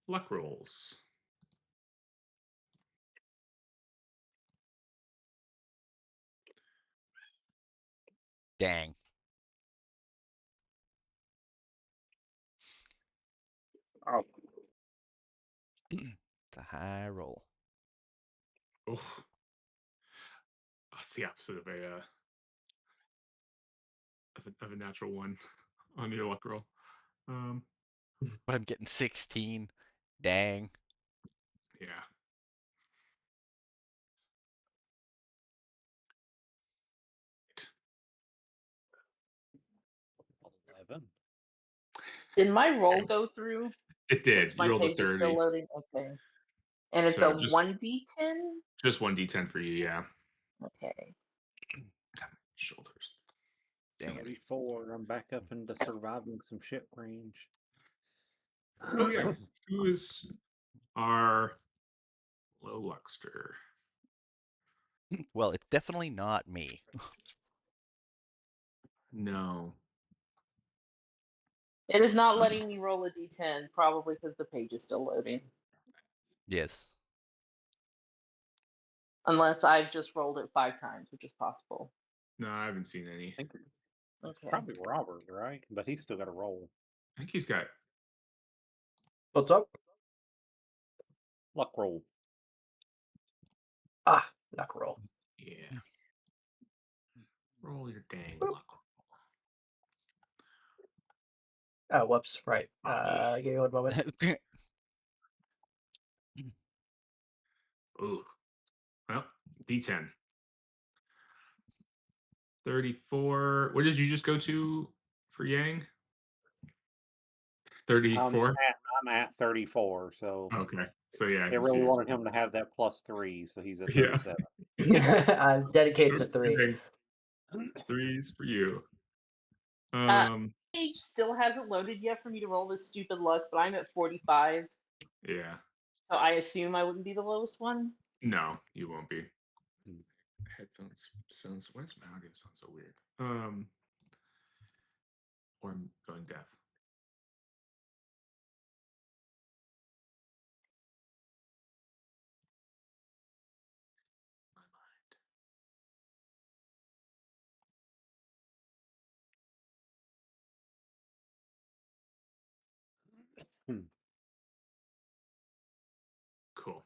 luck rolls. Dang. Oh, The high roll. Oh, that's the opposite of a natural one on your luck roll. Um, But I'm getting 16. Dang. yeah. 11. Did my roll go through It did. since You my rolled a page is still 30. loading? Okay. And it's a So just 1d10? just 1d10 for you, yeah. Okay. Shoulders. Dang it. 34. I'm back up into surviving some shit range. Oh yeah. Who is our low luckster? Well, it's definitely not me. No. It is not letting me roll a d10, probably because the page is still loading. Yes. Unless I've just rolled it 5 times, which is possible. No, I haven't seen any. I think it's Okay. probably Robert, right? But he's still got to roll. I think he's got What's up? Luck roll. Ah, luck roll. yeah. Roll your dang Boop. luck. Oh, whoops. Right. Oh. Give me one moment. Ooh. Well, D10. 34. What did you just go to for Yang? 34? I'm at 34, so Okay. So yeah, I they can see really yours. wanted him to have that +3, so he's at Yeah. 37. I'm dedicated to 3. Dang. Threes for you. Uh, Um, page still hasn't loaded yet for me to roll this stupid luck, but I'm at 45, yeah. so I assume I wouldn't be the lowest one. No, you won't be. Hmm. Headphones sounds. Why does my audio sound so weird? Or I'm going deaf. My mind. Hmm. Cool.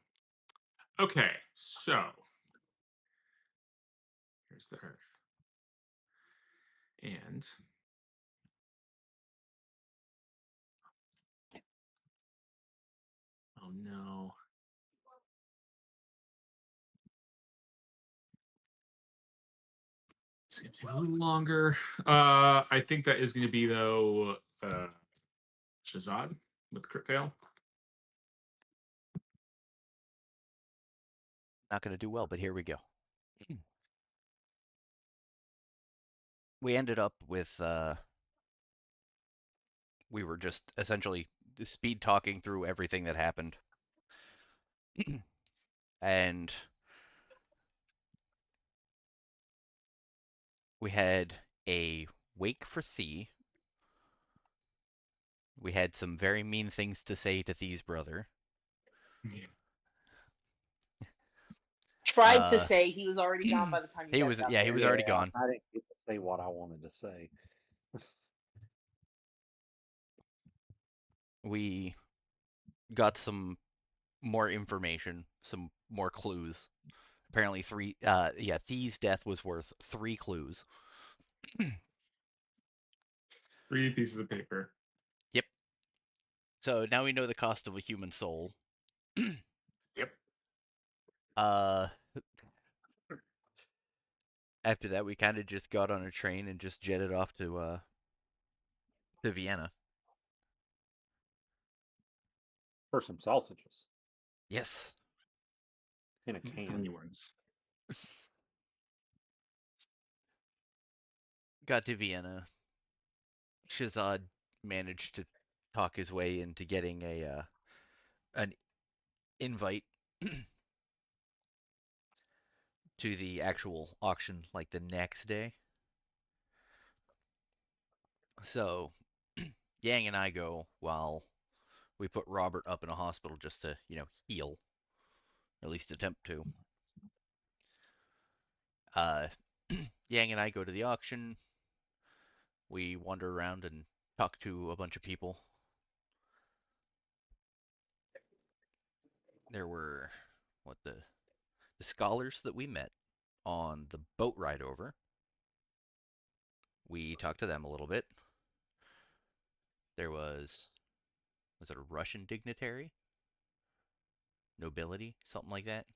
Okay, so here's the Earth, and oh no. It's gonna take a little longer. I think that is gonna be though Shazad with crit fail. Not going to do well, but here we go. We ended up with we were just essentially speed talking through everything that happened. And we had a wake for Thee. We had some very mean things to say to Thee's brother. Yeah. Tried to say he was already gone by the time you he guys was got yeah, he there. was already Yeah, gone. I didn't get to say what I wanted to say. We got some more information, some more clues. Apparently Thee's death was worth 3 clues. 3 pieces of paper. Yep. So now we know the cost of a human soul. Yep. After that, we kind of just got on a train and just jetted off to Vienna. For some sausages Yes. in a can. Tiny ones. Got to Vienna. Shazad managed to talk his way into getting an invite to the actual auction like the next day. So Yang and I go while we put Robert up in a hospital just to, heal, or at least attempt to. Yang and I go to the auction. We wander around and talk to a bunch of people. There were the scholars that we met on the boat ride over. We talked to them a little bit. There was it a Russian dignitary? Nobility? Something like that?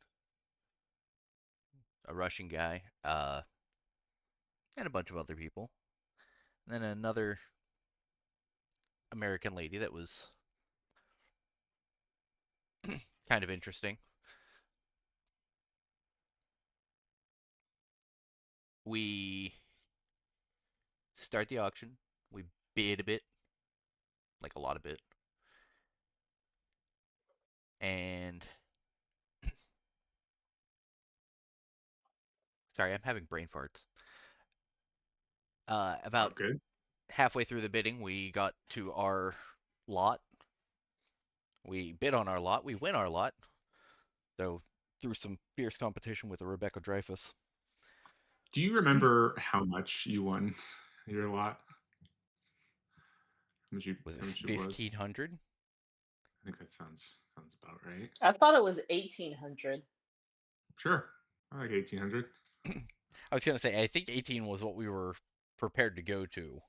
A Russian guy, and a bunch of other people. And then another American lady that was kind of interesting. We start the auction. We bid a bit, like a lot of bit. And sorry, I'm having brain farts. About good. halfway through the bidding, we got to our lot. We bid on our lot. We win our lot, though through some fierce competition with a Rebecca Dreyfus. Do you remember how much you won your lot? Was it How much it was? 1,500? I think that sounds about right. I thought it was 1800. Sure, I like 1800. I was gonna say I think 18 was what we were prepared to go to.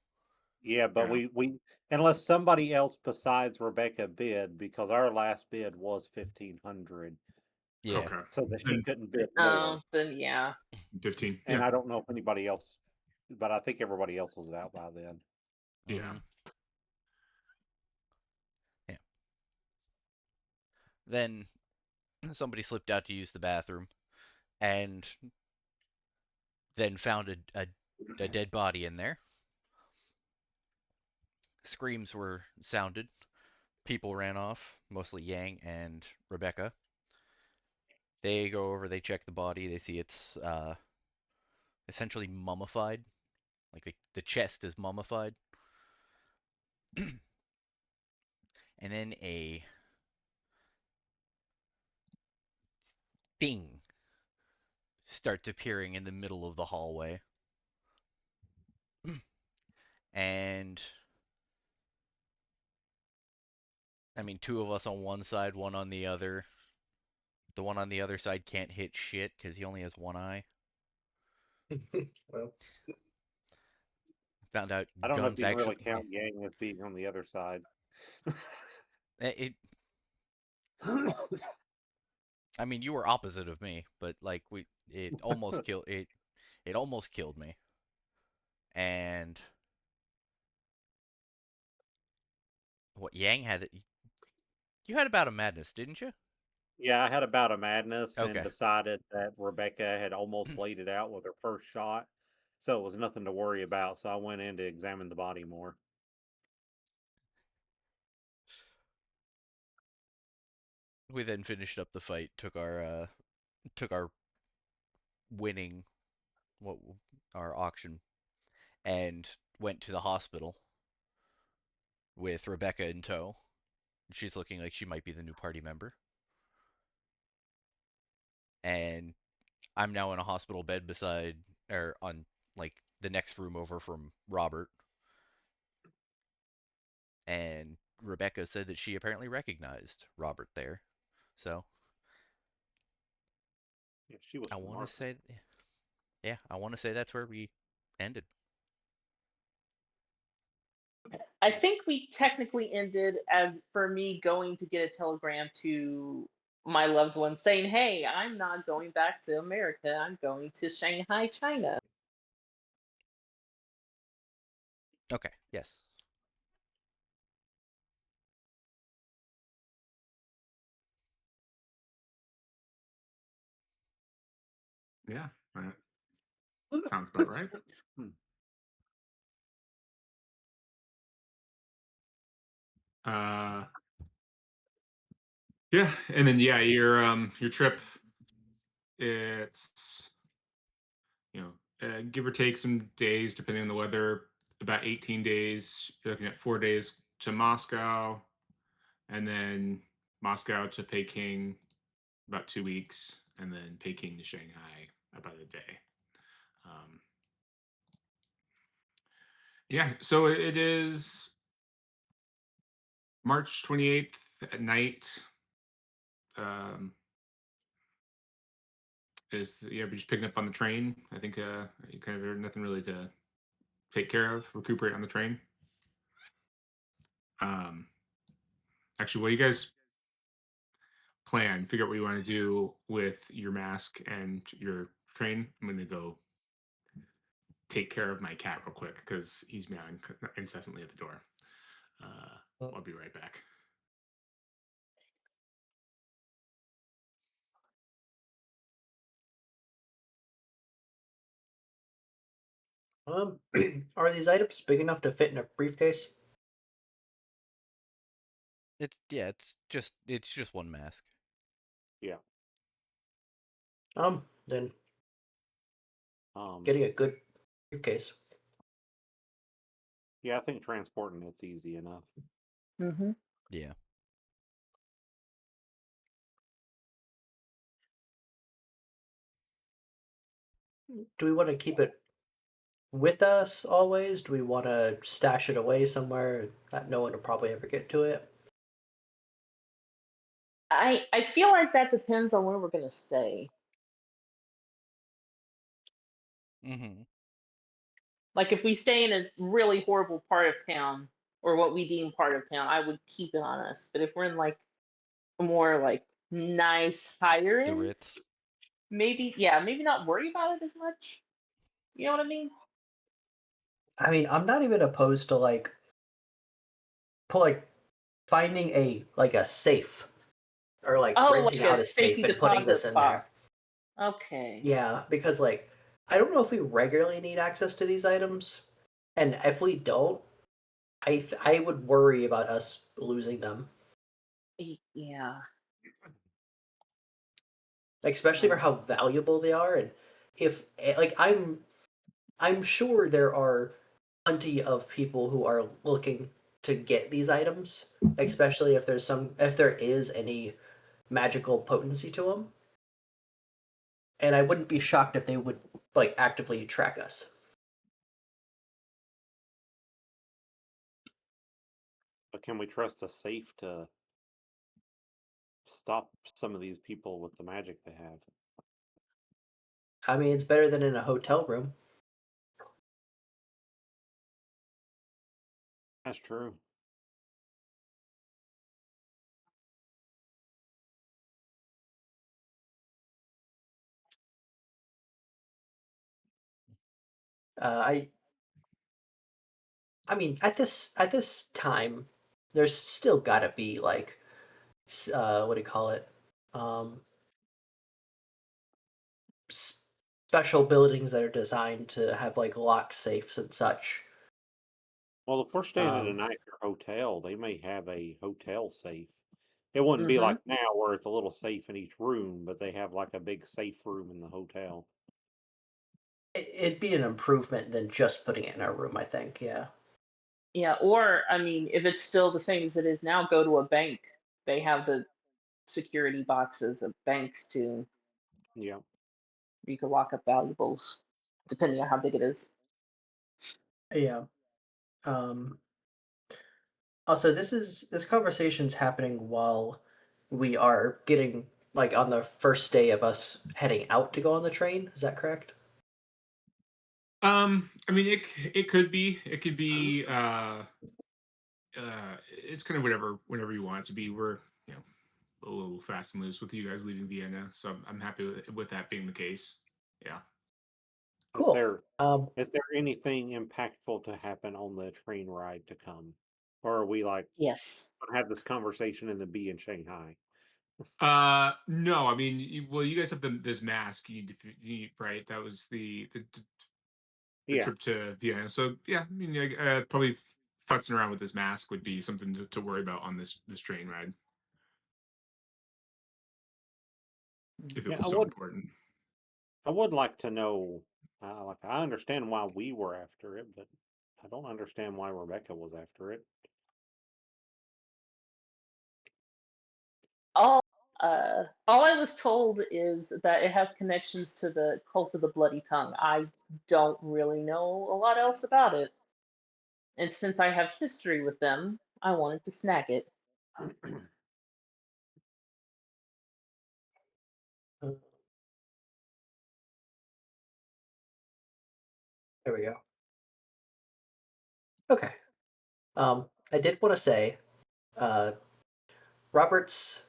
Yeah, but Yeah. we unless somebody else besides Rebecca bid, because our last bid was 1,500, Yeah. Okay. so that she Then couldn't bid Oh, more. then yeah. 15. And Yeah. I don't know if anybody else, but I think everybody else was out by then. Yeah. Mhm. Yeah. Then somebody slipped out to use the bathroom, and then found a dead body in there. Screams were sounded. People ran off, mostly Yang and Rebecca. They go over, they check the body, they see it's essentially mummified. Like the chest is mummified. And then a thing starts appearing in the middle of the hallway. And I mean, two of us on one side, one on the other. The one on the other side can't hit shit because he only has one eye. Well, I Found out don't know if guns you can actually. really count Yang as being on the other side. It. I mean, you were opposite of me, but like it almost killed it. It almost killed me. And what Yang had? You had about a madness, didn't you? Yeah, I had a bout of madness and Okay. decided that Rebecca had almost laid it out with her first shot, so it was nothing to worry about. So I went in to examine the body more. We then finished up the fight, took our winning, what our auction, and went to the hospital with Rebecca in tow. She's looking like she might be the new party member. And I'm now in a hospital bed beside, or on like the next room over from Robert. And Rebecca said that she apparently recognized Robert there. So Yeah, she was I from want to Mark. say, yeah, I want to say that's where we ended. I think we technically ended as for me going to get a telegram to my loved one saying, "Hey, I'm not going back to America. I'm going to Shanghai, China." Okay, yes. Yeah. That sounds about right. Uh, yeah, and then your trip. It's give or take some days depending on the weather. About 18 days. You're looking at 4 days to Moscow, and then Moscow to Peking about 2 weeks, and then Peking to Shanghai about a day. Yeah, so it is March 28th at night. We're just picking up on the train. I think you kind of have nothing really to take care of, recuperate on the train. Actually, what you guys plan, figure out what you want to do with your mask and your train. I'm going to go take care of my cat real quick because he's meowing incessantly at the door. I'll be right back. Are these items big enough to fit in a briefcase? It's just one mask. Yeah. Then Um, getting a good briefcase. yeah, I think transporting it's easy enough. Mm-hmm. Yeah. Do we want to keep it with us always? Do we want to stash it away somewhere that no one will probably ever get to it? I feel like that depends on where we're gonna stay. Mm-hmm. Like if we stay in a really horrible part of town, or what we deem part of town, I would keep it on us. But if we're in like a more like nice higher The end, Ritz. maybe maybe not worry about it as much. You know what I mean? I mean, I'm not even opposed to finding a safe or Oh, renting like out a a safe safety and putting this deposit in there. box. Okay. Yeah, because I don't know if we regularly need access to these items, and if we don't, I would worry about us losing them, Yeah. especially for Um, how valuable they are. And if I'm sure there are plenty of people who are looking to get these items, especially if there is any magical potency to them. And I wouldn't be shocked if they would actively track us. But can we trust a safe to stop some of these people with the magic they have? I mean, it's better than in a hotel room. That's true. I mean, at this time, there's still got to be what do you call it? Um, special buildings that are designed to have lock safes and such. Well, if we're staying in a Um, nicer hotel, they may have a hotel safe. It wouldn't be mm-hmm. like now where it's a little safe in each room, but they have like a big safe room in the hotel. it'd be an improvement than just putting it in our room, I think. Yeah. Yeah, or I mean, if it's still the same as it is now, go to a bank. They have the security boxes of banks too. Yeah. You can lock up valuables, depending on how big it is. Yeah. Um, Also, this conversation's happening while we are getting on the first day of us heading out to go on the train. Is that correct? I mean, it could be. It could be. It's kind of whenever you want it to be. We're you know a little fast and loose with you guys leaving Vienna, so I'm happy with that being the case. Yeah. Is Cool. there is there anything impactful to happen on the train ride to come? Or are we Yes. gonna have this conversation and then be in Shanghai? No, I mean, you guys have this mask right? That was the Yeah. trip to Vienna. So yeah, I mean, probably futzing around with this mask would be something to worry about on this train ride if it Yeah, was so important. I would like to know I understand why we were after it, but I don't understand why Rebecca was after it. All I was told is that it has connections to the cult of the Bloody Tongue. I don't really know a lot else about it, and since I have history with them, I wanted to snag it. Uh, There we go. Okay. I did want to say, uh, Robert's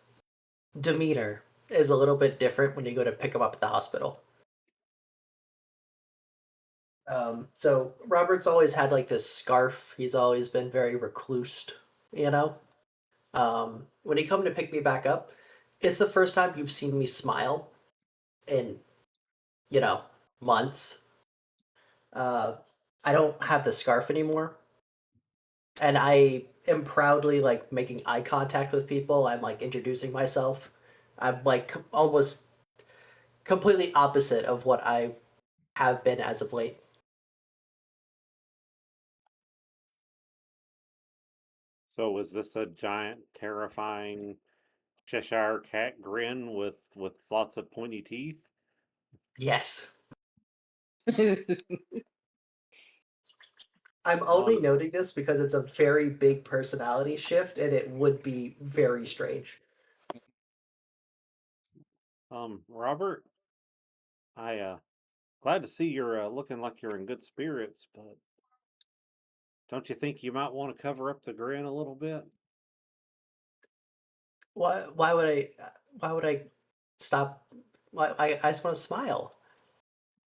demeanor is a little bit different when you go to pick him up at the hospital. So Robert's always had like this scarf. He's always been very reclused, you know. When he come to pick me back up, it's the first time you've seen me smile in, you know, months. Uh, I don't have the scarf anymore, and I am proudly like making eye contact with people. I'm like introducing myself. I'm like almost completely opposite of what I have been as of late. So was this a giant, terrifying Cheshire cat grin with lots of pointy teeth? Yes. I'm only Um, noting this because it's a very big personality shift and it would be very strange. Robert, I glad to see you're looking like you're in good spirits, but don't you think you might want to cover up the grin a little bit? Why would I stop? I just want to smile.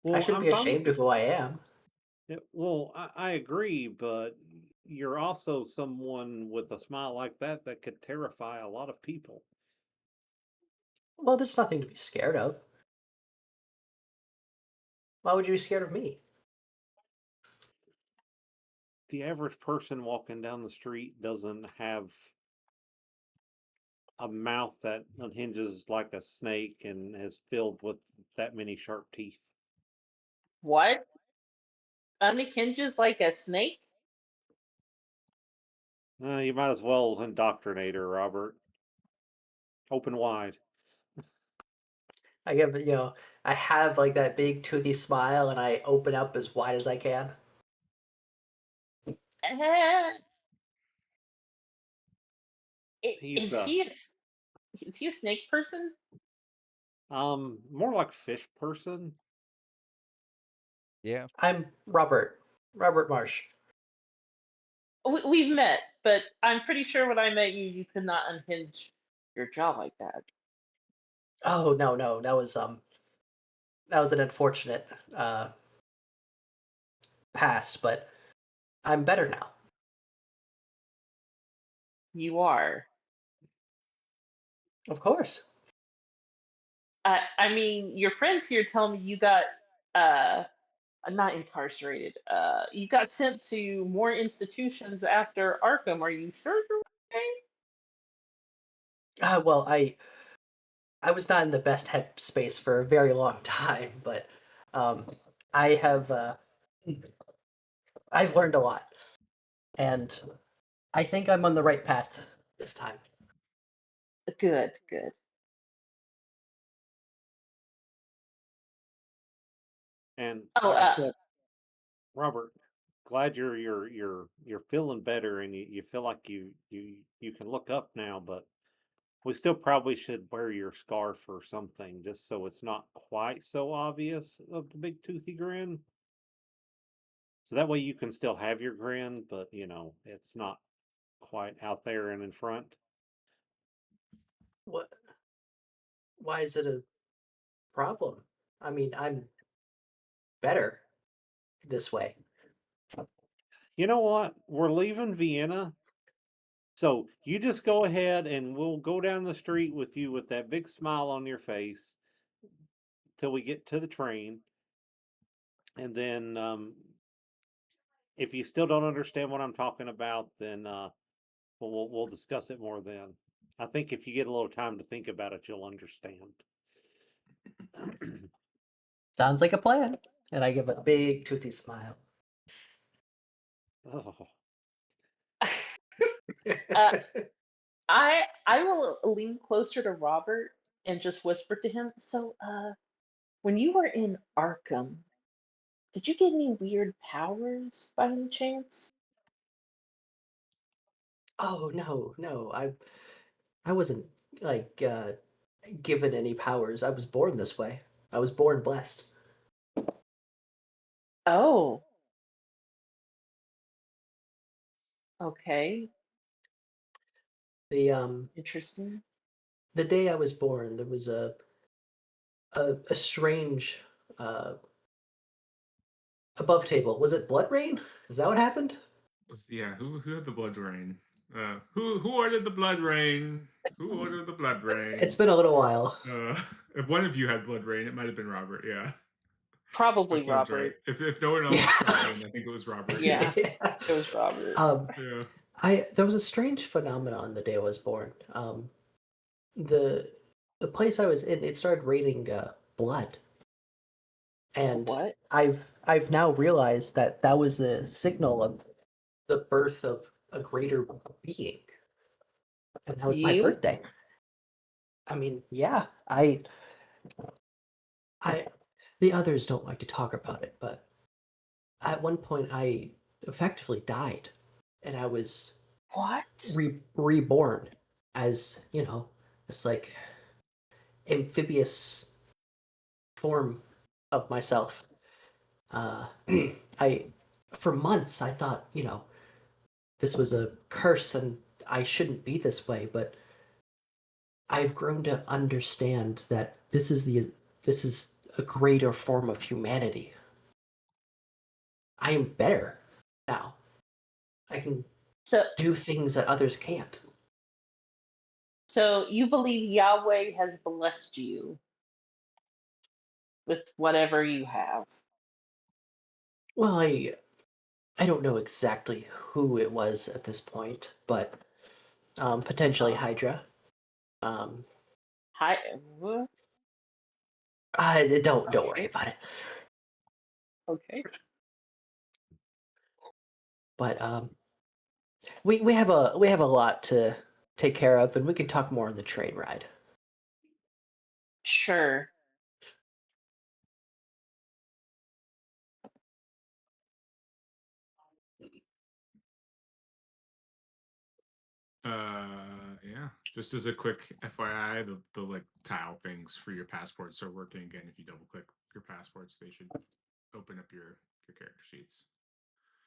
I Well, shouldn't I'm be fine with ashamed of it. who I am. Well, I agree, but you're also someone with a smile like that could terrify a lot of people. Well, there's nothing to be scared of. Why would you be scared of me? The average person walking down the street doesn't have a mouth that unhinges like a snake and is filled with that many sharp teeth. What? Unhinges like a snake? You might as well indoctrinate her, Robert. Open wide. I give I have like that big toothy smile and I open up as wide as I can. Eh, He's is he is he a snake person? more like fish person. Yeah. I'm Robert. Robert Marsh. We've met, but I'm pretty sure when I met you, you could not unhinge your jaw like that. Oh no, that was an unfortunate past, but I'm better now. You are. Of course. I mean, your friends here tell me you got uh not incarcerated. You got sent to more institutions after Arkham. Are you sure you're okay? Well, I was not in the best headspace for a very long time, but um, I have I've learned a lot, and I think I'm on the right path this time. Good, good. And Oh, like I said, Robert, glad you're feeling better and you feel like you can look up now, but we still probably should wear your scarf or something just so it's not quite so obvious of the big toothy grin. So that way you can still have your grin, but it's not quite out there and in front. What? Why is it a problem? I mean, I'm better this way. You know what? We're leaving Vienna. So you just go ahead and we'll go down the street with you with that big smile on your face till we get to the train. And then if you still don't understand what I'm talking about, then we'll discuss it more then. I think if you get a little time to think about it, you'll understand. Sounds like a plan. And I give a big toothy smile. Oh, uh, I will lean closer to Robert and just whisper to him. So, when you were in Arkham, did you get any weird powers by any chance? Oh no, no, I wasn't like given any powers. I was born this way. I was born blessed. Oh, okay, The interesting. the day I was born, there was a strange above table. Was it blood rain? Is that what happened? Yeah, who had the blood rain? Who ordered the blood rain? Who ordered the blood It's rain? been a little while. If one of you had blood rain, it might have been Robert. Yeah, that Probably sounds right. Robert. If no one else Yeah. was trying, I think it was Robert. Yeah, it was Robert. um, Yeah. there was a strange phenomenon the day I was born. The the place I was in, it started raining blood, and What? I've now realized that that was a signal of the birth of a greater being, and that was my You? birthday. I mean, yeah, I, the others don't like to talk about it, but at one point I effectively died, and I was What? reborn as, you know, this like amphibious form of myself. Uh, I, for months, I thought, you know, this was a curse and I shouldn't be this way, but I've grown to understand that this is a greater form of humanity. I am better now. I can So, do things that others can't. so you believe Yahweh has blessed you with whatever you have? Well, I don't know exactly who it was at this point, but potentially Uh, Hydra. Um, hi. don't worry Okay. about it. Okay. But we have a lot to take care of, and we can talk more on the train ride. Sure. Yeah. Just as a quick FYI, the like tile things for your passports are working again. If you double click your passports, they should open up your character sheets.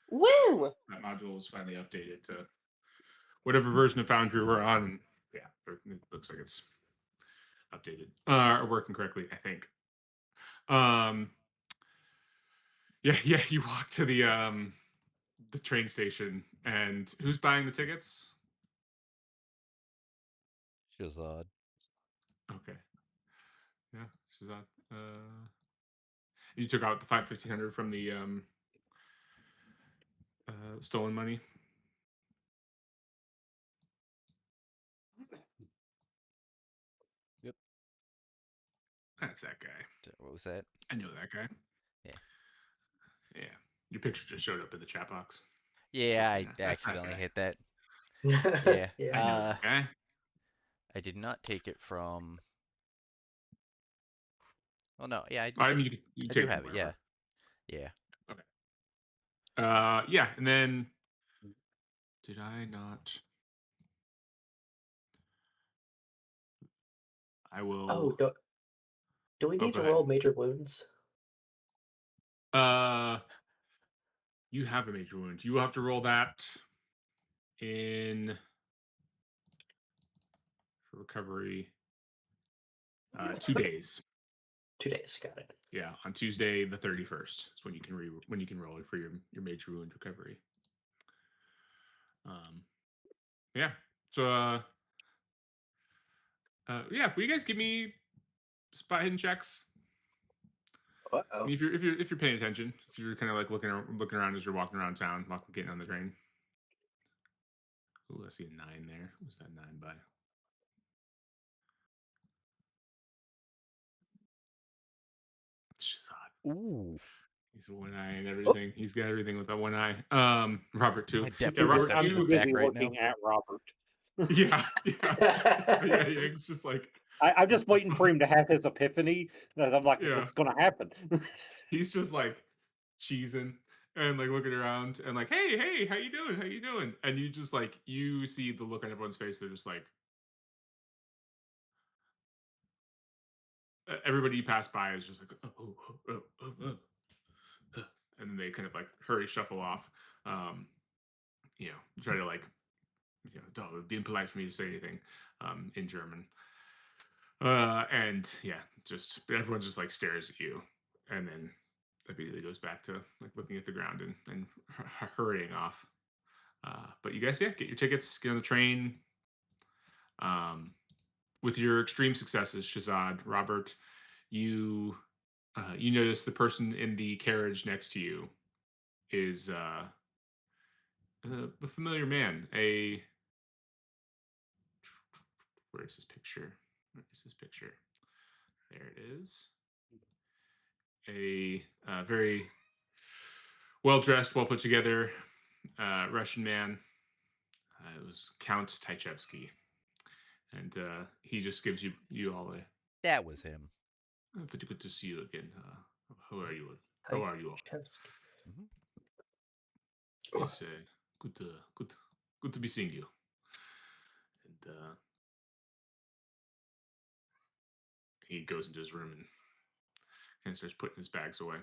Woo! That module is finally updated to whatever version of Foundry we're on. And yeah, it looks like it's updated or working correctly. I think. Um, yeah, yeah. You walk to the train station, and who's buying the tickets? Shazad. Okay, yeah, Shazad. You took out the 5,500 from the stolen money. Yep. That's that guy. What was that? I know that guy. Yeah. Yeah, your picture just showed up in the chat box. Yeah, Just saying I that. That's that accidentally guy. hit that. Yeah. I Yeah. know that guy. I did not take it from. Well, no. Yeah, I mean, you I can do take it from have it. Yeah. wherever. Yeah. Okay. Yeah, and then did I not? I Oh, will. do we Oh, need go to ahead. roll major wounds? Uh, you have a major wound. You will have to roll that in for recovery. 2 days. 2 days, got it. Yeah, on Tuesday the 31st is when you can roll it for your major wound recovery. Um, yeah. So yeah, will you guys give me spot hidden checks? I Uh-oh. mean, if you're paying attention, if you're kind of like looking around as you're walking around town, getting on the train. Ooh, I see a 9 there. Who's that 9 by? Shazad. Ooh. He's a one eye and Oh, everything. He's got everything with that one eye. Robert too. My depth Yeah, of Robert, perception I'm is you too busy back right now. looking at Robert. Yeah, yeah, yeah. It's just like, I'm just waiting for him to have his epiphany. That I'm like, yeah, this is going to happen. he's just like cheesing and like looking around and like, hey, how you doing? How you doing? And you just like you see the look on everyone's face. They're just like everybody you pass by is just like, and then they kind of like hurry shuffle off. Um, try to like being polite for me to say anything in German. And yeah, just everyone just like stares at you, and then immediately goes back to like looking at the ground and hurrying off. But you guys, yeah, get your tickets, get on the train. Um, with your extreme successes, Shazad, Robert, you you notice the person in the carriage next to you is a familiar man. Where is his picture? Where is his picture? There it is. A very well dressed, well put together Russian man. It was Count Tchaikovsky, and he just gives you all a That was him. pretty good to see you again. How are you? How Hi, are you all? Chevsky. Mhm. It's good to good to be seeing you. And he goes into his room and starts putting his bags away.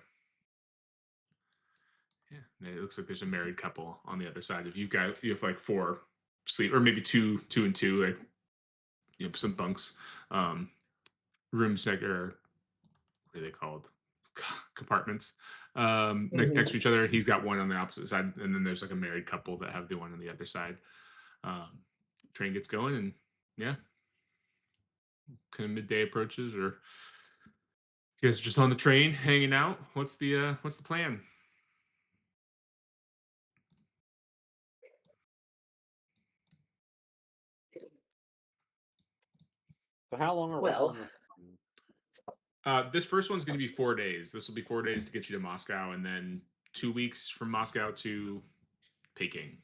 Yeah, and it looks like there's a married couple on the other side. If you have like four sleep, or maybe two and two, like some bunks, rooms that are what are they called? Compartments next Mhm. to each other. He's got one on the opposite side, and then there's like a married couple that have the one on the other side. Um, Train gets going, and yeah, kind of midday approaches, or you guys are just on the train hanging out. What's the plan? So how long are we Well, on the train? This first one's going to be 4 days. This will be 4 days to get you to Moscow, and then 2 weeks from Moscow to Peking,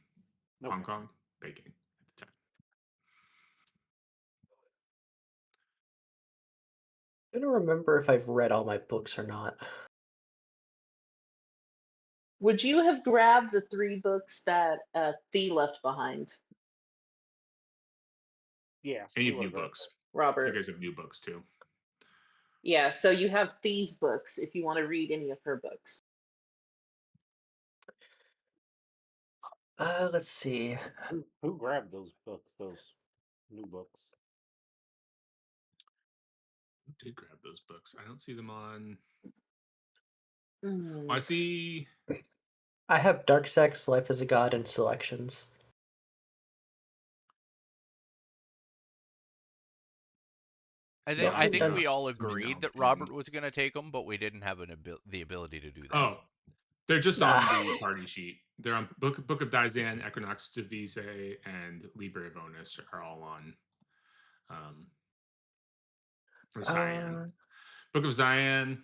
Hong Okay. Kong, Peking at the time. I don't remember if I've read all my books or not. Would you have grabbed the 3 books that Thea left behind, Yeah, And you we have would new have grabbed books. You Robert? guys have new books too. Yeah, so you have Thea's books if you want to read any of her books. Let's see. Who grabbed those books, those new books? Who did grab those books? I don't see them on. Hmm. I see. I have Dark Sex, Life as a God, and Selections. I So think yeah, I I've think done. we all I mean, agreed that on. Robert was going to take them, but we didn't have the ability to do that. Oh, they're just on the Ah, party sheet. They're on Book of Dizan, Equinox Divise, and Liber Evonis are all on um, Zion. uh, Book of Zion,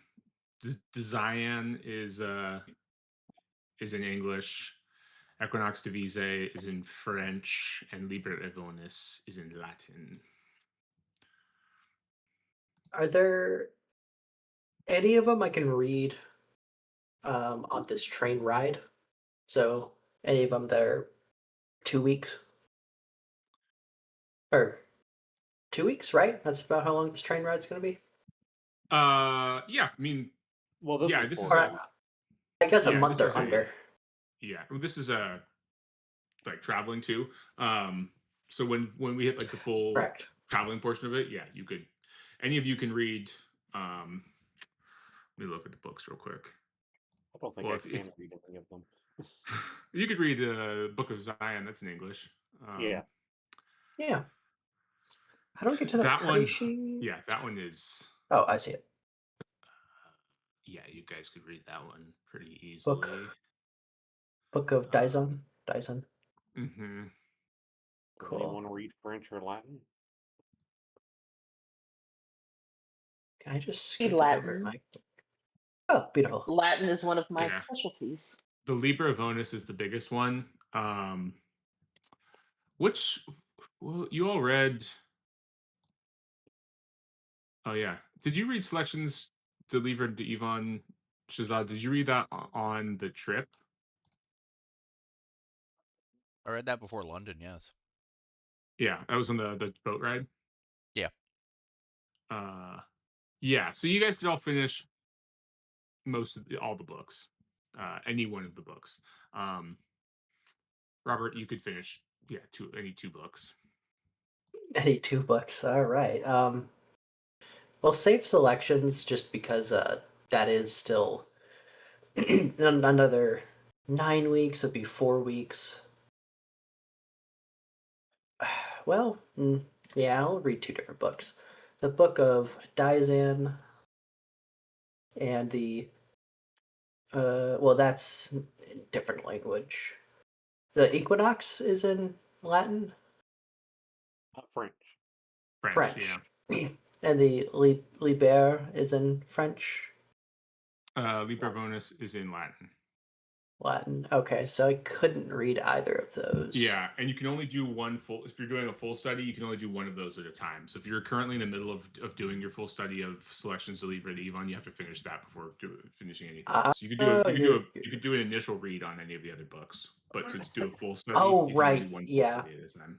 Zion is in English. Equinox Divise is in French, and Liber Evonis is in Latin. are there any of them I can read on this train ride? So any of them that are 2 weeks or 2 weeks, right? That's about how long this train ride's going to be. Yeah, I mean, Well, this yeah, was this 4 is Or a days. I guess a yeah, month this or is a under. yeah, well, this is a like traveling too. So when we hit like the full Correct. traveling portion of it, yeah, you could any of you can read. Let me look at the books real quick. I don't think Well, I if can read any of them. you could read Book of Zion, that's in English. Yeah. Yeah. How do I get to the That party one, sheet? yeah, that one is. Oh, I see it. Yeah, you guys could read that one pretty easily. Book of Um, Dizon. Dizon. hmm Does Cool. anyone read French or Latin? Can I just Read skip over Latin. my? Oh, beautiful. Latin is one of my Yeah, specialties. the Liber Evonis is the biggest one. Which Well, you all read. Oh yeah, did you read Selections Delivered to Yvonne Shazad? Did you read that on the trip? I read that before London. Yes. Yeah, that was on the boat ride. Yeah. Yeah. So you guys did all finish all the books, any one of the books. Robert, you could finish any two books. Any 2 books. All right. Well, save selections just because that is still another 9 weeks. Would be 4 weeks. Well, yeah, I'll read 2 different books. The Book of Daizan and the well, that's in different language. The Equinox is in Latin, French. French, French, yeah. and the Liber is in French, Liber Bonus is in Latin. Latin. Okay, so I couldn't read either of those. Yeah, and you can only do one full. If you're doing a full study, you can only do one of those at a time. So if you're currently in the middle of doing your full study of Selections to Libre to Yvonne, you have to finish that before finishing anything else. You could do a you could do an initial read on any of the other books, but to do a full study, Oh, you can only do right. one full Yeah, study at a time.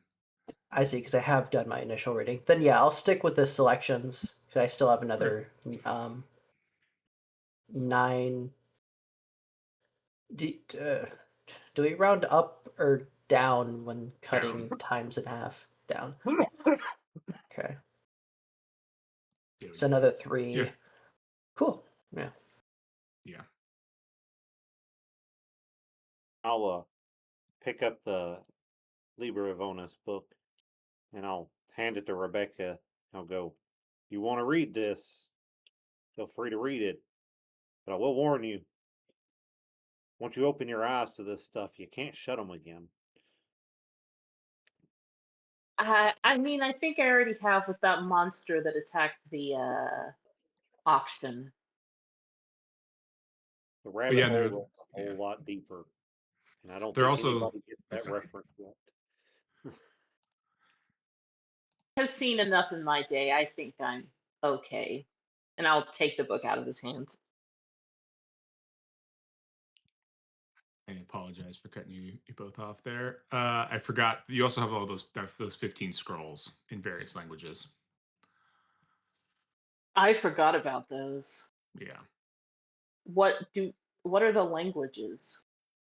I see. Because I have done my initial reading. Then yeah, I'll stick with the selections because I still have another 9. Do we round up or down when cutting Down. times in half? Down. Okay. Yeah, So another 3. Yeah. Cool. Yeah. Yeah. I'll pick up the Liber Avonis book and I'll hand it to Rebecca. I'll go, you want to read this? Feel free to read it. But I will warn you, once you open your eyes to this stuff, you can't shut them again. I mean, I think I already have with that monster that attacked the auction. The But rabbit yeah, hole they're goes a whole lot deeper. And I don't they're think also anybody gets that sorry. reference yet. Have seen enough in my day. I think I'm okay, and I'll take the book out of his hands. I apologize for cutting you both off there. I forgot you also have all those 15 scrolls in various languages. I forgot about those. Yeah. What are the languages?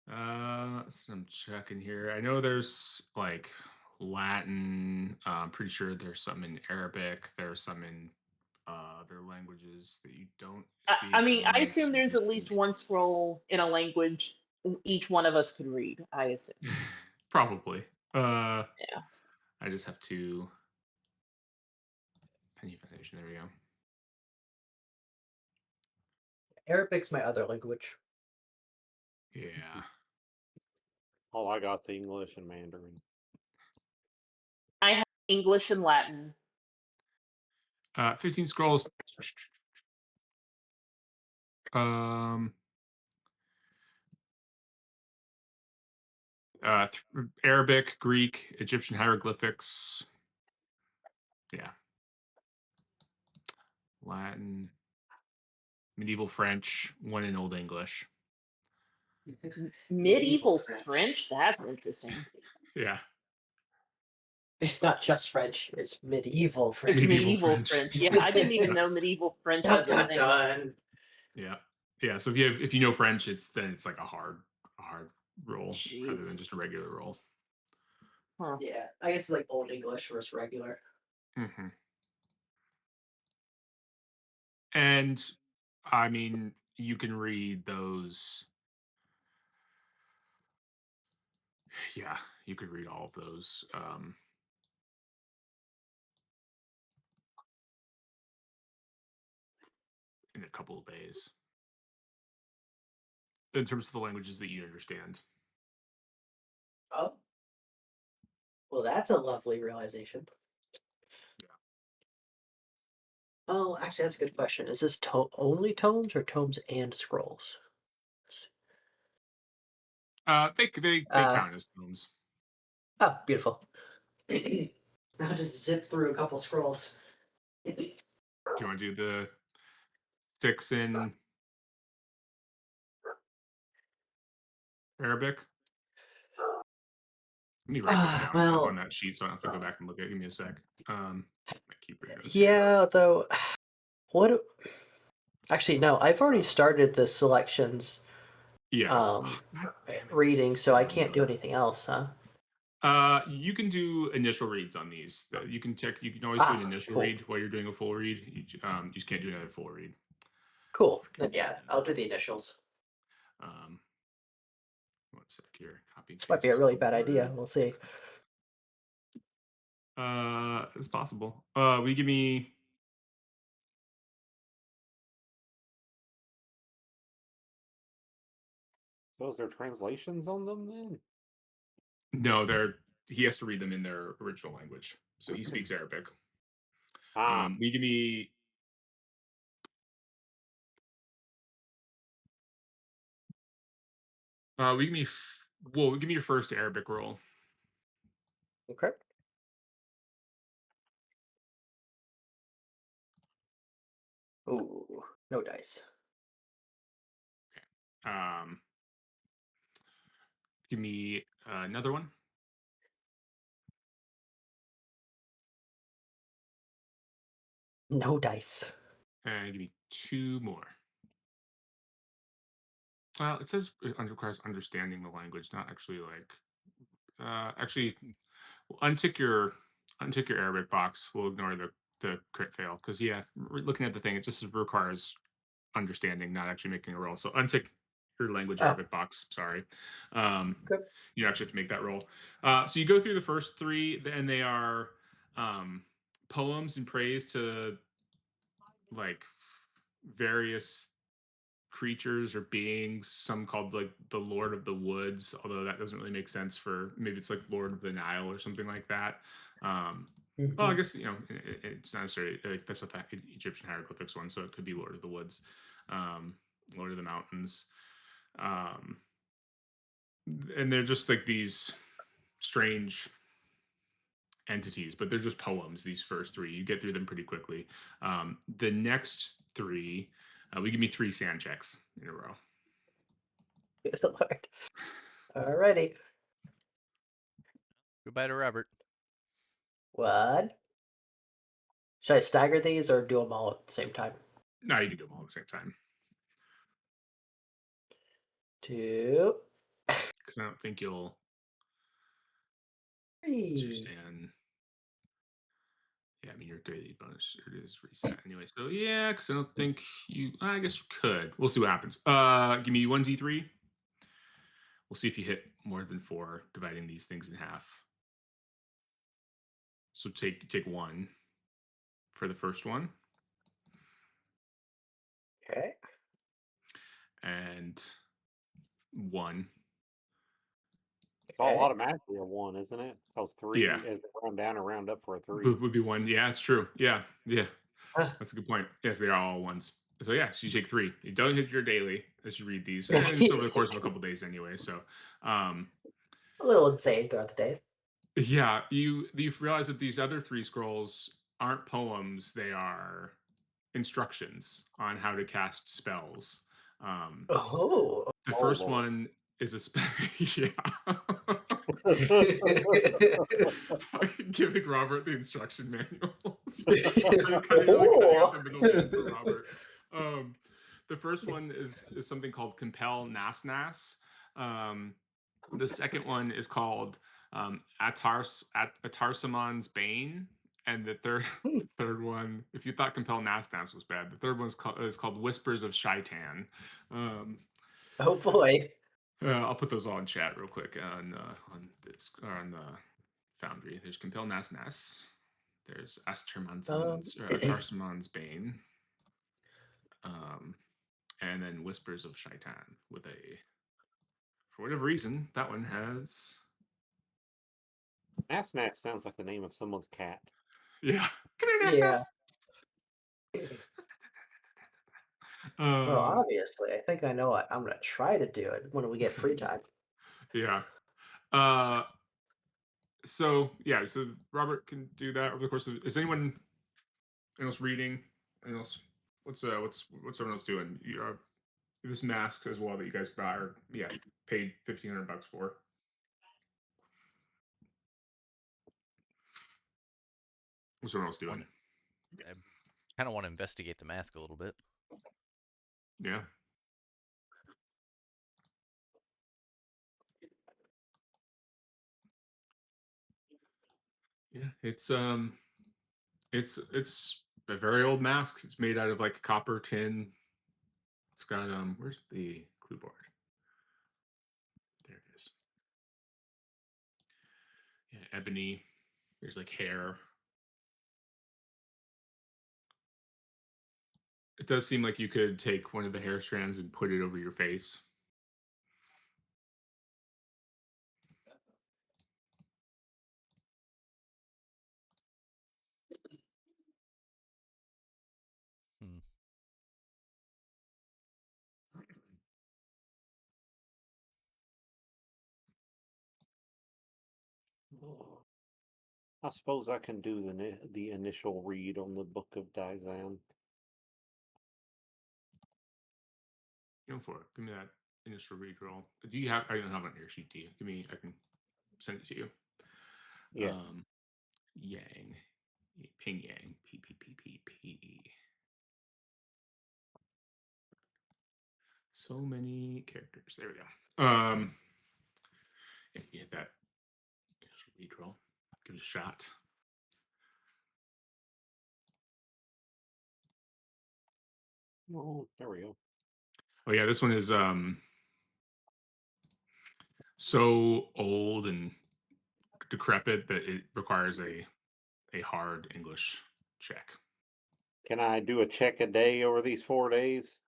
So I'm checking here. I know there's like Latin. I'm pretty sure there's some in Arabic. There's some in other languages that you don't I speak. mean, I Some assume there's at least speak. one scroll in a language each one of us could read. I assume. Probably. Yeah. I just have to penny foundation. There we go. Arabic's my other language. Yeah. All I got's English and Mandarin. I have English and Latin. 15 scrolls. Um. Arabic, Greek, Egyptian hieroglyphics. Yeah. Latin, medieval French, one in Old English. Medieval French? That's interesting. Yeah. It's not just French, it's medieval French. It's Medieval medieval French. French. Yeah, I didn't even know medieval French Dun was a dun thing. dun. Yeah. Yeah. So if you know French, it's like a hard roll rather than Jeez. just a regular roll. Huh. Yeah, I guess it's like Old English versus regular. Mm-hmm. And I mean, you can read those. Yeah, you could read all of those. In a couple of days. In terms of the languages that you understand. Oh. Well, that's a lovely realization. Yeah. Oh, actually, that's a good question. Is this only tomes or tomes and scrolls? They count as tomes. Oh, beautiful. I'll just zip through a couple scrolls. Do you want to do the 6 in Arabic? Let me write this down on Well, that sheet so I don't have to go back and look at it. Give me a sec. My keeper notes here. yeah, though. What? Actually, no. I've already started the selections Yeah. Oh, God damn it. reading, so I can't do anything else, huh? You can do initial reads on these. You can check. You can always do an Ah, initial cool. read while you're doing a full read. You just can't do another full read. Cool. Then yeah, I'll do the initials. Um, one sec here. Copy and This might paste be a this really into bad idea. Word. We'll see. It's possible. Will you give me? So is there translations on them then? No, he has to read them in their original language. So he speaks Arabic. Ah, Will you give me? Will you give me? Well, give me your first Arabic roll. Okay. Ooh, no dice. Um, give me another one. No dice. And give me 2 more. Well, it says it requires understanding the language, not actually like. Actually, untick your untick your Arabic box. We'll ignore the crit fail because yeah, looking at the thing, it just requires understanding, not actually making a roll. So untick your language Oh, Arabic box. Sorry, um, good. you actually have to make that roll. So you go through the first 3, and they are um, poems and praise to like various creatures or beings, some called like the Lord of the Woods, although that doesn't really make sense for maybe it's like Lord of the Nile or something like that. Um, well, I Mhm. guess it's not necessarily like that's not the Egyptian hieroglyphics one, so it could be Lord of the Woods, Lord of the Mountains, um, and they're just like these strange entities, but they're just poems. These first 3, you get through them pretty quickly. The next 3, we give me 3 sand checks in a row. Good lord. Alrighty. Goodbye to Robert. What? Should I stagger these or do them all at the same time? No, you can do them all at the same time 2, because I don't think you'll 3. understand. Yeah, I mean your daily bonus it is reset anyway. So yeah, because I don't think you. I guess you could. We'll see what happens. Give me 1d3. We'll see if you hit more than 4, dividing these things in half. So take 1 for the first one, Okay. and 1. it's all Okay. automatically a one, isn't it? Because three Yeah, is round down and round up for a three. would be 1. Yeah, it's true. Yeah. Huh. That's a good point. Yes, they are all ones. So yeah, so you take 3. You don't hit your daily as you read these, and it's over the course of a couple days anyway. So, um, A little insane throughout the day. yeah, you realize that these other 3 scrolls aren't poems; they are instructions on how to cast spells. Um, Oh. the Oh first Lord. one is a spell. Yeah. Fucking giving Robert the instruction manuals. You're like cutting out Oh. the middleman for Robert. Um, the first one is something called compel nas nas. The second one is called Atarsamon's Bane, and the third one, if you thought compel nas nas was bad, the third one is called Whispers of Shaitan. Um, Oh boy. I'll put those all in chat real quick on this or on the Foundry. There's compel nas nas. There's Um, Atarsamon's Bane, um, and then Whispers of Shaitan with a for whatever reason that one has Nass Nass sounds like the name of someone's cat. yeah. Come here, Nas yeah. Nas. Well, Um, obviously, I think I know what I'm gonna try to do it when we get free time. yeah. Uh, So yeah, so Robert can do that over the course of. Is anyone else reading? Anyone else? What's everyone else doing? You this mask as well that you guys bought or yeah paid $1,500 for. What's everyone else doing? I kind of want to investigate the mask a little bit. Yeah. Yeah, it's a very old mask. It's made out of like copper tin. It's got where's the clue board? There it is. Yeah, ebony. There's like hair. It does seem like you could take one of the hair strands and put it over your face. Hmm. I suppose I can do the initial read on the Book of Dizan. Go for it. Give me that initial read roll. Do you have? I don't have it on your sheet. Do you? Give me. I can send it to you. Yeah. Yang, Ping Yang, P P P P P. So many characters. There we go. Yeah, get that initial read roll. Give it a shot. Oh, there we go. Oh yeah, this one is so old and decrepit that it requires a hard English check. Can I do a check a day over these 4 days?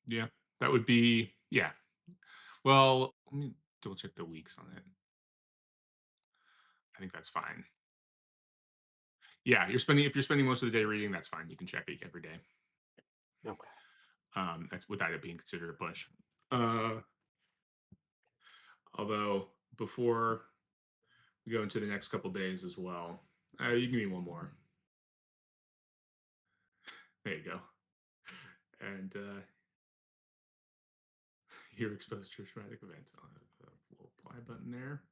Yeah, that would be yeah. Well, let me double check the weeks on it. I think that's fine. Yeah, if you're spending most of the day reading, that's fine. You can check it every day. Okay. That's without it being considered a push. Uh, although before we go into the next couple days as well, you give me one more. There you go. And you're exposed to a traumatic event. I'll have a little apply button there.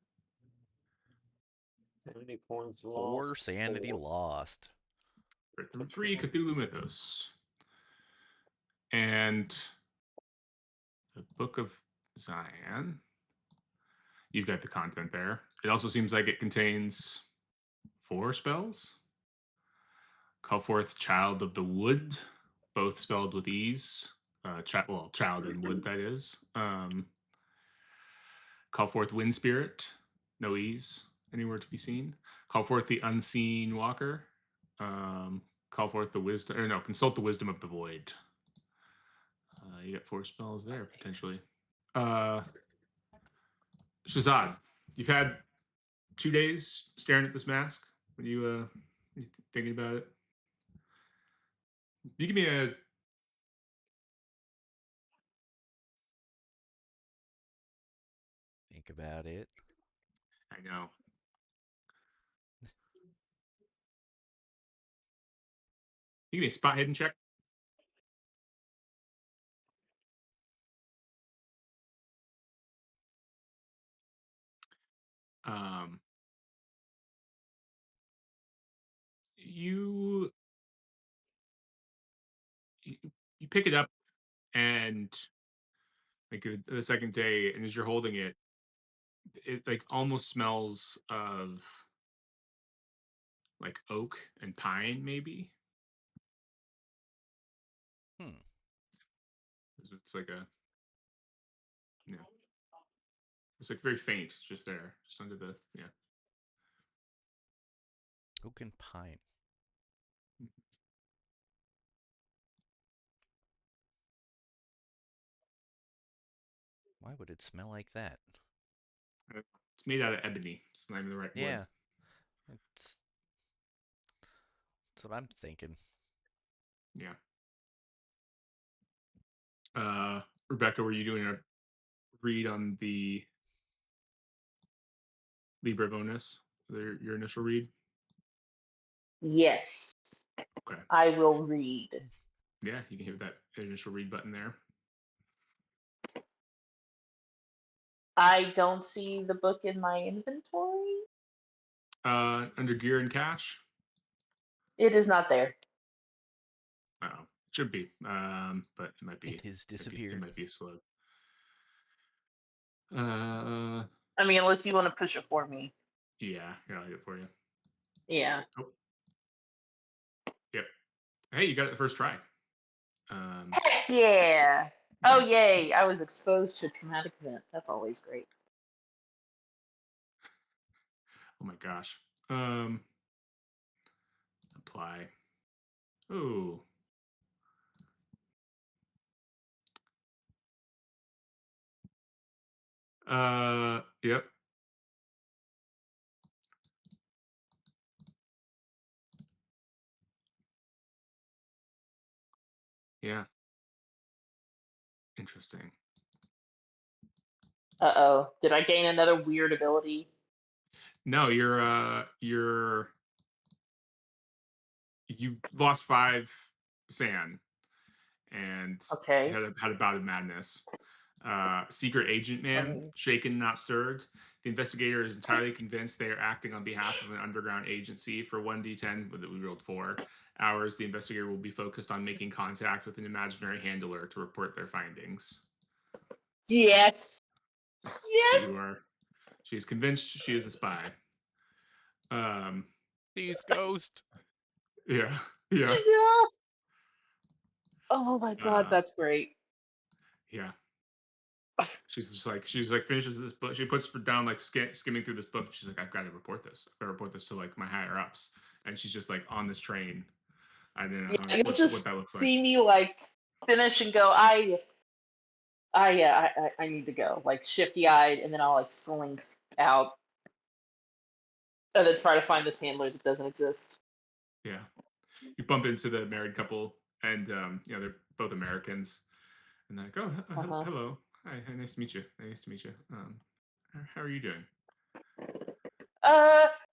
70 points 4 lost. sanity 4. lost. Right, number 3, Cthulhu Mythos. And the Book of Zion. You've got the content there. It also seems like it contains 4 spells. Call forth Child of the Wood, both spelled with ease. Child and wood, that is. Call forth Wind Spirit, no ease, anywhere to be seen. Call forth the Unseen Walker. Call forth the wisdom, or no, consult the wisdom of the void. You got 4 spells there potentially. Shazad, you've had 2 days staring at this mask. What are you thinking about it? You give me a. Think about it. I know. You give me a spot hidden check. Um, you, you you pick it up and like the second day, and as you're holding it, it like almost smells of like oak and pine, maybe. Hmm. It's like a yeah. It's like very faint. It's just there, just under the yeah. Oak and pine. Why would it smell like that? It's made out of ebony. It's not even the right wood. Yeah, it's that's what I'm thinking. Yeah. Rebecca, were you doing a read on the Libra Bonus, your initial read? Yes, Okay. I will read. Yeah, you can hit that initial read button there. I don't see the book in my inventory. Under gear and cache. It is not there. Oh, it should be. But it might be. It has It disappeared. might be slow. I mean, unless you want to push it for me. Yeah, here, I'll hit it for you. Yeah. Oh, yep. Hey, you got it the first try. Heck yeah! Oh yay! I was exposed to a traumatic event. That's always great. Oh my gosh. Apply. Oh. Yep. Yeah. Interesting. Uh-oh. Did I gain another weird ability? No, you lost 5 sand and Okay. had a bout of madness. Secret agent I man, mean, shaken, not stirred. The investigator is entirely convinced they are acting on behalf of an underground agency. For 1d10, that we rolled 4 hours, the investigator will be focused on making contact with an imaginary handler to report their findings. yes. So Yes. she is convinced she is a spy. These ghosts. Yeah, yeah, Yeah. Oh my god, uh, that's great. yeah. She's like finishes this book. She puts down like skimming through this book. She's like, I've got to report this. I've got to report this to like my higher ups. And she's just like on this train. I don't know Yeah, you'll what just that looks like. see me like finish and go. I need to go. Like shifty eyed, and then I'll like slink out, and then try to find this handler that doesn't exist. Yeah, you bump into the married couple, and they're both Americans, and they're like, oh, Uh huh. hello, hi, nice to meet you, nice to meet you. How are you doing?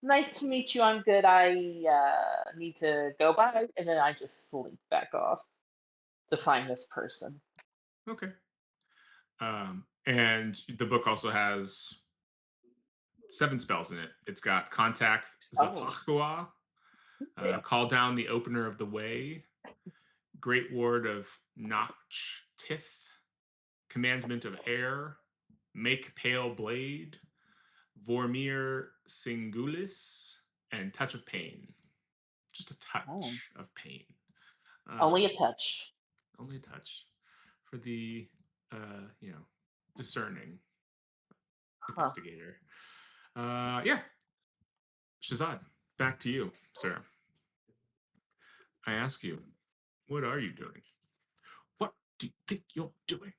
Nice to meet you. I'm good. I need to go by, and then I just slink back off to find this person. Okay. And the book also has 7 spells in it. It's got contact Oh. Zaphachua, call down the opener of the way, great ward of Nach Tith, commandment of air, make pale blade, Vormir Singulis, and touch of pain. Just a Oh. touch of pain. Only Um, a touch. only a touch for the discerning Huh. investigator. Yeah, Shazad, back to you, sir. I ask you, what are you doing? What do you think you're doing?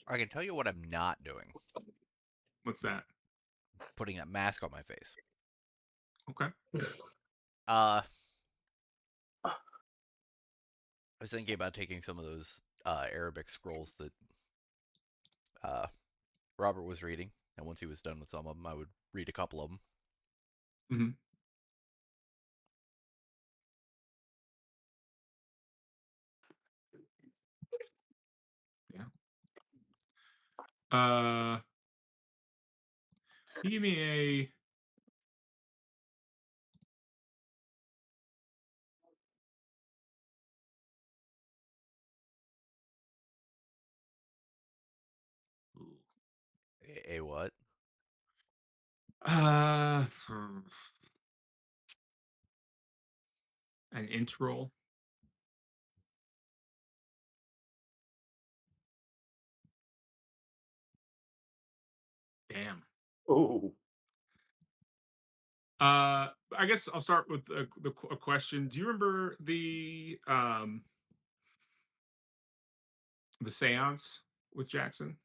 I can tell you what I'm not doing. What's that? Putting that mask on my face. Okay. I was thinking about taking some of those Arabic scrolls that Robert was reading, and once he was done with some of them, I would read a couple of them. Mm-hmm. Yeah. You give me a A what? uh an int roll. Damn. Oh, I guess I'll start with a question. Do you remember the séance with Jackson,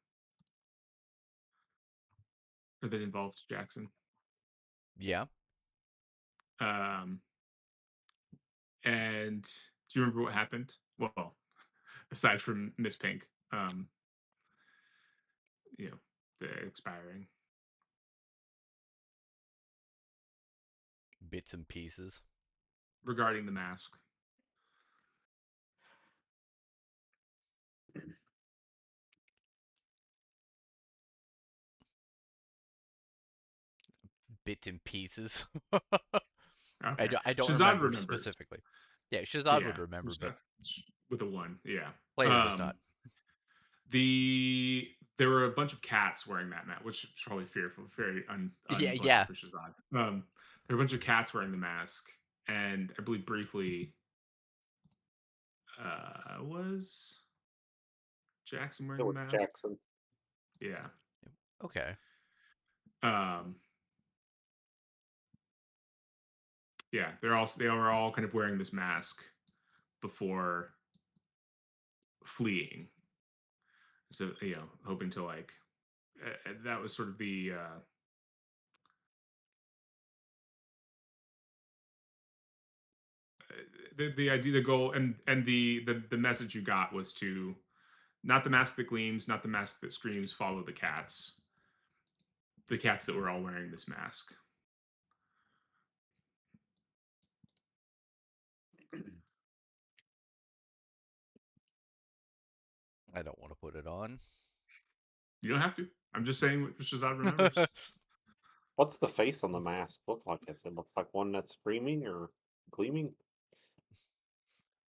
or that involved Jackson? Yeah. Um, and do you remember what happened? Well, aside from Miss Pink, you know, the expiring. Bits and pieces. Regarding the mask. Bits and pieces. Okay. I don't Shazad remember remembers. specifically. Yeah, Shazad would Yeah. remember, but With a one. Yeah. player does not. There were a bunch of cats wearing that mat, which is probably fearful, very unpleasant Yeah. for Shazad. There were a bunch of cats wearing the mask, and I believe briefly was Jackson It wearing the was mask. Jackson. Yeah. Okay. Yeah, they were all kind of wearing this mask before fleeing. So hoping to like that was sort of the idea, the goal, and the message you got was to not the mask that gleams, not the mask that screams, follow the cats that were all wearing this mask. I don't want to put it on. You don't have to. I'm just saying what Shazad remembers. What's the face on the mask look like? Does it look like one that's screaming or gleaming?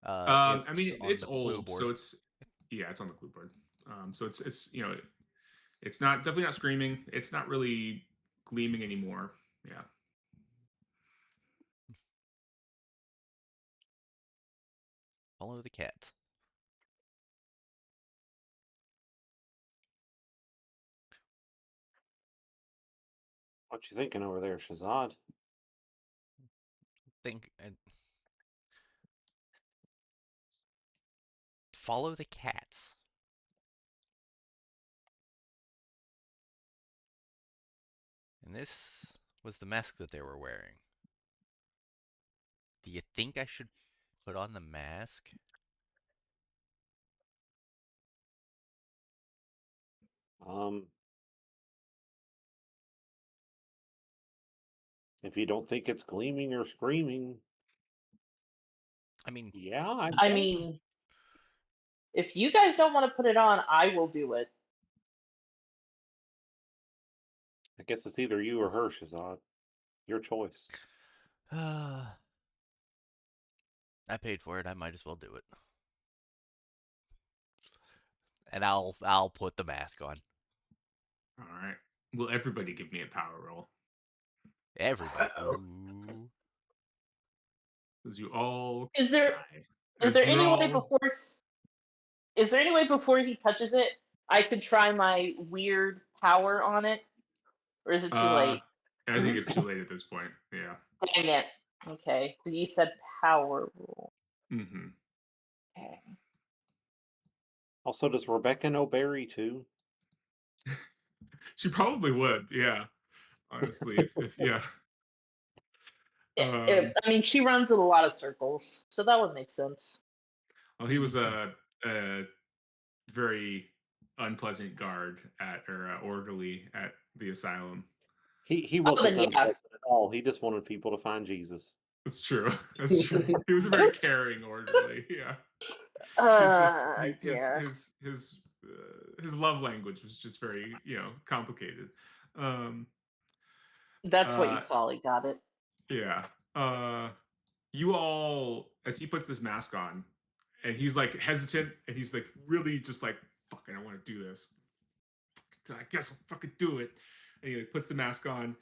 I It's mean, on it's the clue old, board. so it's on the clue board. So it's it's not definitely not screaming. It's not really gleaming anymore. Yeah. Follow the cats. What you thinking over there, Shazad? Think follow the cats. And this was the mask that they were wearing. Do you think I should put on the mask? If you don't think it's gleaming or screaming, I mean, yeah, I I guess. mean, if you guys don't want to put it on, I will do it. I guess it's either you or her, Shazad. Your choice. I paid for it. I might as well do it. And I'll put the mask on. All right. Will everybody give me a power roll? Everybody. Ooh. Because you all Is there die. is there You're any way all. before is there any way before he touches it I could try my weird power on it? Or is it too late? I think it's too late at this point. Yeah. Dang it. Okay. You said power rule. Mm-hmm. Okay. Also, does Rebecca know Barry too? She probably would. Yeah. Honestly, if yeah. I mean, she runs in a lot of circles, so that would make sense. Well, he was a very unpleasant guard or orderly at the asylum. He Oh, wasn't then yeah. unpleasant at all. He just wanted people to find Jesus. That's true. That's true. He was a very caring orderly. Yeah. It's just Yeah. his love language was just very complicated. Um, That's what you uh, call it. Got it. yeah. You all, as he puts this mask on, and he's like hesitant, and he's like really just like, fucking, I want to do this. I guess I'll fucking do it. And he like puts the mask on.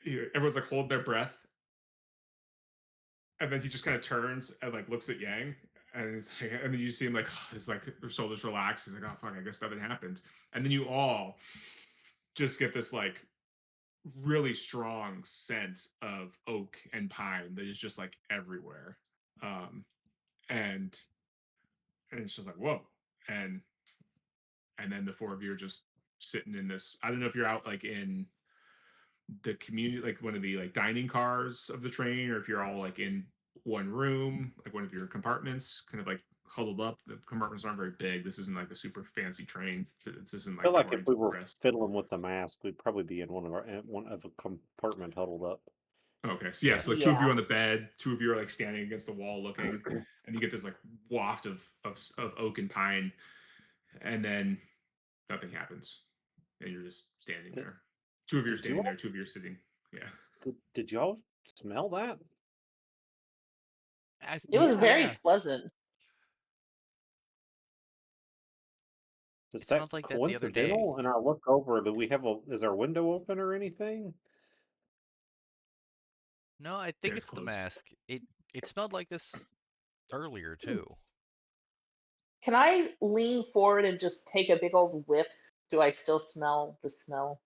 Everyone's like hold their breath, and then he just kind of turns and like looks at Yang, and and then you see him like his like shoulders relax. He's like, oh fuck, I guess nothing happened. And then you all just get this like really strong scent of oak and pine that is just like everywhere. Um, and it's just like whoa, and then the four of you are just sitting in this. I don't know if you're out like in the community, like one of the like dining cars of the train, or if you're all like in one room, like one of your compartments, kind of like huddled up. The compartments aren't very big. This isn't like a super fancy train. This isn't I like feel the like if we Oriental were Express. fiddling with the mask, we'd probably be in one of a compartment huddled up. Okay, so Yeah. so like two of you Yeah. on the bed, two of you are like standing against the wall looking, and you get this like waft of oak and pine, and then nothing happens, and you're just standing Did, there. Two of you are did you standing there. all Two of you are sitting. Yeah. did you all smell that? It was Yeah. very pleasant. Is It that smelled like that the other day. coincidental? And I look over, do we have is our window open or anything? No, I Yeah, think it's it's the closed. mask. It smelled like this earlier too. Can I lean forward and just take a big old whiff? Do I still smell the smell?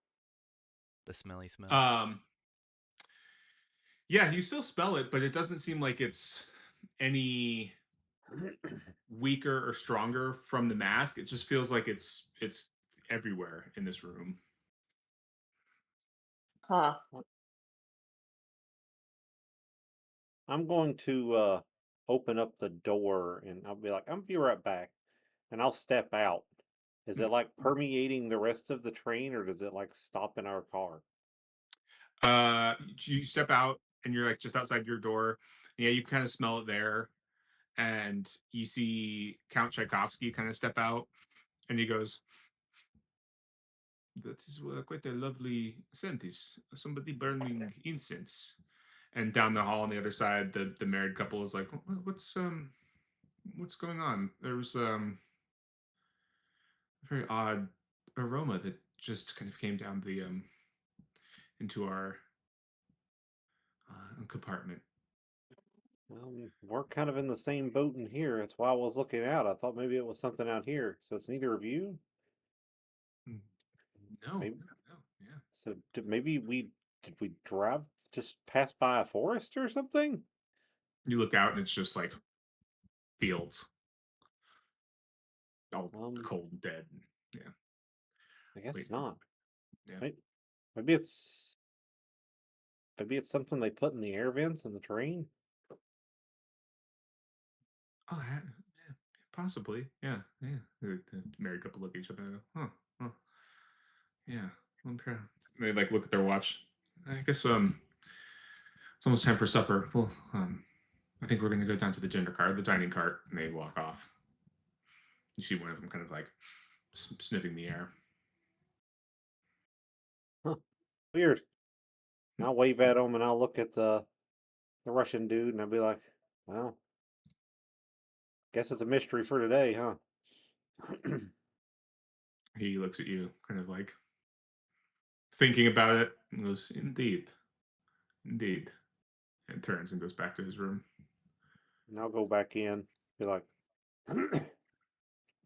The smelly smell. Um, yeah, you still spell it, but it doesn't seem like it's any weaker or stronger from the mask. It just feels like it's everywhere in this room. Huh. I'm going to open up the door and I'll be like, I'll be right back. And I'll step out. Is it like permeating the rest of the train or does it like stop in our car? You step out and you're like just outside your door. Yeah, you kind of smell it there, and you see Count Tchaikovsky kind of step out, and he goes, "That is quite a lovely scent. Is somebody burning incense?" And down the hall on the other side, the married couple is like, what's going on? There was a very odd aroma that just kind of came down the into our compartment." We're kind of in the same boat in here. That's why I was looking out. I thought maybe it was something out here. So it's neither of you? Mm, no, Maybe no, yeah. so maybe did we drive just pass by a forest or something? You look out and it's just like fields, all Um, cold and dead. Yeah, I guess wait for not. yeah. Maybe, maybe it's maybe it's something they put in the air vents in the train. Oh, yeah, possibly. Yeah, yeah. The married couple look at each other and go, huh, huh, yeah. I'm sure. They like look at their watch. I guess it's almost time for supper. Well, I think we're gonna go down to the the dining cart, and they walk off. You see one of them kind of like sniffing the air. Huh, weird. And I'll wave at him and I'll look at the Russian dude and I'll be like, well, guess it's a mystery for today, huh? He looks at you, kind of like thinking about it, and goes, "Indeed, indeed," and turns and goes back to his room. And I'll go back in, be like,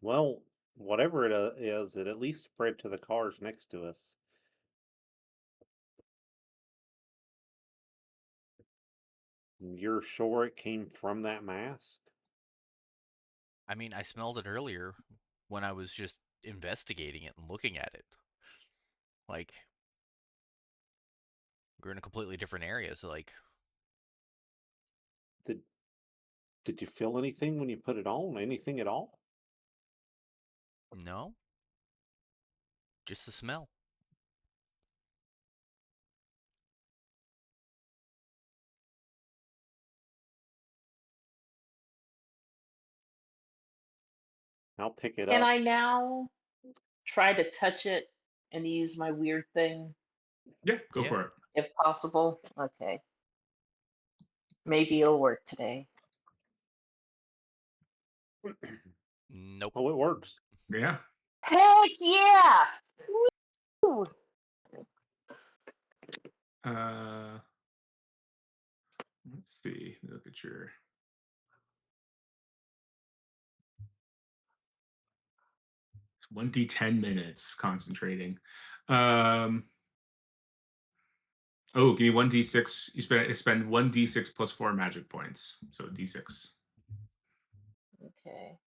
well, whatever it is, it at least spread to the cars next to us. You're sure it came from that mask? I mean, I smelled it earlier when I was just investigating it and looking at it. Like we're in a completely different area, so like Did did you feel anything when you put it on? Anything at all? no, just the smell. I'll pick it Can up. I now try to touch it and use my weird thing Yeah, go Yeah. for it. if possible? Okay. Maybe it'll work today. Nope. Oh, it works. Yeah. Heck yeah! Woo! Uh, let's see. Look at your 1d10 minutes concentrating. Um, oh, give me 1d6. You spend 1d6 plus 4 magic points. So d6. Okay.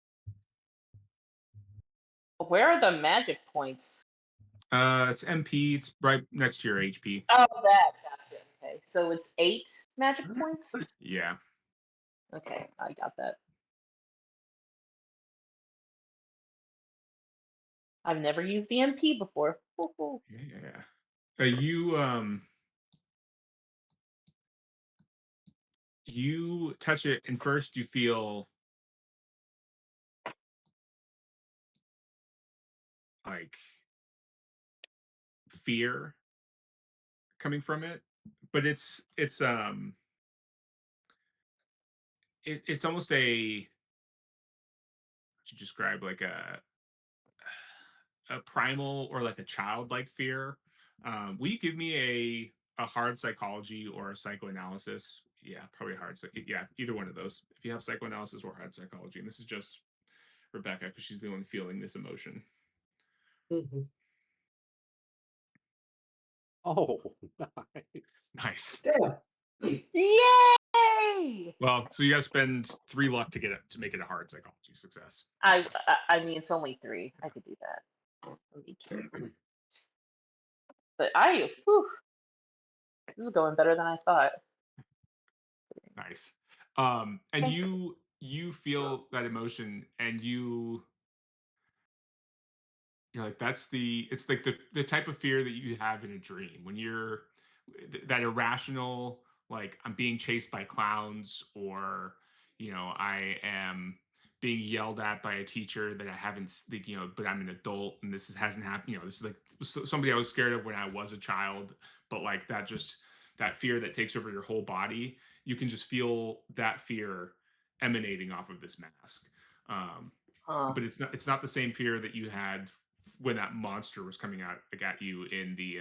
Where are the magic points? It's MP. It's right next to your HP. Oh, that. Gotcha. Okay. So it's 8 magic points? Yeah. Okay, I got that. I've never used the MP before. Woo-hoo. Yeah. You touch it, and first you feel like fear coming from it, but it's almost a, what you describe, like a primal or like a childlike fear. Will you give me a hard psychology or a psychoanalysis? Yeah, probably yeah, either one of those. If you have psychoanalysis or hard psychology, and this is just Rebecca because she's the one feeling this emotion. Mhm. Oh, nice. Nice. Damn. Yay! Well, so you guys spend 3 luck to get it to make it a hard psychology success. I mean, it's only 3. I could do that. Let me check. But whew, this is going better than I thought. Nice. And Okay. you feel that emotion, and you're like, it's like the type of fear that you have in a dream when you're that irrational, like I'm being chased by clowns, or I am being yelled at by a teacher that I haven't but I'm an adult and hasn't happened. This is like somebody I was scared of when I was a child, but like that fear that takes over your whole body. You can just feel that fear emanating off of this mask. um, Huh. but it's not the same fear that you had when that monster was coming out like at you in the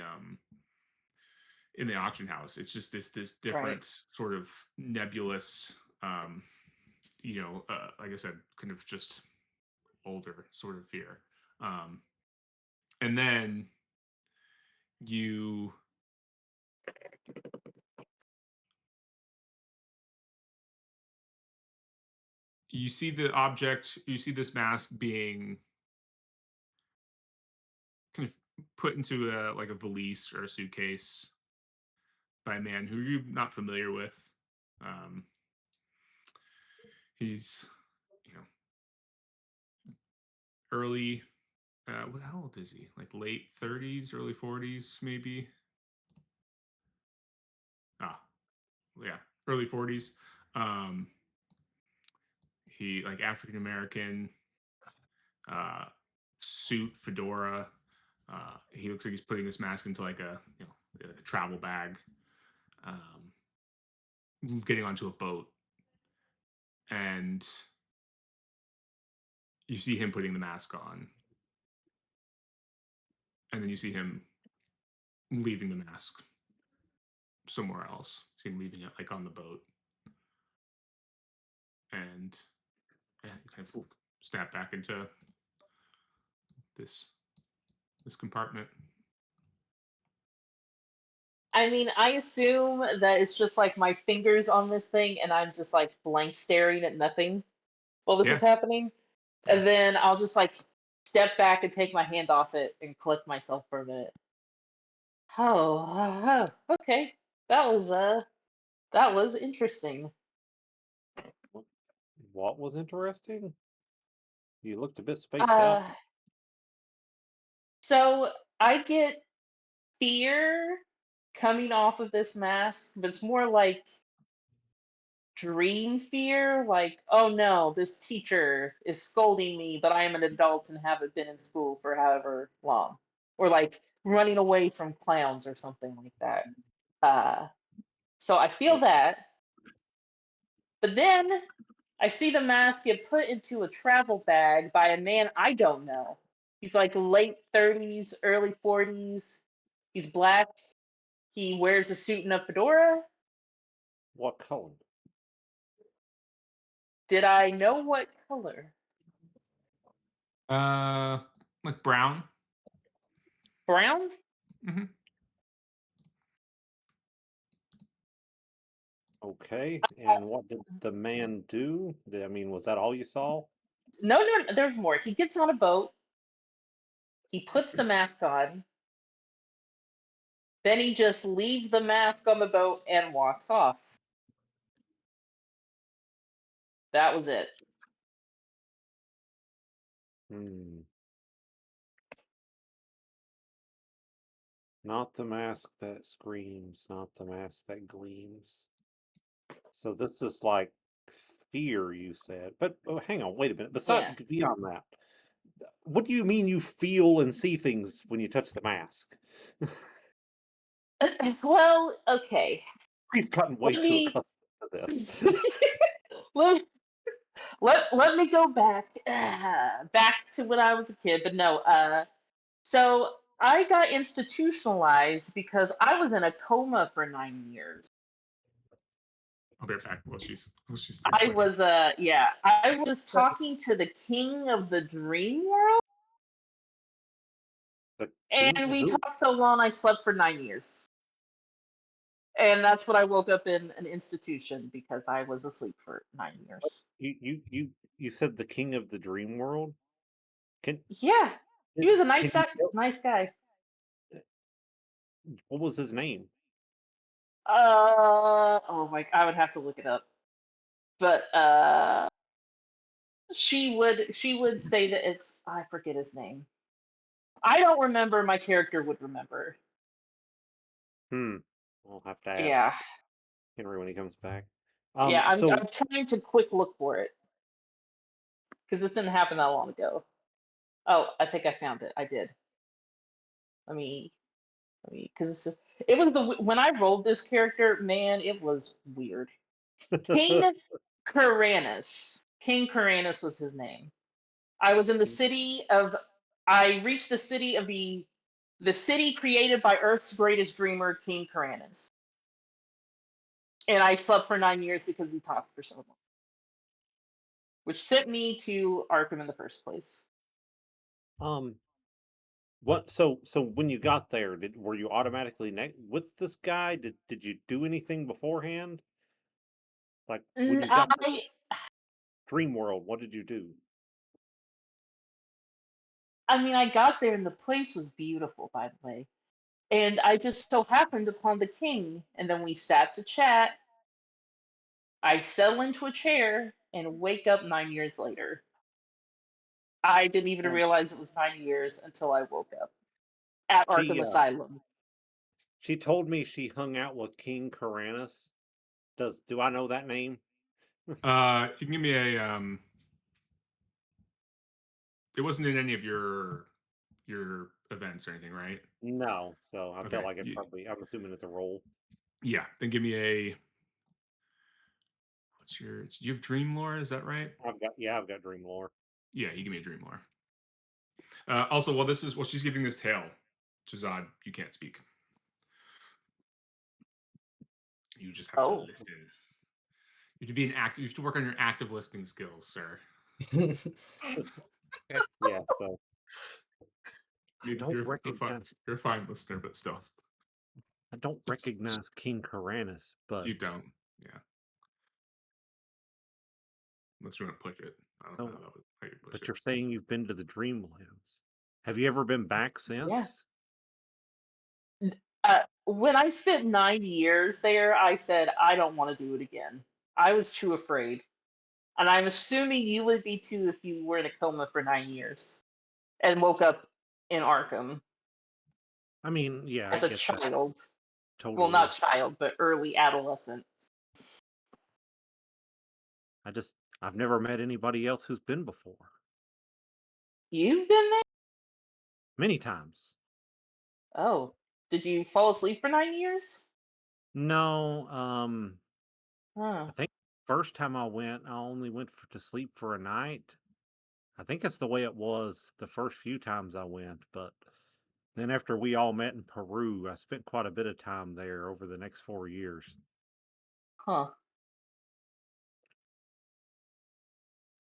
auction house. It's just this Right. different sort of nebulous, um, like I said, kind of just older sort of fear. Um, and then you you see the object, you see this mask being kind of put into a like a valise or a suitcase by a man who you're not familiar with. Um, he's you know early, how old is he? Like late 30s, early 40s, maybe. Ah, yeah, early 40s. Um, he like African American, uh, suit, fedora. He looks like he's putting this mask into like a travel bag, getting onto a boat, and you see him putting the mask on, and then you see him leaving the mask somewhere else. See him leaving it like on the boat, and yeah, you kind of snap back into this this compartment. I mean, I assume that it's just like my fingers on this thing and I'm just like blank staring at nothing while this is Yeah, happening. yeah. And then I'll just like step back and take my hand off it and collect myself for a minute. Okay. That was interesting. What was interesting? You looked a bit spaced out. Uh so I get fear coming off of this mask, but it's more like dream fear, like, oh no, this teacher is scolding me, but I am an adult and haven't been in school for however long. Or like running away from clowns or something like that. Uh, so I feel that. But then I see the mask get put into a travel bag by a man I don't know. He's like late 30s, early 40s. He's black. He wears a suit and a fedora. What color? Did I know what color? Uh, like brown. Brown? Hmm. Okay. And what did the man do? I mean, was that all you saw? No, no, there's more. He gets on a boat. He puts the mask on. Then he just leaves the mask on the boat and walks off. That was it. Hmm. Not the mask that screams, not the mask that gleams. So this is like fear, you said. But hang on, wait a minute. Yeah. Beyond that, what do you mean you feel and see things when you touch the mask? Well, okay. We've gotten way Let too me accustomed to this. let, let me go back back to when I was a kid. But no, so I got institutionalized because I was in a coma for 9 years. I'll be right back while she's I explaining. was yeah, I was talking to the king of the dream world, The king and we who? talked so long I slept for 9 years. And that's what I woke up in an institution because I was asleep for 9 years. You said the king of the dream world? Can Yeah. He was a can nice you guy, tell nice guy. what was his name? Oh my, I would have to look it up. But she would say that it's, I forget his name. I don't remember, my character would remember. Hmm. I'll have to ask Yeah. Henry when he comes back. Yeah, I'm So I'm trying to quick look for it because this didn't happen that long ago. Oh, I think I found it. I did. Let me because it was when I rolled this character, man, it was weird. King Karanis. King Karanis was his name. I was in the city of. I reached the city of the city created by Earth's greatest dreamer, King Karanis, and I slept for 9 years because we talked for so long, which sent me to Arkham in the first place. um what so when you got there, were you automatically with this guy? Did you do anything beforehand? Like when And you got to I, Dream World, what did you do? I mean, I got there and the place was beautiful, by the way. And I just so happened upon the king, and then we sat to chat. I settle into a chair and wake up 9 years later. I didn't even Um, realize it was 9 years until I woke up at she Arkham Asylum. she told me she hung out with King Karanis. Do I know that name? You can give me a it wasn't in any of your events or anything, right? No. So I felt Okay. like I'm assuming it's a role. Yeah, then give me a what's your you have dream lore, is that right? I've got Dream Lore. Yeah, you give me a dream lore. Also, while she's giving this tale, which is odd, you can't speak. You just have to Oh, listen. You have to be an active. You have to work on your active listening skills, sir. Yeah, so I You, don't you're a fine, recognize you're a fine listener, but still, I don't it's, recognize King Karanis, but you don't. Yeah, unless you want to push it. I don't know so how you push but it. you're saying you've been to the Dreamlands. Have you ever been back yeah. since? When I spent 9 years there, I said, I don't want to do it again. I was too afraid. And I'm assuming you would be too if you were in a coma for 9 years and woke up in Arkham I mean, yeah, I as a get that child. Well, not totally. child, but early adolescent. I just I've never met anybody else who's been before. You've been there? Many times. Oh, did you fall asleep for 9 years? No, I Huh. think first time I went, I only went to sleep for a night. I think that's the way it was the first few times I went, but then after we all met in Peru, I spent quite a bit of time there over the next 4 years. Huh.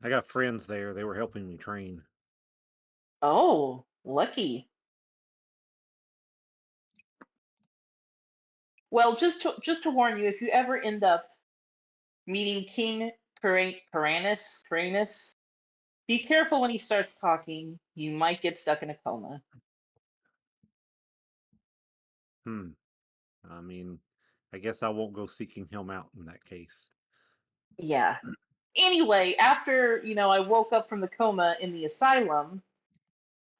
I got friends there. They were helping me train. Oh, lucky. Well, just to warn you, if you ever end up meeting King Karanis, be careful when he starts talking. You might get stuck in a coma. Hmm. I mean, I guess I won't go seeking him out in that case. Yeah. Anyway, after I woke up from the coma in the asylum,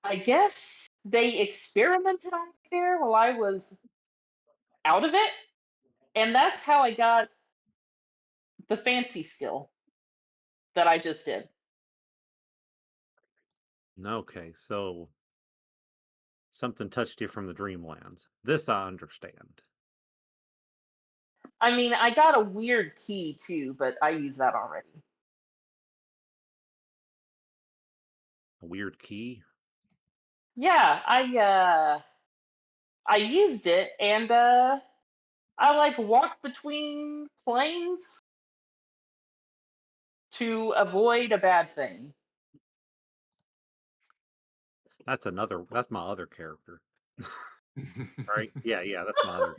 I guess they experimented on me there while I was out of it, and that's how I got the fancy skill that I just did. Okay, so something touched you from the Dreamlands. This I understand. I mean, I got a weird key too, but I use that already. A weird key. Yeah, I used it and I like walked between planes to avoid a bad thing. That's my other character. Right? Yeah, that's my other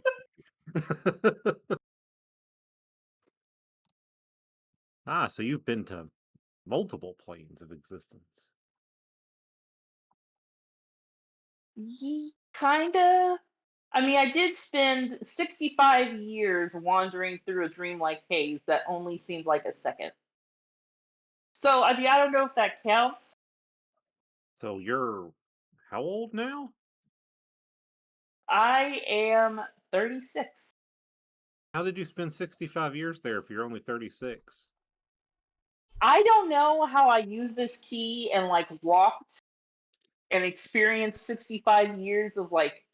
Ah, so you've been to multiple planes of existence. Kinda. I mean, I did spend 65 years wandering through a dreamlike haze that only seemed like a second. So, I mean, I don't know if that counts. So you're how old now? I am 36. How did you spend 65 years there if you're only 36? I don't know how I used this key and like walked and experienced 65 years of like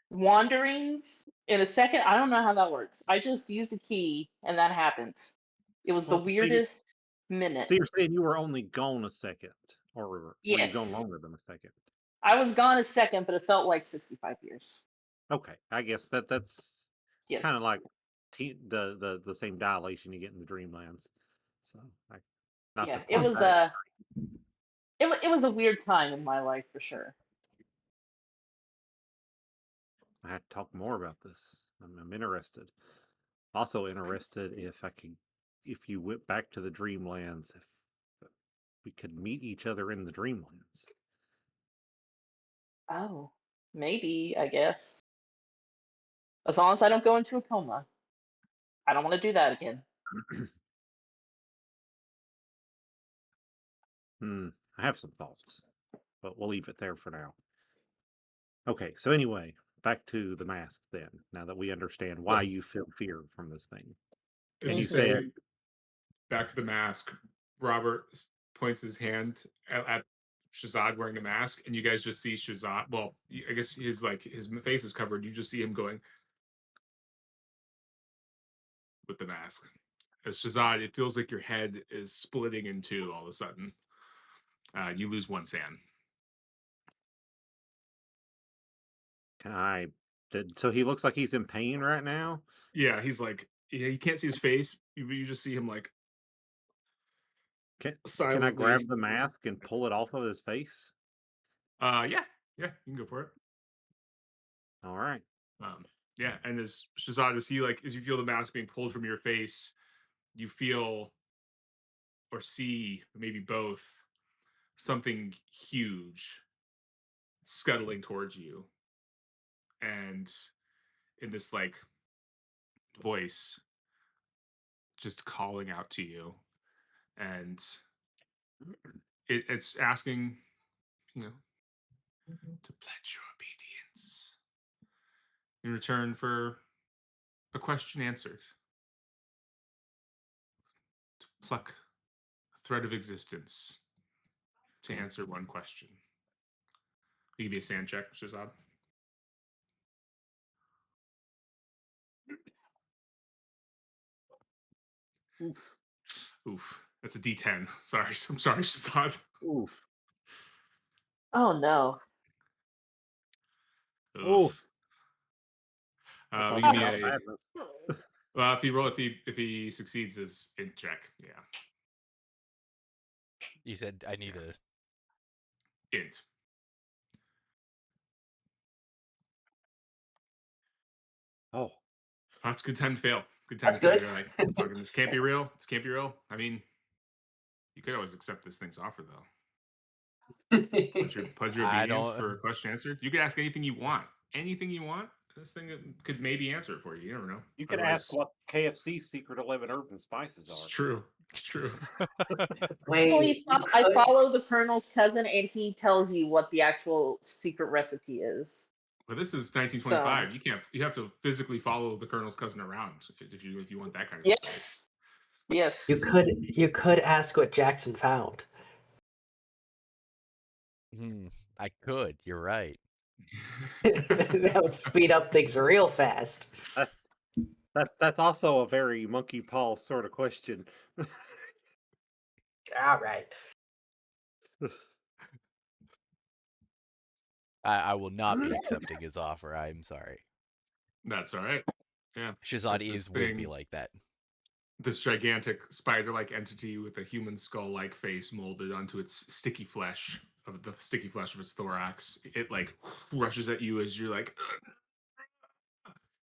wanderings in a second. I don't know how that works. I just used a key and that happened. It was the Well, weirdest minute. so you're saying you were only gone a second, or were you gone Yes. longer than a second? I was gone a second, but it felt like 65 years. Okay, I guess that's kind of Yes. like the same dilation you get in the Dreamlands. So, not to Yeah, it was quantify it. it was a weird time in my life for sure. I have to talk more about this. I'm interested. Also interested if you went back to the Dreamlands, if we could meet each other in the Dreamlands. Oh, maybe, I guess. As long as I don't go into a coma. I don't want to do that again. I have some thoughts, but we'll leave it there for now. Okay, so anyway, back to the mask then. Now that we understand why you Yes. feel fear from this thing, As and you you said, say, back to the mask, Robert points his hand at Shazad wearing the mask, and you guys just see Shazad. Well, I guess his face is covered. You just see him going with the mask. As Shazad, it feels like your head is splitting in two all of a sudden. You lose one sand. "Can I?" So he looks like he's in pain right now. Yeah, he's like, yeah, you can't see his face. You just see him like Can I silently. grab the mask and pull it off of his face? Yeah, you can go for it. All right. Yeah, and as Shazad, as you feel the mask being pulled from your face, you feel or see maybe both something huge scuttling towards you, and in this like voice just calling out to you, and it's asking, you know, to pledge your obedience in return for a question answered, to pluck a thread of existence to answer one question. You give me a sand check, Shazad. Oof. Oof, that's a D10. Sorry, I'm sorry, Shazad. Oof. Oh no. Oof. Oof. I thought Give you me felt a. badness. Well, if he succeeds his int check, yeah, You said I need a. int. Oh, That's a good time to fail. Good time That's to fail. good. You're like, fucking, this can't be real. This can't be real. I mean, you could always accept this thing's offer though. Pledge your I obedience don't. for a question answered. You could ask anything you want. Anything you want. This thing could maybe answer it for you. You never know. you could ask Otherwise, what KFC's secret 11 herb and spices it's are. true. It's true. Wait, Well, you I could. follow the Colonel's cousin, and he tells you what the actual secret recipe is. But this is So 1925. You can't. You have to physically follow the colonel's cousin around if you want that kind of insight. yes, You yes. could. You could ask what Jackson found. I could. You're right. That would speed up things real fast. That's also a very monkey paw sort of question. All right. I will not be accepting his offer. I'm sorry. That's all right. Yeah, Shazad this is would be thing, like that. this gigantic spider-like entity with a human skull-like face molded onto its sticky flesh of the sticky flesh of its thorax. It like rushes at you as you're like,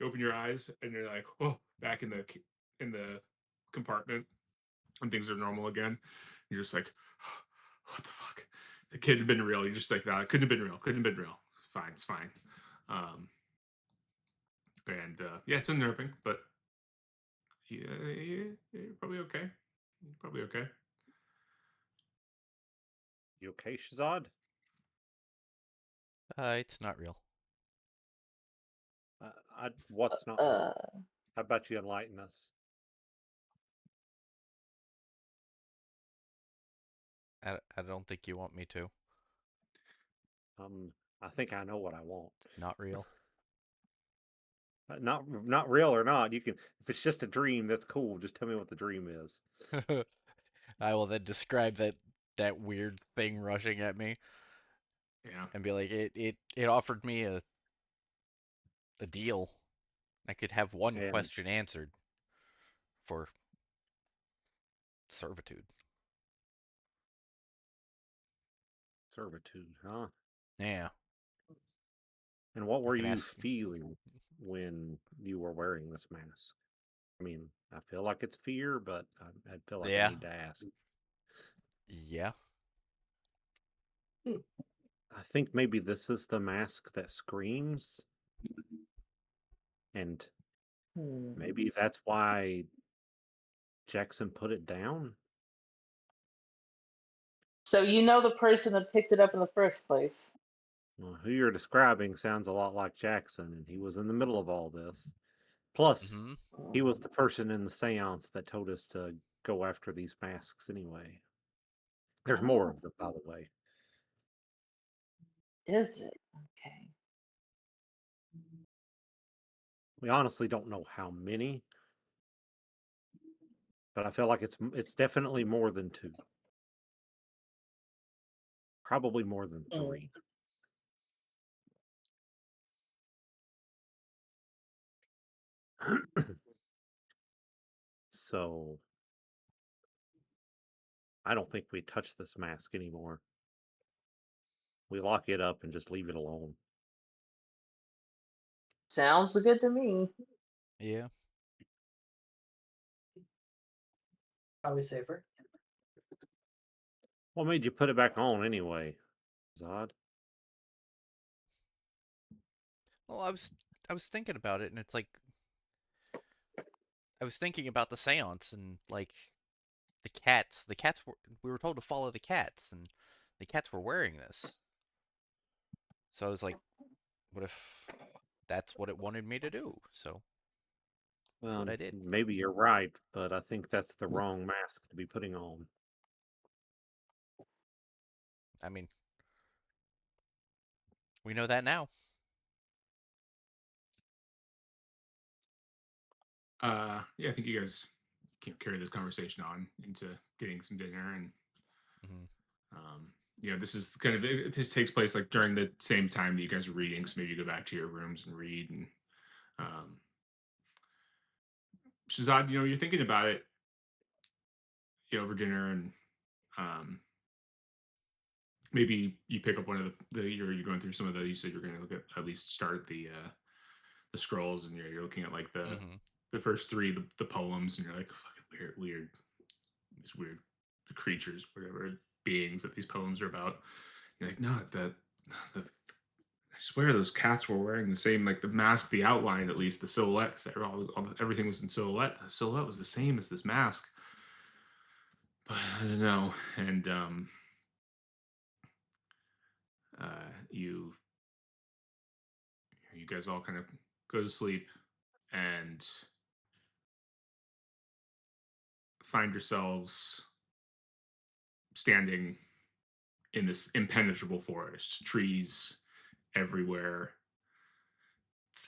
you open your eyes and you're like, oh, back in the compartment, and things are normal again. You're just like, what the fuck? The kid had been real. You're just like, that. It couldn't have been real. Couldn't have been real. Fine, it's fine. And yeah, it's unnerving, but yeah, you're probably okay. You're probably okay. You okay, Shazad? It's not real. What's not real? How about you enlighten us? I don't think you want me to. I think I know what I want. Not real. Not real or not. You can, if it's just a dream, that's cool. Just tell me what the dream is. I will then describe that weird thing rushing at me Yeah. and be like, it offered me a deal. I could have one And question answered for servitude. servitude, huh? Yeah. And what I were can you ask. feeling when you were wearing this mask? I mean, I feel like it's fear, but I feel like I Yeah. need to ask. Yeah. I think maybe this is the mask that screams, and maybe that's why Jackson put it down. So you know the person that picked it up in the first place. Well, who you're describing sounds a lot like Jackson, and he was in the middle of all this. Plus, Mm-hmm. he was the person in the seance that told us to go after these masks anyway. There's more of them, by the way. Is it? Okay. We honestly don't know how many, but I feel like it's definitely more than two. Probably more than three. So I don't think we touch this mask anymore. We lock it up and just leave it alone. Sounds good to me. Yeah. Probably safer. What made you put it back on anyway, Zod? Well, I was thinking about it, and it's like I was thinking about the séance and like the cats. The cats were we were told to follow the cats, and the cats were wearing this. So I was like, what if that's what it wanted me to do? So that's what Well, I did. maybe you're right, but I think that's the wrong mask to be putting on. I mean, we know that now. Yeah, I think you guys can carry this conversation on into getting some dinner, and Mm-hmm. this is kind of this takes place like during the same time that you guys are reading, so maybe you go back to your rooms and read. And um, Shazad, you're thinking about it, over dinner, and um, maybe you pick up one of you're going through some of the, you said you're going to look at least start the scrolls, and you're looking at like Mm-hmm. the first three, the poems, and you're like, fucking weird, these weird creatures, whatever beings that these poems are about. You're like, no, the I swear those cats were wearing the same, like the mask, the outline, at least the silhouette, because everything was in silhouette. The silhouette was the same as this mask. But I don't know. And you you guys all kind of go to sleep and find yourselves standing in this impenetrable forest, trees everywhere,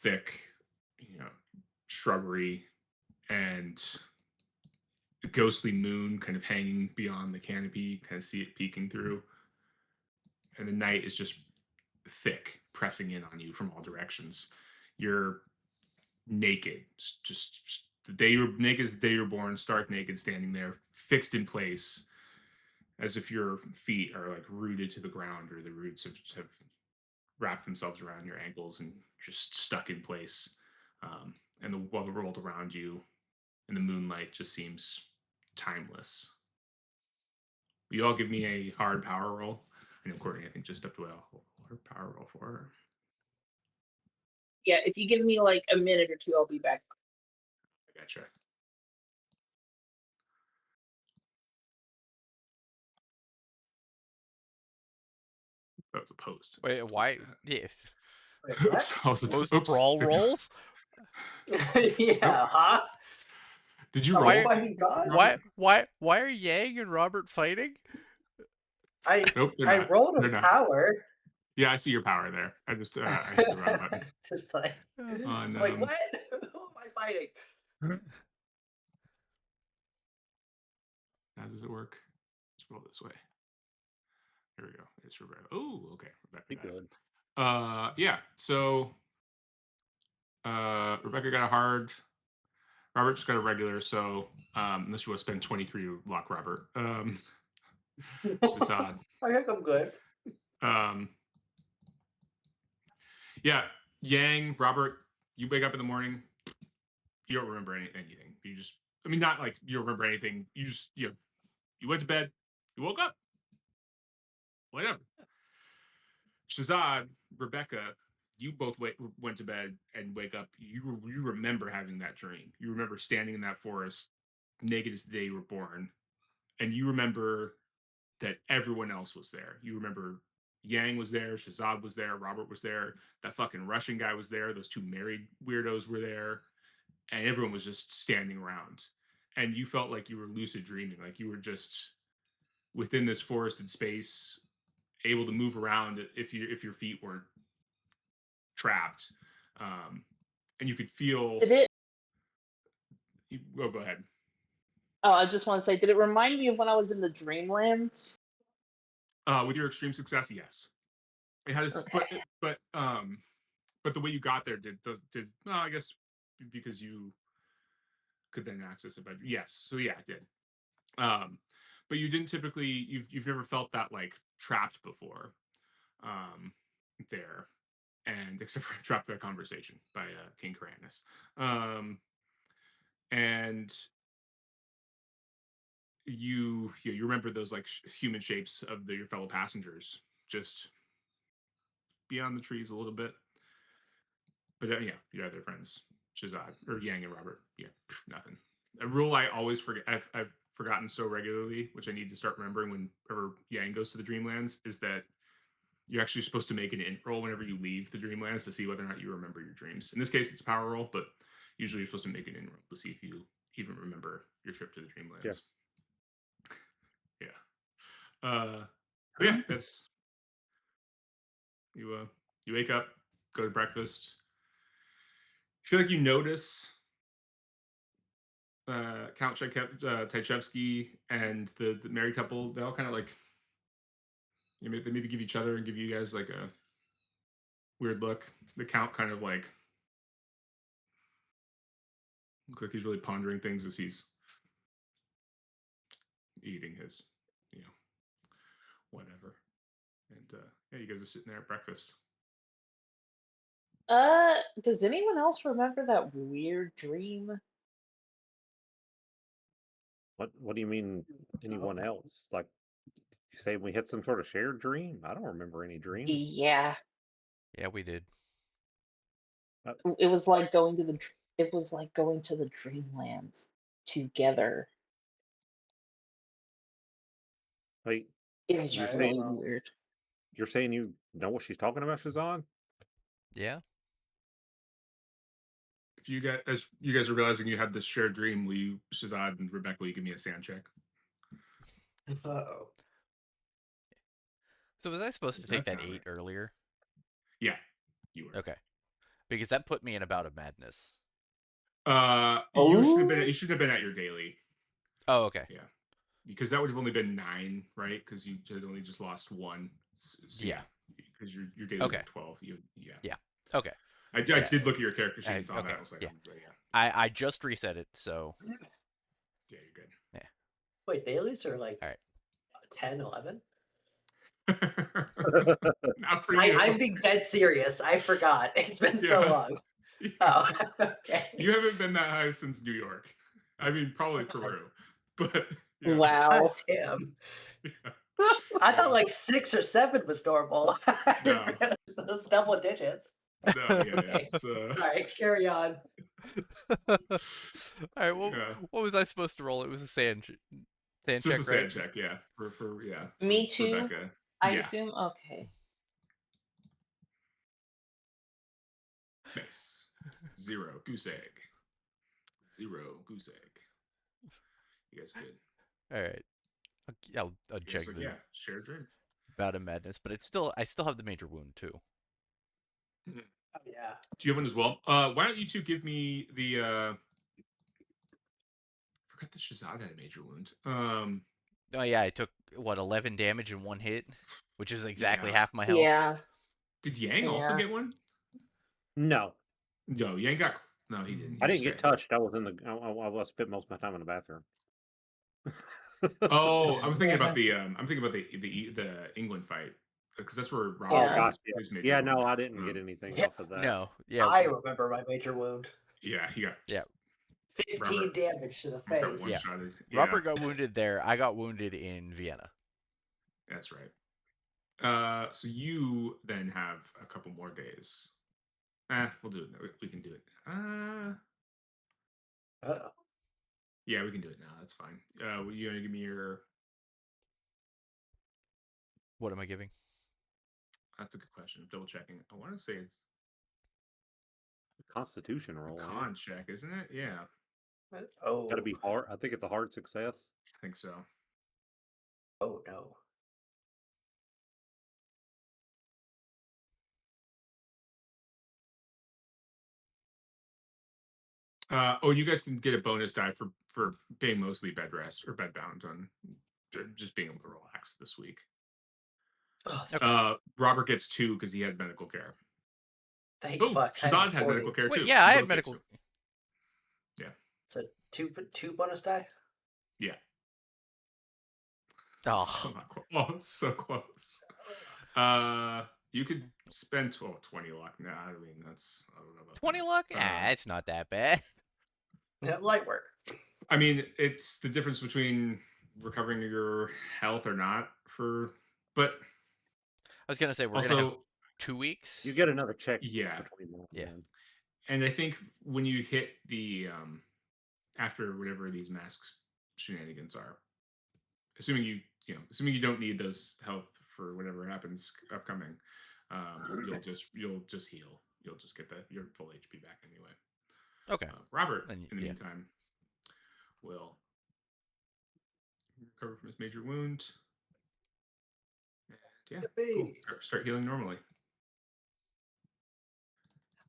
thick, you know, shrubbery, and a ghostly moon kind of hanging beyond the canopy. Kind of see it peeking through, and the night is just thick, pressing in on you from all directions. You're naked, just the day you're naked as the day you're born, stark naked, standing there, fixed in place, as if your feet are like rooted to the ground, or the roots have wrapped themselves around your ankles and just stuck in place. And while the world around you in the moonlight just seems timeless. Will you all give me a hard power roll? I know Courtney, I think, just stepped away. Hard power roll for her. Yeah, if you give me like a minute or two, I'll be back. I gotcha. That was a post. Wait, why? Yeah. Wait, Oops. what? I was Post oops. brawl rolls? Yeah, huh? Did you Are we roll? Why? fighting God? Robert? Why are Yang and Robert fighting? Nope, they're I not. rolled a They're not. power. Yeah, I see your power there. I just I hit the wrong button Just like, on like what? Who am I fighting? how does it work? Let's roll this way. There we go. It's Rebecca. Oh, okay. Rebecca Be got it. good. Yeah. So Rebecca got a hard. Robert just got a regular. So unless you want to spend 23 to lock Robert, it's just odd. I think I'm good. Um, yeah, Yang, Robert, you wake up in the morning. You don't remember anything. You just, I mean, not like you don't remember anything. You just, you went to bed. You woke up. Whatever. Shazad, Rebecca, you both went to bed and wake up. You remember having that dream. You remember standing in that forest, naked as the day you were born, and you remember that everyone else was there. You remember Yang was there, Shazad was there, Robert was there, that fucking Russian guy was there, those two married weirdos were there, and everyone was just standing around. And you felt like you were lucid dreaming, like you were just within this forested space, able to move around if your feet weren't trapped, um, and you could feel. Did it? Oh, go ahead. Oh, I just want to say, did it remind me of when I was in the Dreamlands? With your extreme success, yes, it has, Okay. but the way you got there did well, I guess because you could then access it, but yes, so yeah, it did. Um, but you didn't typically you've never felt that like trapped before, um, there, and except for trapped by conversation by King Karanis, and you remember those like human shapes of your fellow passengers just beyond the trees a little bit. But yeah, your other friends, Shazad or Yang and Robert, yeah, nothing. A rule I always forget, I've forgotten so regularly, which I need to start remembering whenever Yang goes to the Dreamlands, is that you're actually supposed to make an int roll whenever you leave the Dreamlands to see whether or not you remember your dreams. In this case, it's a power roll, but usually you're supposed to make an int roll to see if you even remember your trip to the Yeah. Dreamlands. Yeah. But yeah, that's you. You wake up, go to breakfast. I feel like you notice Count Tchaikovsky and the married couple. They all kind of like they maybe give each other and give you guys like a weird look. The Count kind of like looks like he's really pondering things as he's eating his, you know, whatever. And yeah, you guys are sitting there at breakfast. Does anyone else remember that weird dream? What do you mean anyone else? Like you say we had some sort of shared dream? I don't remember any dream. Yeah, Yeah, we did. it was like going to the. It was like going to the Dreamlands together. Like, It is you're really saying weird. you know what she's talking about, Shazad? Yeah. If you guys, as you guys are realizing you have this shared dream, will you, Shazad and Rebecca, will you give me a sand check? Uh-oh. So was I supposed to Does take that that sound 8 right? earlier? Yeah, you were. Okay. Because that put me in a bout of madness. You should have been. Oh, You should have been at your daily. Oh, okay. Yeah, because that would have only been 9, right? Because you had only just lost 1. So Yeah. because your daily was Okay. at 12. Yeah. Yeah. Okay. I Yeah. did look at your character sheet and saw Okay. that. I was like, Yeah. oh, yeah, I just reset it, so yeah, you're yeah. Wait, dailies are like All right. 10, 11? good. Not for you. I'm being dead serious. I forgot. It's been so Yeah. long. Yeah. Oh, okay. You haven't been that high since New York. I mean, probably Peru, but yeah. God wow. damn. Yeah. I thought Yeah. like 6 or 7 was normal. I didn't No, realize those double digits. no, yeah, Okay, it's sorry. Carry on. All right. Well, yeah. what was I supposed to roll? It was a sand It's just a check, right? sand check, yeah. For Me too. Rebecca. I Yeah, assume. Okay. nice. 0 goose egg. 0 goose egg. You guys good? All right. I'll You check guys like, the yeah, share a drink. bout of madness, but I still have the major wound too. Mhm. Oh, yeah. Do you have one as well? Why don't you two give me the I forgot that Shazad had a major wound. Oh yeah, I took what 11 damage in one hit, which is exactly Yeah. half my health. Yeah. Did Yang also Yeah. get one? No, No, Yang got. No, he didn't. I He didn't just get got hit. touched. I was in the. I spent most of my time in the bathroom. Oh, I'm thinking about Yeah. the England fight because that's where Robert Oh Yeah. got gosh, his major yeah. wound. No, I didn't get anything Yeah. off of that. No, yeah, I remember my major wound. Yeah, he got. yeah, 15 Robert damage to the almost got one face. yeah. shotted. Yeah, Robert got wounded there. I got wounded in Vienna. that's right. So you then have a couple more days. We'll do it. We can do it. Uh-oh. Yeah, we can do it now. That's fine. Were you gonna give me your? What am I giving? That's a good question. I'm double checking. I want to say it's Constitution a roll. con check, isn't it? Yeah, Oh. Got to be hard. I think it's a hard success. I think so. Oh, no. You guys can get a bonus die for being mostly bed rest or bedbound on just being able to relax this week. Oh, Okay. Robert gets 2 because he had medical care. thank Oh, fuck. I Shazad have had 40. medical care Wait, too. yeah, I You had both get medical. 2. Yeah, So two bonus die? yeah. Oh, So not close. Oh, so close. You could spend 20 luck. Nah, I mean I don't know about 20 that. luck? It's not that bad. Yeah, light work. I mean, it's the difference between recovering your health or not but I was gonna say we're gonna have also 2 weeks. You get another check yeah. between now and Yeah. then. And I think when you hit the after whatever these masks shenanigans are, assuming assuming you don't need those health for whatever happens upcoming, you'll just heal. You'll just get your full HP back anyway. Okay. Robert, Then in the yeah. meantime, will recover from his major wound. And yeah, cool. Start healing normally.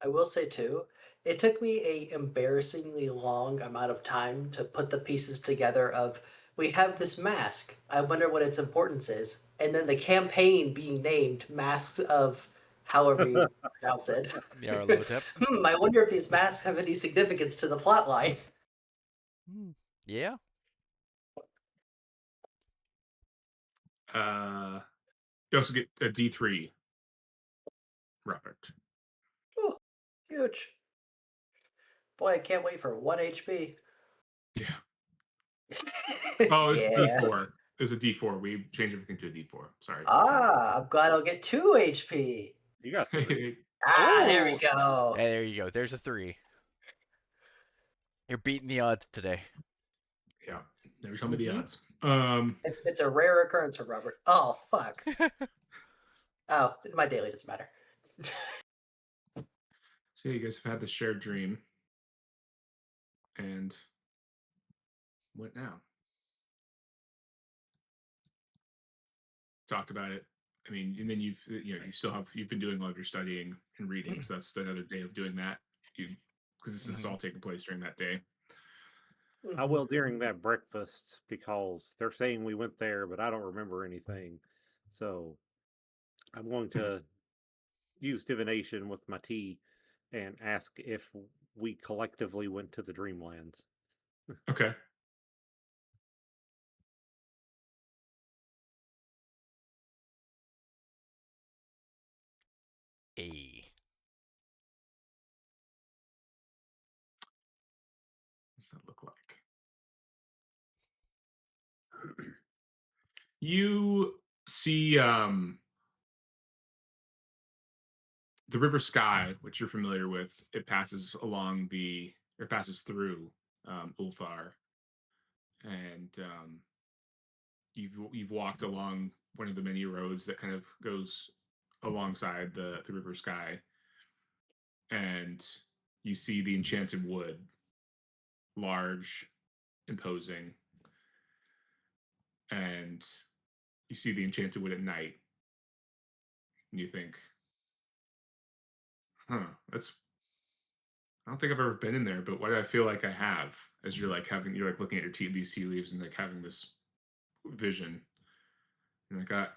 I will say too, it took me a embarrassingly long amount of time to put the pieces together of we have this mask. I wonder what its importance is. And then the campaign being named Masks of however you pronounce it. Nyarlathotep. I wonder if these masks have any significance to the plot line. Yeah. You also get a D3, Robert. Oh, huge. Boy, I can't wait for 1 HP. Yeah. Oh, it's Yeah. D4. It's a D4. We changed everything to a D4. Sorry. I'm glad I'll get 2 HP. You got 3. There we go. Hey, there you go. There's a 3. You're beating the odds today. Yeah. Never tell me the odds. It's a rare occurrence for Robert. Oh fuck. Oh, my daily doesn't matter. So you guys have had the shared dream, and what now? Talked about it. I mean, and then you've been doing all of your studying and reading, so that's another day of doing that. Because this is all taking place during that day. I will during that breakfast because they're saying we went there, but I don't remember anything. So I'm going to use divination with my tea and ask if we collectively went to the Dreamlands. Okay. A. What's that look like? You see the River Sky, which you're familiar with. It passes through Ulthar, and you've walked along one of the many roads that kind of goes alongside the River Sky, and you see the Enchanted Wood, large, imposing, and you see the Enchanted Wood at night, and you think, huh, that's I don't think I've ever been in there, but why do I feel like I have? As you're like looking at these tea leaves and like having this vision. And like,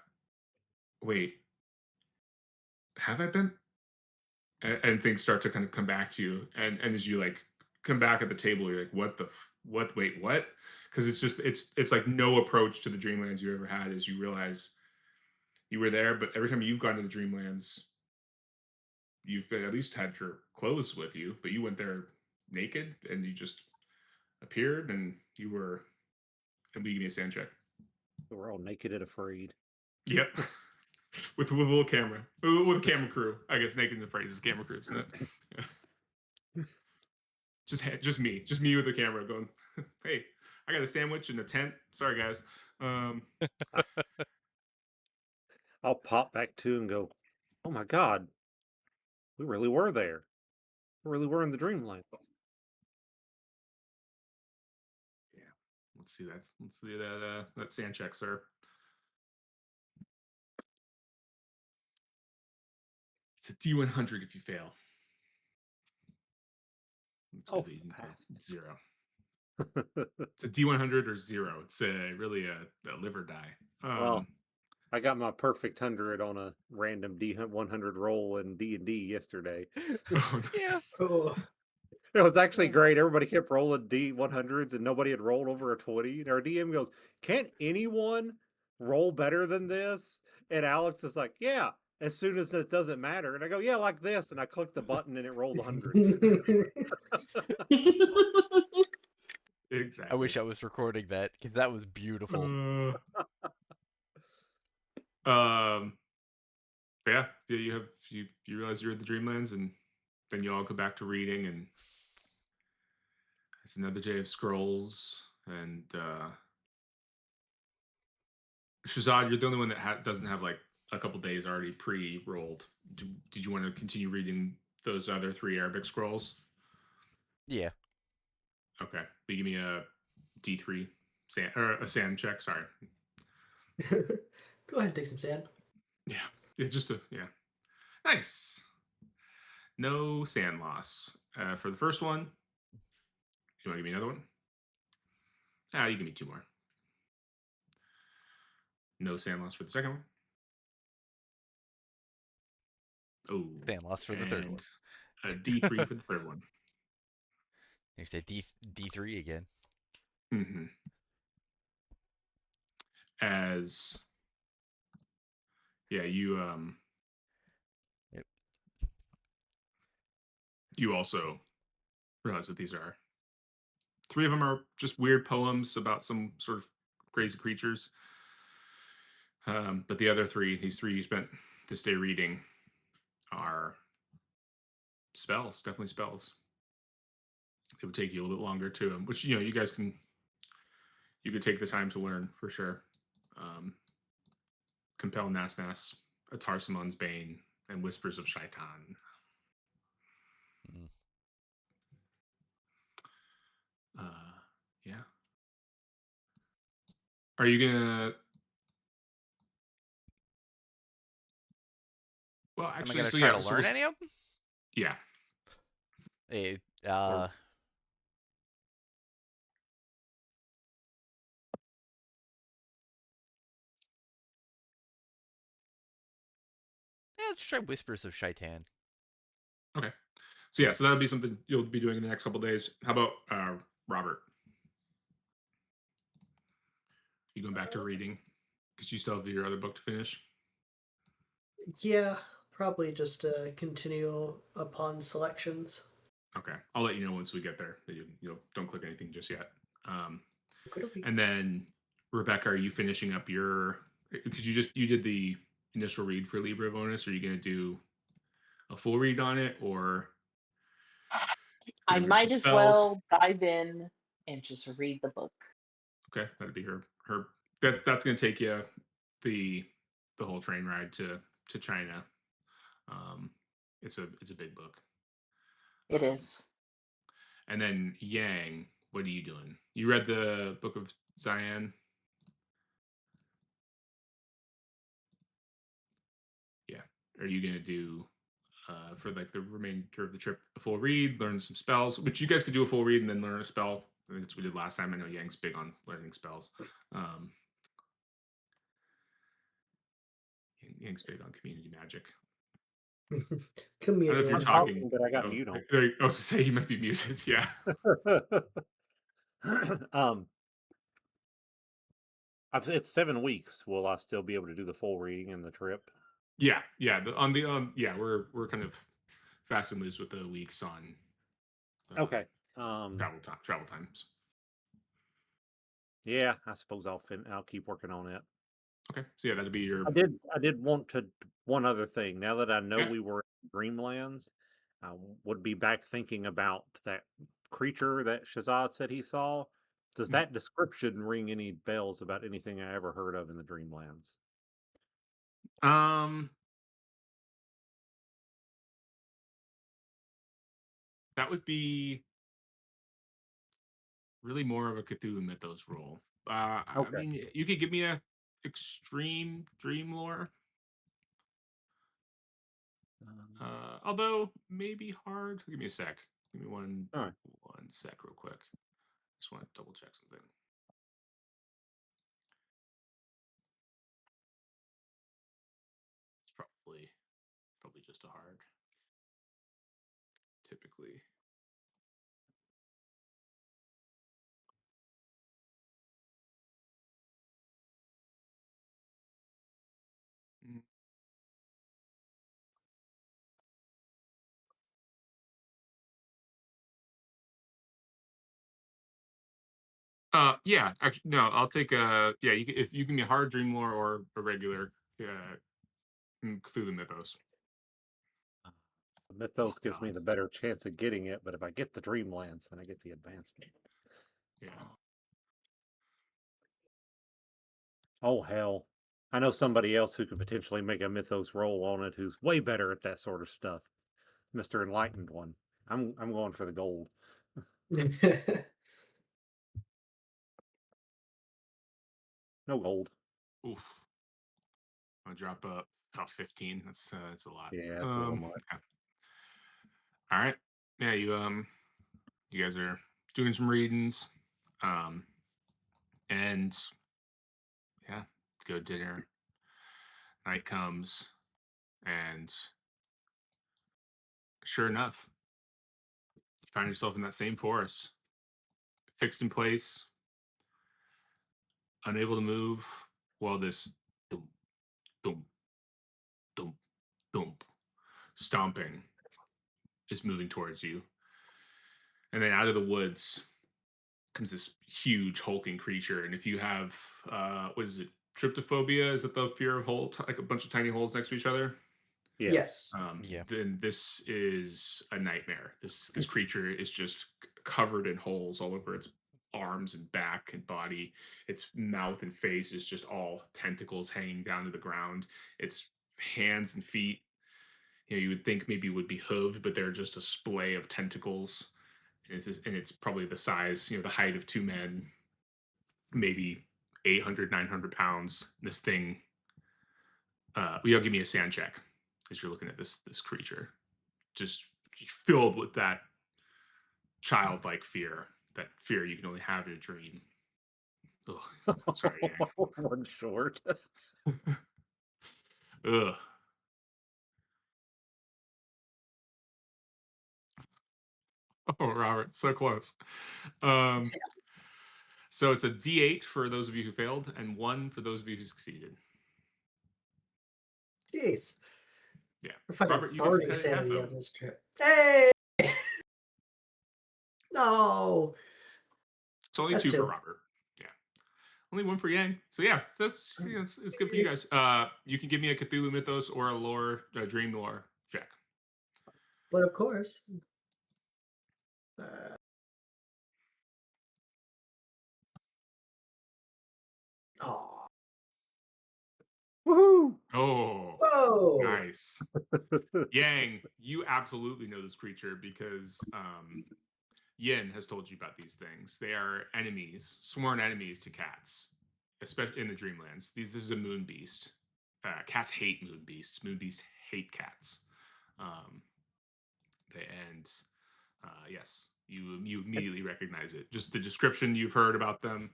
wait, have I been? And things start to kind of come back to you. And as you like come back at the table, you're like, what? Wait, what? Because it's like no approach to the Dreamlands you ever had. As you realize you were there, but every time you've gone to the Dreamlands, you've at least had your clothes with you, but you went there naked and you just appeared and you were. And give me a sand check. We're all naked and afraid. Yep. With a little camera, with a camera crew. I guess naked and afraid is camera crew, isn't it? Yeah. Just me with the camera going. Hey, I got a sandwich and a tent. Sorry, guys. I'll pop back to and go, oh my God, we really were there. We really were in the Dreamlands. Yeah. Let's see that. Let's see that sand check, sir. It's a D100 if you fail. It's good that you didn't fail. It's 0. It's a D100 or 0. It's really a live or die. Well, I got my perfect 100 on a random D100 roll in D&D yesterday. Oh, Yeah. nice. Oh. It was actually great. Everybody kept rolling D100s and nobody had rolled over a 20. And our DM goes, can't anyone roll better than this? And Alex is like, yeah, as soon as it doesn't matter. And I go, yeah, like this. And I click the button and it rolls 100. Exactly. I wish I was recording that because that was beautiful. Yeah, you realize you're at the Dreamlands, and then you all go back to reading, and it's another day of scrolls. And Shazad, you're the only one that doesn't have like a couple days already pre-rolled. Did you want to continue reading those other 3 Arabic scrolls? Yeah. Okay, but give me a D3 sand or a sand check. Sorry. Go ahead and take some sand. Yeah, yeah. Nice. No sand loss for the first one. You want to give me another one? You give me 2 more. No sand loss for the second one. Oh, Sand loss for the third one. A D3 for the third one. You say D3 again. Mm-hmm. As yeah, Yep. you also realize that these are 3 of them are just weird poems about some sort of crazy creatures. But the other 3, these 3 you spent this day reading, are spells, definitely spells. It would take you a little bit longer to, which you guys can you could take the time to learn for sure. Compel Nas Nas, Atarsamon's Bane, and Whispers of Shaitan. Mm. Yeah. Are you gonna? Well, Am I actually, gonna so try yeah, to so learn any of them? yeah. Eh, Or yeah, let's try Whispers of Shaitan. Okay. So yeah, so that'll be something you'll be doing in the next couple days. How about Robert? You going back to reading because you still have your other book to finish? Yeah, probably just continue upon selections. Okay, I'll let you know once we get there. That you don't click anything just yet. Um, Okay. and then Rebecca, are you finishing up your? Because you did the initial read for Libra bonus. Are you going to do a full read on it, or I gonna read some might as spells? well dive in and just read the book. Okay, that'd be her. That's going to take you the the whole train ride to China. Um, it's a big book. It Um, is. and then Yang, what are you doing? You read the Book of Zion? Yeah. Are you gonna do for like the remainder of the trip a full read, learn some spells, which you guys could do a full read and then learn a spell. I think that's what we did last time. I know Yang's big on learning spells. Um, Yang's big on community magic. I don't know if Community. you're I'm talking. talking, but I got Oh, mute on. I was to say you might be muted. Yeah. um, it's 7 weeks. Will I still be able to do the full reading in the trip? Yeah. Yeah. On the yeah, we're kind of fast and loose with the weeks on Okay. travel times. Yeah, I suppose I'll keep working on it. Okay. So yeah, that'd be your I did want to one other thing. Now that I know yeah. we were in Dreamlands, I would be back thinking about that creature that Shazad said he saw. Does Mhm. that description ring any bells about anything I ever heard of in the Dreamlands? Um, that would be really more of a Cthulhu Mythos role. I Okay. mean, you could give me a extreme dream lore. Um, Although maybe hard. Give me a sec. Give me all right. one sec, real quick. Just want to double check something. It's probably just a hard. Typically. Mm. Yeah. Actually, no. I'll take a yeah. If you give me a hard dream lore or a regular, Cthulhu Mythos. The Mythos Oh gives me God. the better chance of getting it, but if I get the Dreamlands, then I get the advancement. Yeah. Oh hell. I know somebody else who could potentially make a Mythos roll on it who's way better at that sort of stuff. Mr. Enlightened one. I'm going for the gold. No gold. Oof. I'll drop up about 15. That's a lot. Yeah, that's a little much. Yeah. All right. Yeah, you guys are doing some readings. Um and yeah, go dinner. Night comes and sure enough, you find yourself in that same forest, fixed in place, unable to move, while this thump, thump, thump, thump stomping is moving towards you. And then out of the woods comes this huge hulking creature. And if you have what is it? Tryptophobia? Is it the fear of hole, like a bunch of tiny holes next to each other? Yes. Yes. Yeah. Then this is a nightmare. This creature is just covered in holes all over its arms and back and body. Its mouth and face is just all tentacles hanging down to the ground. Its hands and feet, you would think maybe would be hooved, but they're just a splay of tentacles. And it's probably the size, the height of two men, maybe 800, 900 pounds. This thing, you'll give me a sand check as you're looking at this creature, just filled with that childlike fear, that fear you can only have in a dream. Ugh, sorry, Yang. One short. Ugh. Oh, Robert, so close. So it's a D8 for those of you who failed, and 1 for those of you who succeeded. Jeez. Yeah. We're fucking Robert, you get to burning cut it in half, sanity though. on this trip. Hey! No! It's only That's 2 for 2. Robert. Yeah. Only 1 for Yang. So yeah, that's it's good for you guys. You can give me a Cthulhu Mythos or a Dream Lore check. But of course. Uh, aw. Woohoo! Oh, Whoa! nice. Yang, you absolutely know this creature because Yin has told you about these things. They are enemies, sworn enemies to cats, especially in the Dreamlands. This is a moon beast. Cats hate moon beasts. Moon beasts hate cats. Um, and yes, you immediately recognize it. Just the description you've heard about them.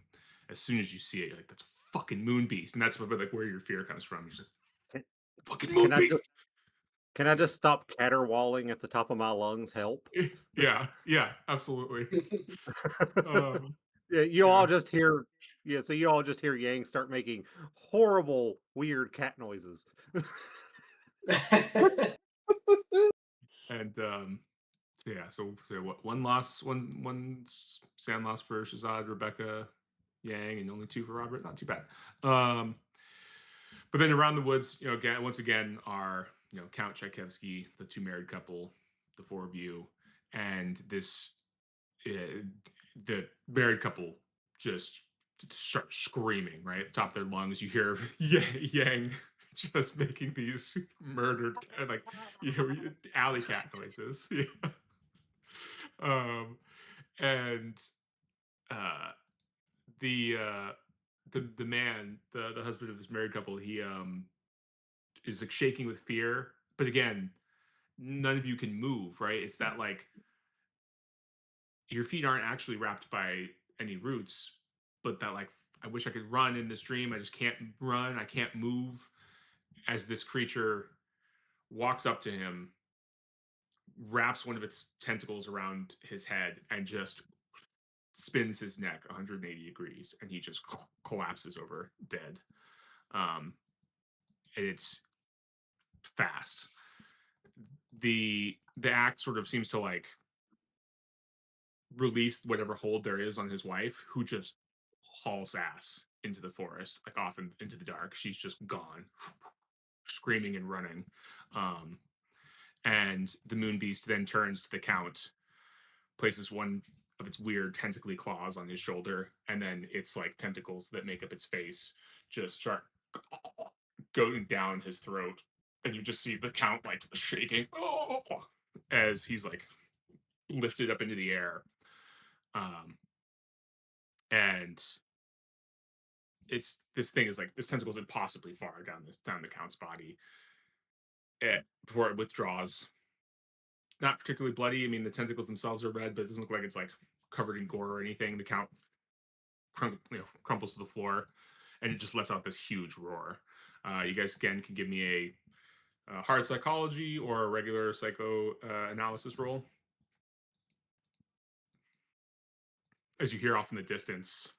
As soon as you see it, you're like, "That's a fucking moon beast," and that's like where your fear comes from. You're like, "Fucking moon Can I beast." just can I just stop caterwauling at the top of my lungs? Help. Yeah, absolutely. Um, Yeah, you yeah. all just hear yeah, so you all just hear Yang start making horrible, weird cat noises. And so yeah, so what? One loss, sand loss for Shazad, Rebecca, Yang, and only 2 for Robert. Not too bad. Um, but then around the woods, again, once again, are Count Tchaikovsky, the 2 married couple, the 4 of you, and this uh, the married couple just start screaming right at the top of their lungs. You hear Yang just making these murdered like alley cat noises. Yeah. um and uh the uh the man, the husband of this married couple, he is like shaking with fear, but again, none of you can move, right? It's that like your feet aren't actually wrapped by any roots, but that like I wish I could run in this dream. I just can't run. I can't move. As this creature walks up to him, wraps one of its tentacles around his head, and just spins his neck 180 degrees, and he just collapses over dead. Um, and it's fast. The act sort of seems to like release whatever hold there is on his wife, who just hauls ass into the forest, like off into the dark. She's just gone, screaming and running. Um, and the moon beast then turns to the count, places one of its weird tentacly claws on his shoulder, and then its like tentacles that make up its face just start going down his throat. And you just see the count like shaking as he's like lifted up into the air. And this thing is like this tentacle is impossibly far down the count's body. Before it withdraws, not particularly bloody. I mean, the tentacles themselves are red, but it doesn't look like it's like covered in gore or anything. The count crumples to the floor, and it just lets out this huge roar. You guys again can give me a hard psychology or a regular psycho analysis roll. As you hear off in the distance,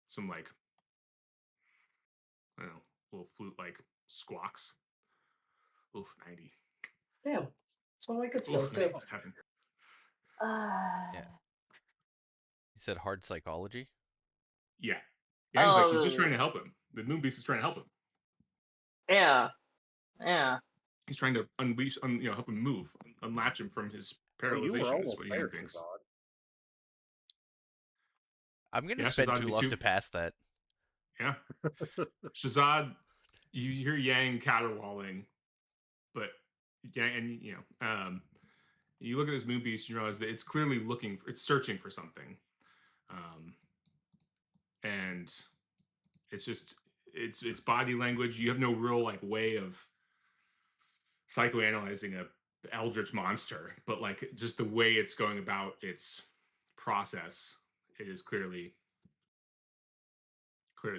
some like I don't know, little flute like squawks. Oof, 90. Damn. It's one of my good skills Oof, too. 97. Yeah. You said hard psychology? Yeah. Yeah, he's just trying Oh, to help him. The moon beast is trying to help him. yeah, yeah. He's trying to help him move, unlatch him from his Well, you were paralyzation, is almost what Yang there, thinks. Shazad. I'm gonna Yeah, spend Shazad two be luck too. to pass that. Yeah, Shazad, you hear Yang caterwauling, but Yang, and you look at this moon beast and you realize that it's clearly it's searching for something, um, and it's just it's body language. You have no real like way of psychoanalyzing a eldritch monster, but like just the way it's going about its process, it is clearly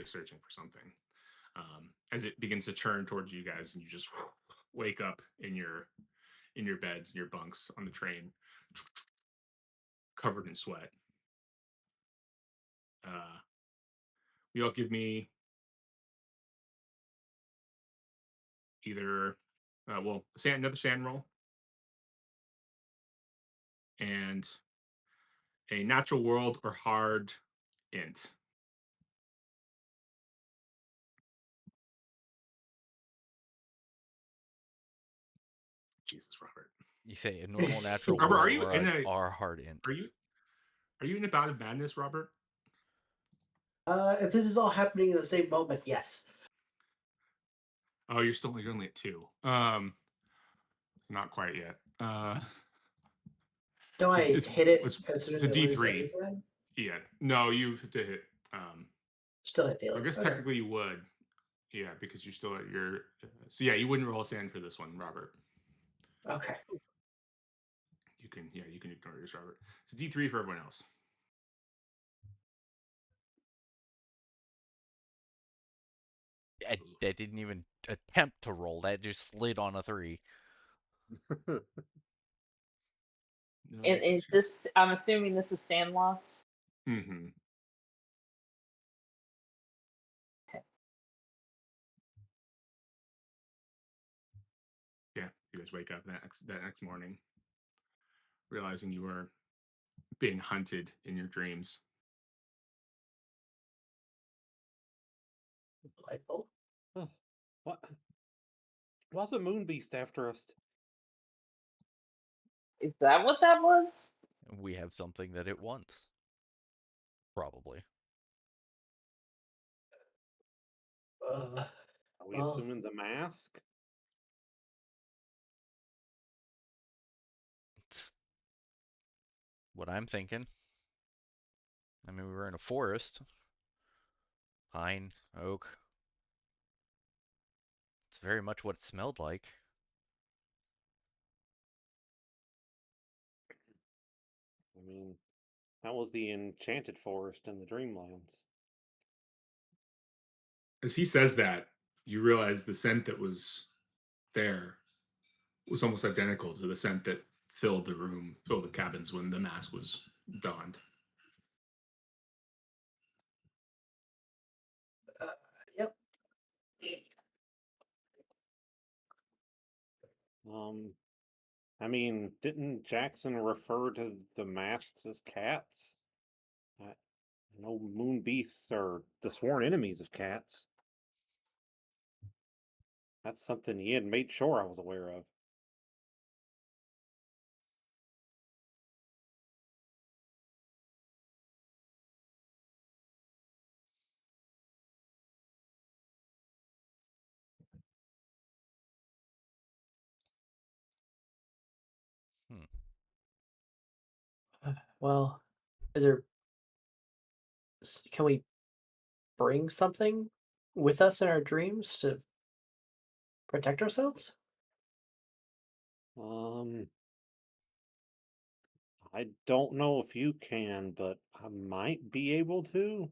searching for something. As it begins to turn towards you guys, and you just wake up in your beds, in your bunks on the train, covered in sweat. You all give me either another sand roll and a natural world or hard int. Jesus, Robert. You say a normal natural Robert, world or a R hard int. Are you in a bout of madness, Robert? If this is all happening in the same moment, yes. Oh, you're only at 2. Not quite yet. Don't I It's hit it it's as soon it's as a I lose D3. Arizona? Yeah. No, you have to hit. Still hit I daily. guess Okay. technically you would. Yeah, because you're still at your. So yeah, you wouldn't roll a sand for this one, Robert. Okay. You can ignore yours, Robert. It's a D3 for everyone else. That didn't even attempt to roll. That just slid on a 3. No, And is this? I'm assuming this is sand loss. Mm-hmm. Okay. Yeah, you guys wake up that next morning, realizing you are being hunted in your dreams. Delightful. What? Why's a moon beast after us? Is that what that was? We have something that it wants. Probably. Are we Well, assuming the mask? It's what I'm thinking. I mean, we were in a forest. Pine, oak. It's very much what it smelled like. I mean, that was the enchanted forest in the Dreamlands. As he says that, you realize the scent that was there was almost identical to the scent that filled the cabins when the mask was donned. yep. Um, I mean, didn't Jackson refer to the masks as cats? I know moon beasts are the sworn enemies of cats. That's something he had made sure I was aware of. Hmm. Well, is there? Can we bring something with us in our dreams to protect ourselves? Um, I don't know if you can, but I might be able to.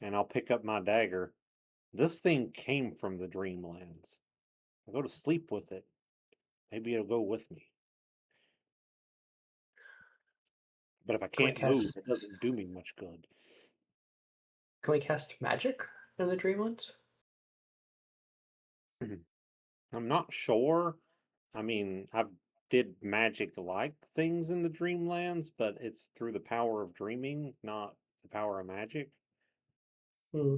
And I'll pick up my dagger. This thing came from the Dreamlands. I go to sleep with it. Maybe it'll go with me. But if I Can we can't move, cast? it doesn't do me much good. Can we cast magic in the Dreamlands? I'm not sure. I mean, I've did magic like things in the Dreamlands, but it's through the power of dreaming, not the power of magic. Hmm.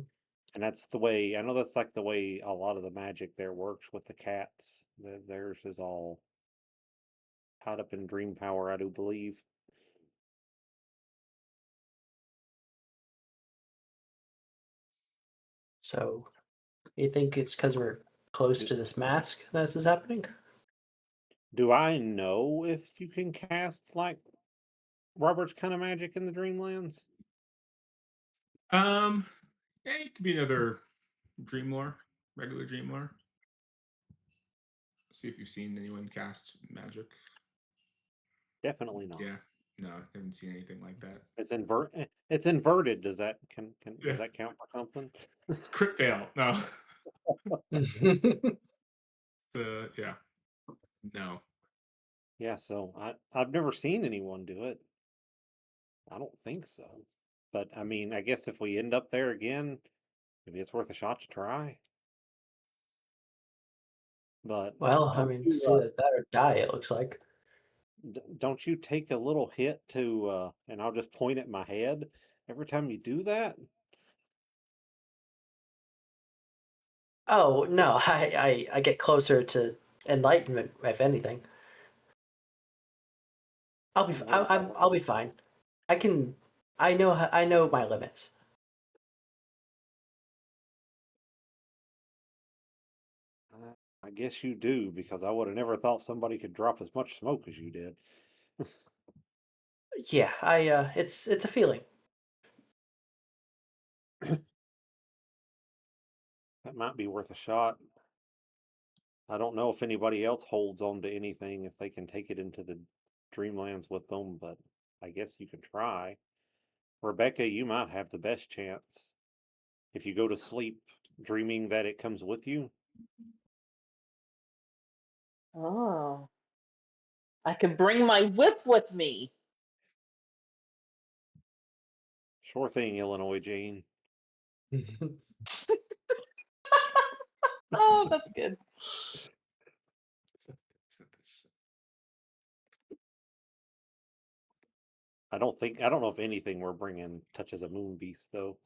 And that's the way I know that's like the way a lot of the magic there works with the cats. Theirs is all tied up in dream power, I do believe. So, you think it's because we're close Do, to this mask that this is happening? do I know if you can cast like Robert's kind of magic in the Dreamlands? Yeah, it could be another dream lore, regular dream lore. See if you've seen anyone cast magic. Definitely not. Yeah, no, I haven't seen anything like that. It's inverted. Does that Yeah, does that count for something? it's crit fail. No, yeah, no. Yeah, so I've never seen anyone do it. I don't think so. But I mean, I guess if we end up there again, maybe it's worth a shot to try. But Well, I don't mean, you it's either that or die, it looks like. don't you take a little hit to and I'll just point at my head every time you do that? Oh, no, I get closer to enlightenment, if anything. What do I'll be fine. I can, I know my limits. I guess you do, because I would have never thought somebody could drop as much smoke as you did. Yeah, it's a feeling. That might be worth a shot. I don't know if anybody else holds on to anything, if they can take it into the Dreamlands with them, but I guess you can try. Rebecca, you might have the best chance. If you go to sleep dreaming that it comes with you, Oh, I could bring my whip with me. sure thing, Illinois Jane. Oh, that's good. Is that this? I don't know if anything we're bringing touches a moon beast though.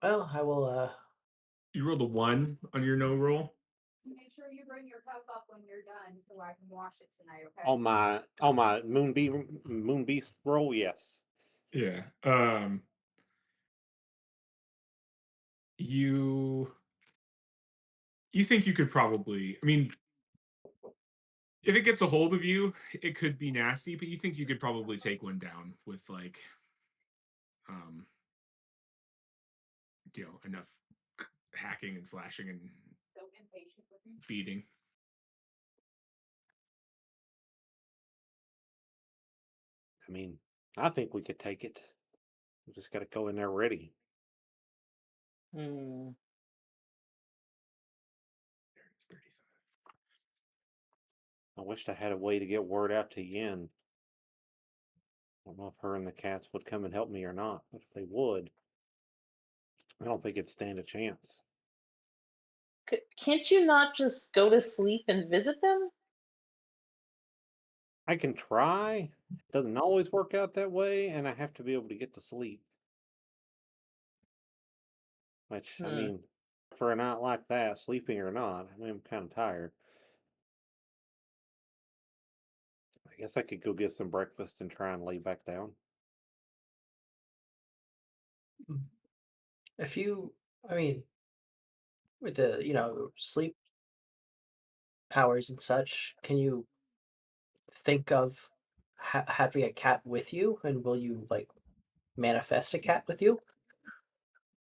Well, I will, You rolled a 1 on your no roll. Make sure you bring your cup up when you're done so I can wash it tonight, okay? On my moon beast roll, yes. Yeah. You think you could probably, I mean, if it gets a hold of you, it could be nasty, but you think you could probably take one down with like um enough hacking and slashing and So impatient with me. beating. I mean, I think we could take it. We just got to go in there ready. Hmm. It's 35. I wished I had a way to get word out to Yin. I don't know if her and the cats would come and help me or not, but if they would, I don't think it'd stand a chance. Can't you not just go to sleep and visit them? I can try. It doesn't always work out that way, and I have to be able to get to sleep. Which, I Hmm. mean, for a night like that, sleeping or not, I mean, I'm kind of tired. I guess I could go get some breakfast and try and lay back down. if you, I mean, with the, sleep powers and such, can you think of having a cat with you, and will you like manifest a cat with you?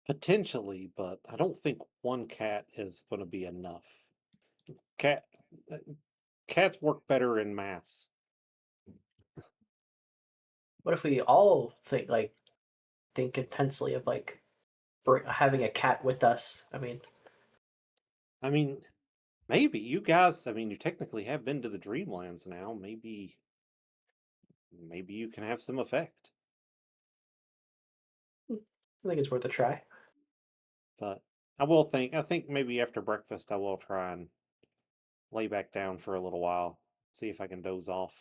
Potentially, but I don't think one cat is going to be enough. Cat uh, cats work better in mass. What if we all think intensely of like having a cat with us? I mean, I mean, maybe you guys. I mean, you technically have been to the Dreamlands now. Maybe you can have some effect. I think it's worth a try. But I think maybe after breakfast I will try and lay back down for a little while, see if I can doze off.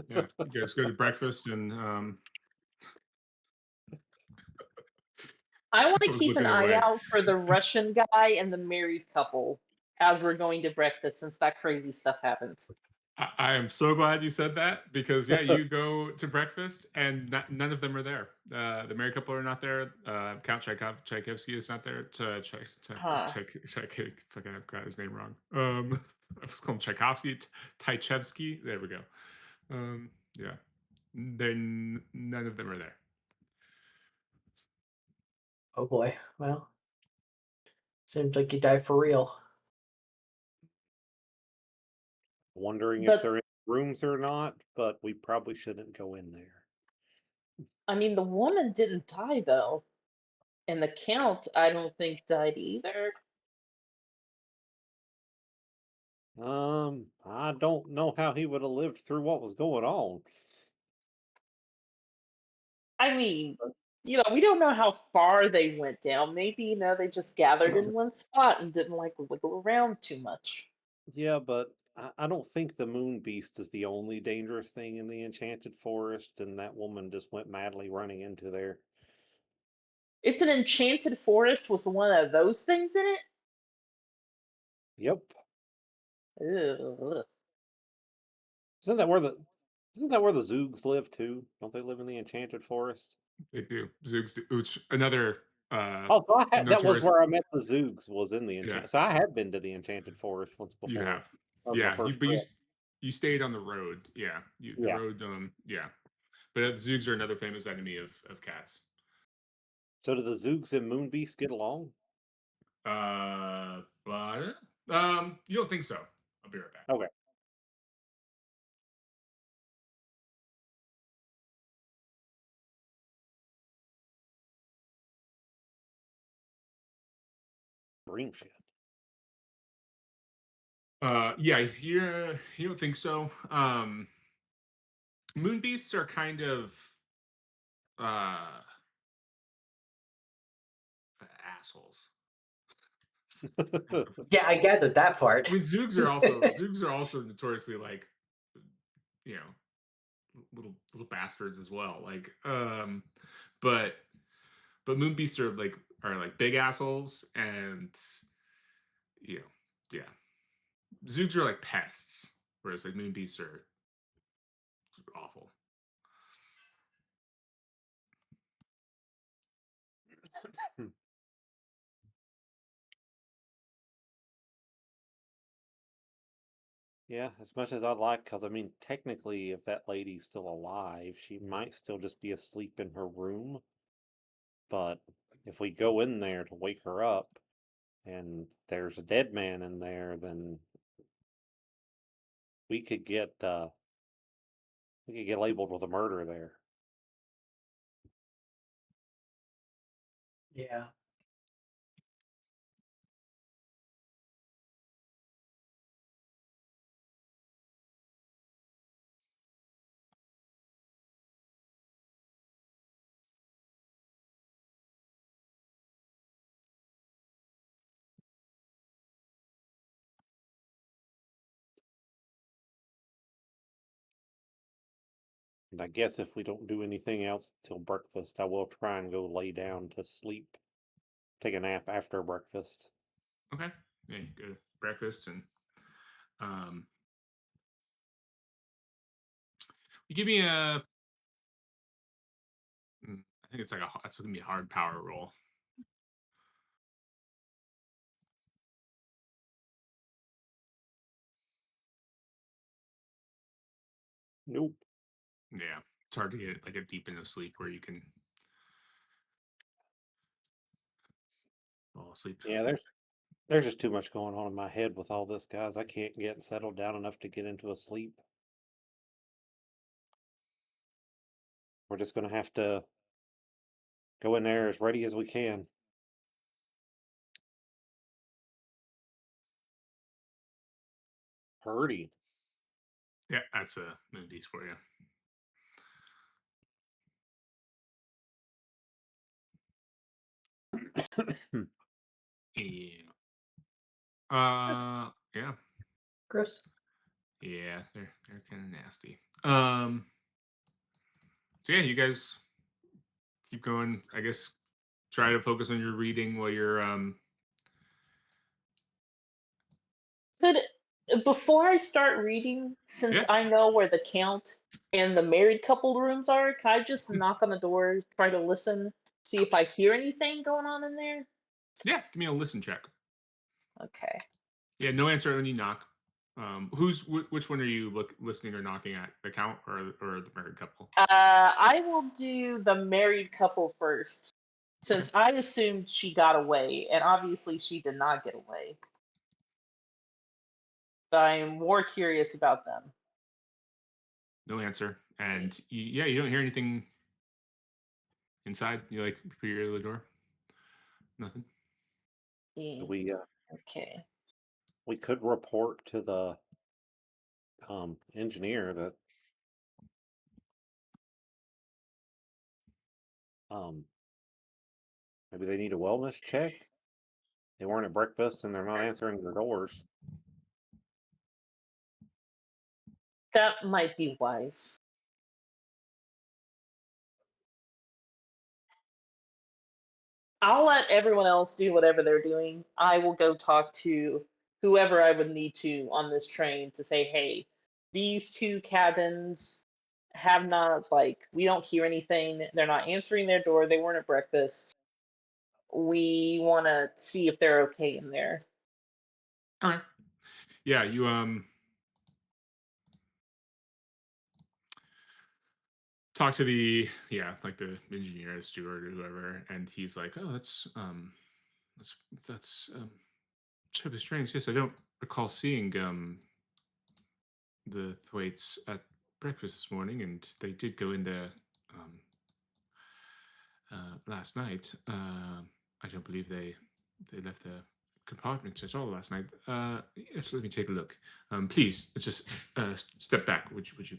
Yeah, you guys go to breakfast and I want I to was keep an looking eye away. out for the Russian guy and the married couple as we're going to breakfast since that crazy stuff happened. I am so glad you said that because yeah, you go to breakfast and none of them are there. The married couple are not there. Count Tchaikovsky is not there. Huh. Fucking, I've got his name wrong. I was calling Tchaikovsky, Tchaikovsky. There we go. Yeah, none of them are there. Oh boy. Well, seems like you died for real. Wondering if But they're in rooms or not, but we probably shouldn't go in there. I mean, the woman didn't die though, and the count I don't think died either. I don't know how he would have lived through what was going on. I mean, we don't know how far they went down. Maybe, they just gathered in one spot and didn't like wiggle around too much. Yeah, but I don't think the moon beast is the only dangerous thing in the enchanted forest, and that woman just went madly running into there. It's an enchanted forest with one of those things in it? Yep. Ugh. Isn't that where the isn't that where the Zoogs live too? Don't they live in the enchanted forest? They do. Zoogs, which another Oh, so that was notorious. where I met the Zoogs, was in the Yeah, enchant. So I have been to the enchanted forest once you before. have. That was my Yeah, first trip. you stayed on the road. Yeah, the Yeah. road. Yeah, but the Zoogs are another famous enemy of cats. So do the Zoogs and Moon Beast get along? But you don't think so? I'll be right back. Okay. Dream shit. Yeah, you don't think so? Moon beasts are kind of uh assholes. Yeah, I gathered that part. I mean, Zoogs are also notoriously like, you know, little bastards as well. Like, but moon beasts are like big assholes, and you know, yeah, Zoogs are like pests, whereas like moon beasts are awful. Yeah, as much as I'd like, because I mean, technically, if that lady's still alive, she might still just be asleep in her room. But if we go in there to wake her up and there's a dead man in there, then we could get labeled with a murder there. Yeah. And I guess if we don't do anything else till breakfast, I will try and go lay down to sleep, take a nap after breakfast. Okay, yeah, you go to breakfast and um, you give me a. I think it's like it's gonna be a hard power roll. Nope. Yeah, it's hard to get like a deep enough sleep where you can fall asleep. Yeah, there's just too much going on in my head with all this, guys. I can't get settled down enough to get into a sleep. We're just gonna have to go in there as ready as we can. Purdy. Yeah, that's a movies for you. Yeah. Yeah. Gross. Yeah, they're kind of nasty. So yeah, you guys keep going. I guess try to focus on your reading while you're Could before I start reading, since Yeah. I know where the count and the married couple rooms are, can I just knock on the door, try to listen, see if I hear anything going on in there? Yeah. Give me a listen check. Okay. Yeah. No answer when you knock. Which one are you listening or knocking at? The count or the married couple? I will do the married couple first, Okay. since I assumed she got away, and obviously she did not get away. But I am more curious about them. No answer. And yeah, you don't hear anything inside. You like peer your ear to the door. Nothing. Mm, We okay. we could report to the engineer that um maybe they need a wellness check. They weren't at breakfast and they're not answering their doors. That might be wise. I'll let everyone else do whatever they're doing. I will go talk to whoever I would need to on this train to say, hey, these two cabins have not, like, we don't hear anything. They're not answering their door. They weren't at breakfast. We want to see if they're okay in there. All right. Yeah. You talk to the like the engineer, steward, or whoever, and he's like, oh, that's trip is strange. Yes, I don't recall seeing the Thwaites at breakfast this morning, and they did go in there um, last night. I don't believe they left their compartment at all last night. Yes, let me take a look. Please, just step back. Would you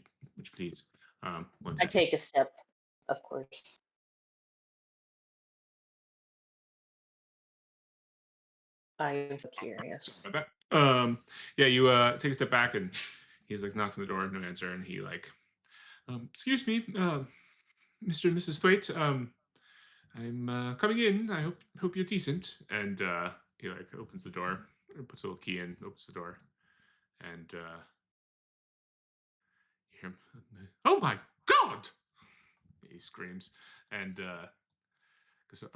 please? One I second. take a step, of course. I am so Sorry curious. about that. Yeah, you take a step back, and he's like knocks on the door, no answer, and he like, excuse me, Mr. and Mrs. Thwaite. I'm coming in. I hope you're decent. And he like opens the door, puts a little key in, opens the door, and you hear him. Oh my God! He screams, and goes,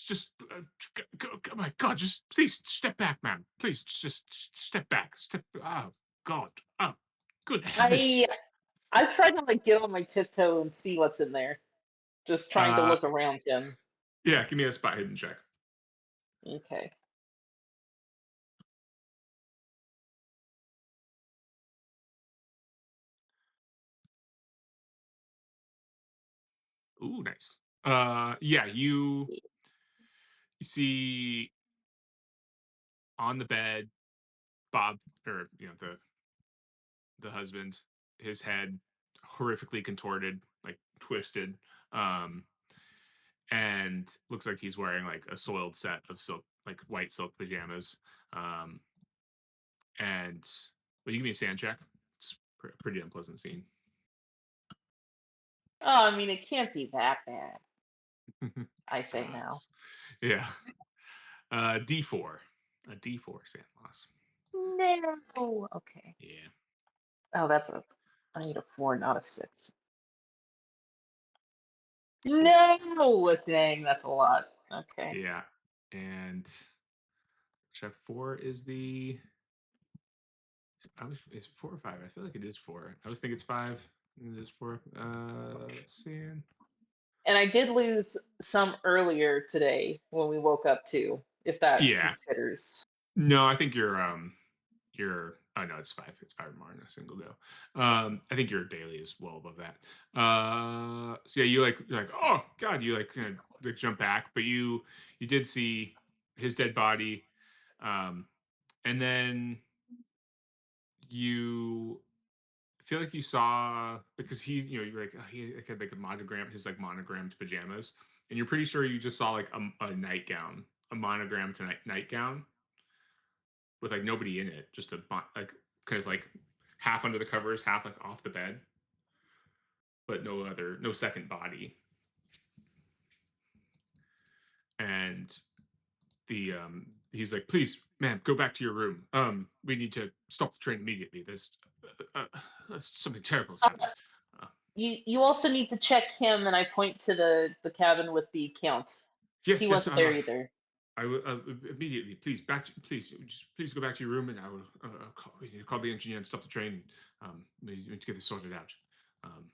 just oh my God! Just please step back, ma'am. Please just step back. Step. Oh God. Oh, good heavens. I I try to like get on my tiptoe and see what's in there. Just trying to Uh, look around him. yeah. Give me a spot hidden check. Okay. Ooh, nice. Yeah. You see on the bed Bob, or the husband, his head horrifically contorted, like twisted, um, and looks like he's wearing like a soiled set of silk, like white silk pajamas. Um, and well, you give me a sand check. It's pretty unpleasant scene. Oh, I mean, it can't be that bad. I say now. It's- yeah. D4, a D4 sand loss. No. Okay. Yeah. Oh, that's a. I need a 4, not a 6. Oof. No. Dang, that's a lot. Okay. Yeah. And check 4 is the is 4 or 5? I feel like it is 4. I was thinking it's 5. It is 4. Let's see. And I did lose some earlier today when we woke up too, if that Yeah. considers. No, I think you're oh no, it's 5. It's 5 more in a single go. I think your daily is well above that. So yeah, you're like, oh God, you like kind of like jump back, but you did see his dead body. Um, and then you feel like you saw because you're like oh, he like, had like a monogram, his like monogrammed pajamas, and you're pretty sure you just saw like a nightgown, a monogrammed nightgown with like nobody in it, just like kind of like half under the covers, half like off the bed, but no second body. And he's like, please, ma'am, go back to your room. We need to stop the train immediately. There's something terrible has happened. Uh, You also need to check him, and I point to the cabin with the count. He yes, yes. wasn't there either. I will immediately. Please, please go back to your room, and I will call the engineer and stop the train. We need to get this sorted out. Um,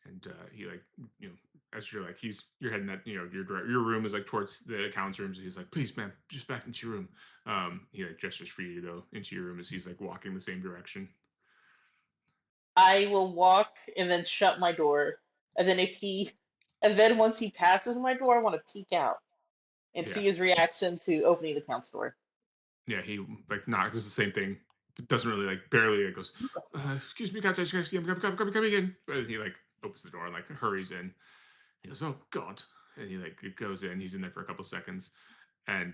and he like as you're like you're heading that your room is like towards the accountant's room. So he's like, please, ma'am, just back into your room. He like gestures for you to go into your room as he's like walking the same direction. I will walk and then shut my door, and then once he passes my door, I want to peek out and Yeah, see his reaction to opening the count's door. yeah. He like knocks. Does the same thing. But doesn't really like barely. It goes, excuse me, Captain. I'm coming in. And he like opens the door and like hurries in. He goes, oh God. And he like goes in. He's in there for a couple seconds, and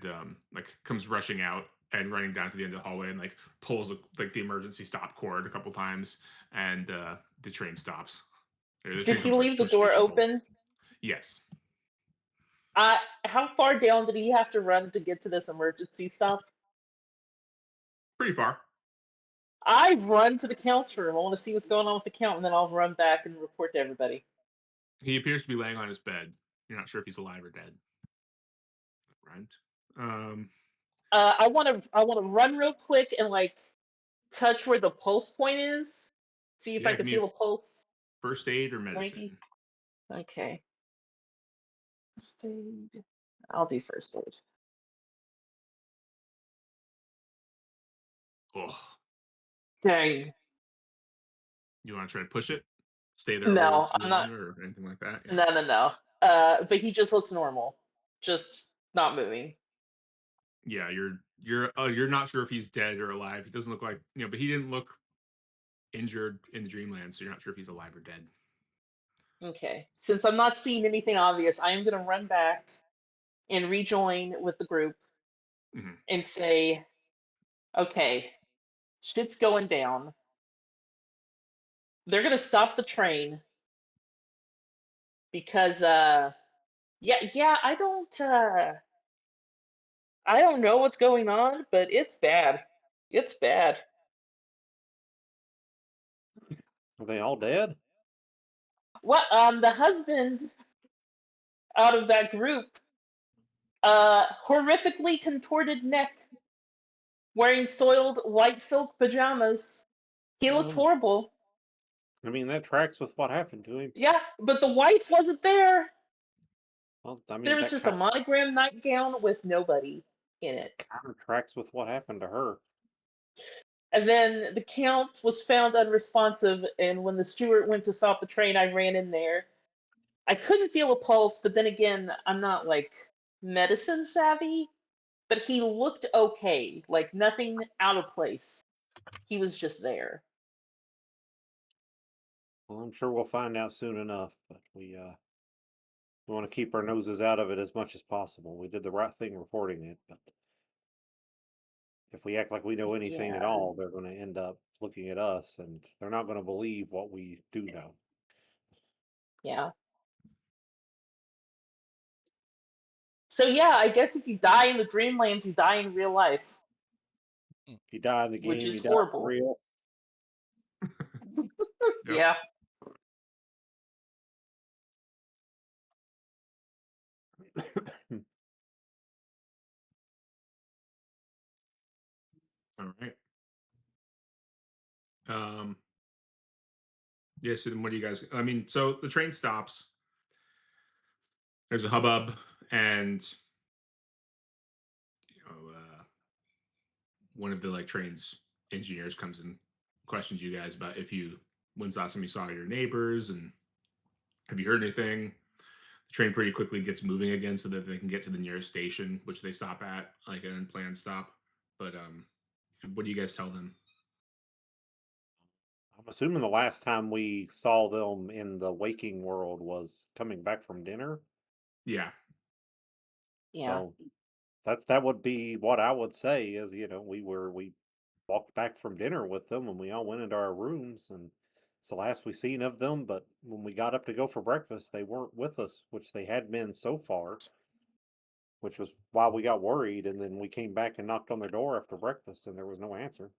like comes rushing out and running down to the end of the hallway and like pulls like the emergency stop cord a couple times, and the train stops. Or the Did train he comes like leave to the a door screeching halt. open? Yes, How far down did he have to run to get to this emergency stop? pretty far. I run to the count's room. I want to see what's going on with the count, and then I'll run back and report to everybody. He appears to be laying on his bed. You're not sure if he's alive or dead. Right. Um, I want to run real quick and like touch where the pulse point is. See if I yeah, give can me a feel a pulse. first aid or Maybe. medicine. Okay. First aid. I'll do first aid. Oh, Dang. you want to try to push it? Stay there a little No, too I'm not. long or anything like that? Yeah. No. But he just looks normal, just not moving. Yeah, you're not sure if he's dead or alive. He doesn't look like but he didn't look injured in the dreamland, so you're not sure if he's alive or dead. Okay. Since I'm not seeing anything obvious, I am going to run back and rejoin with the group Hmm. and say, okay, shit's going down. They're going to stop the train because, yeah, I don't know what's going on, but it's bad. It's bad. Are they all dead? What, the husband out of that group, horrifically contorted neck, wearing soiled white silk pajamas. He looked Well, horrible. I mean, that tracks with what happened to him. Yeah, but the wife wasn't there. Well, I There mean, was that just a monogram nightgown with nobody in it. kind of tracks with what happened to her. And then the count was found unresponsive, and when the steward went to stop the train, I ran in there. I couldn't feel a pulse, but then again, I'm not like medicine savvy, but he looked okay, like nothing out of place. He was just there. Well, I'm sure we'll find out soon enough, but we want to keep our noses out of it as much as possible. We did the right thing reporting it, but if we act like we know anything at Yeah, all, they're going to end up looking at us and they're not going to believe what we do know. yeah. So yeah, I guess if you die in the dreamland, you die in real life, If you die in the which game, is you die for horrible. real. Yep. Yeah. All right. Um. Yeah. So then, what do you guys? I mean, so the train stops. There's a hubbub, and one of the like train's engineers comes and questions you guys about when's the last time you saw your neighbors and have you heard anything. The train pretty quickly gets moving again so that they can get to the nearest station, which they stop at, like an unplanned stop. But what do you guys tell them? I'm assuming the last time we saw them in the waking world was coming back from dinner. Yeah. Yeah. So that would be what I would say is, we walked back from dinner with them and we all went into our rooms and it's the last we seen of them, but when we got up to go for breakfast, they weren't with us, which they had been so far. which was why we got worried. And then we came back and knocked on their door after breakfast, and there was no answer.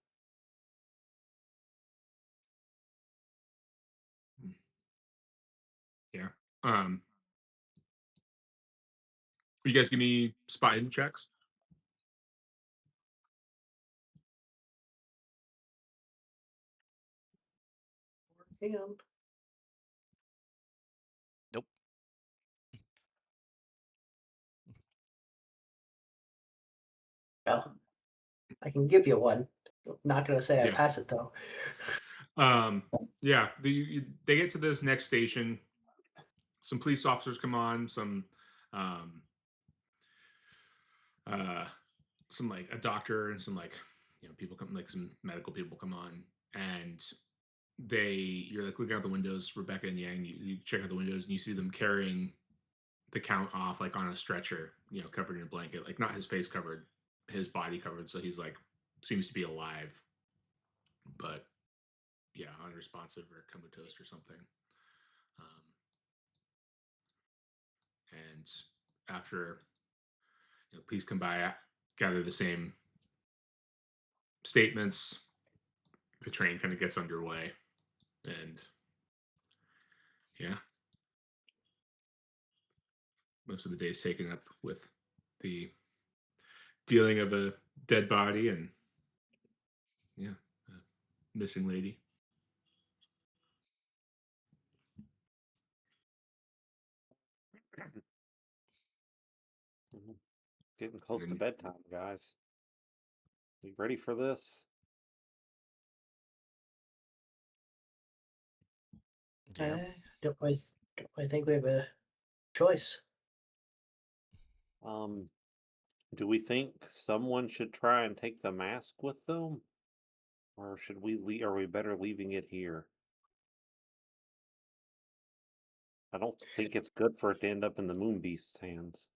Yeah. Will you guys give me spotting checks? And Nope. well, I can give you one. Not gonna say I Yeah. pass it though. Yeah. They get to this next station. Some police officers come on. Um, uh, some like a doctor and some like people come, like some medical people come on, and you're like looking out the windows. Rebecca and Yang, you check out the windows and you see them carrying the count off like on a stretcher, covered in a blanket, like not his face covered, his body covered, so he's like seems to be alive, but yeah, unresponsive or comatose or something. um, and after police come by, gather the same statements, the train kind of gets underway, and yeah, most of the day is taken up with the dealing of a dead body and yeah, a missing lady. Mhm. Getting close to And bedtime, guys. You ready for this? Yeah. Don't I think we have a choice? Um, do we think someone should try and take the mask with them, or should we? Are we better leaving it here? I don't think it's good for it to end up in the Moon Beast's hands.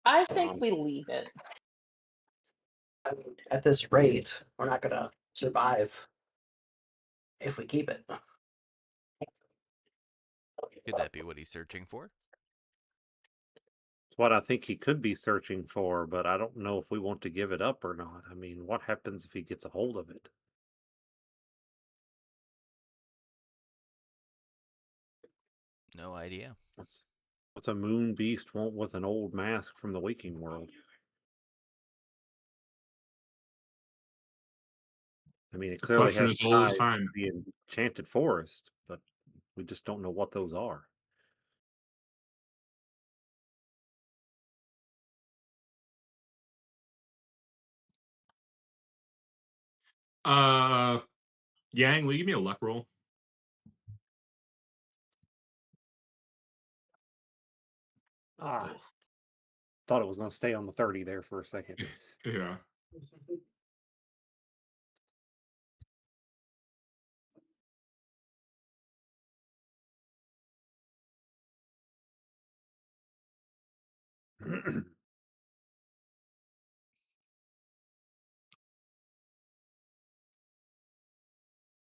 I But think we leave it. I mean, at this rate, we're not gonna survive if we keep it. Could that be what he's searching for? it's what I think he could be searching for, but I don't know if we want to give it up or not. I mean, what happens if he gets a hold of it? No idea. What's, what's a Moon Beast want with an old mask from the waking world? I mean, it clearly question has is old as ties to time. the enchanted forest, but we just don't know what those are. uh Yang, will you give me a luck roll? Ah, Oh. thought it was going to stay on the 30 there for a second. Yeah.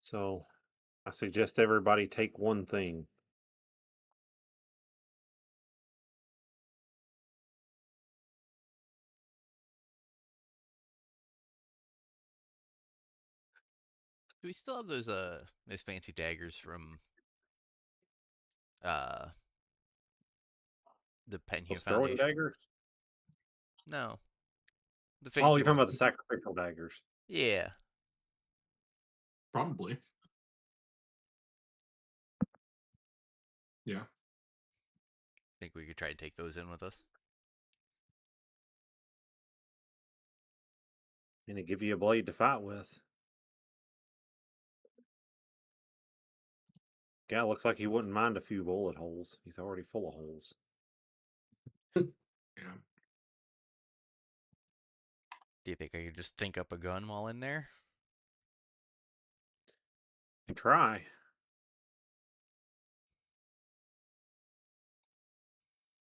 So I suggest everybody take one thing. Do we still have those fancy daggers from uh the Penhue Those throwing Foundation? daggers? No, the Oh, fancy you're talking about the ones. sacrificial daggers. Yeah. Probably. Yeah. Think we could try to take those in with us. And it give you a blade to fight with. Guy looks like he wouldn't mind a few bullet holes. He's already full of holes. Yeah. Do you think I could just think up a gun while in there? And try.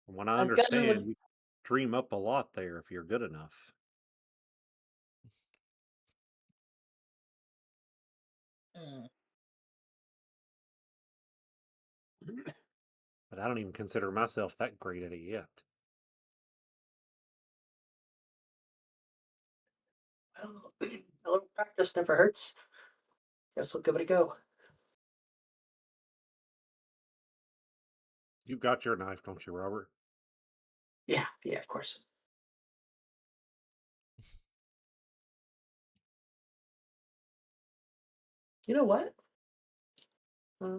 From what I A gun understand, would. you dream up a lot there if you're good enough. Mm. But I don't even consider myself that great at it yet. Well, a little practice never hurts. Guess we'll give it a go. You got your knife, don't you, Robert? Yeah, of course. You know what? Uh,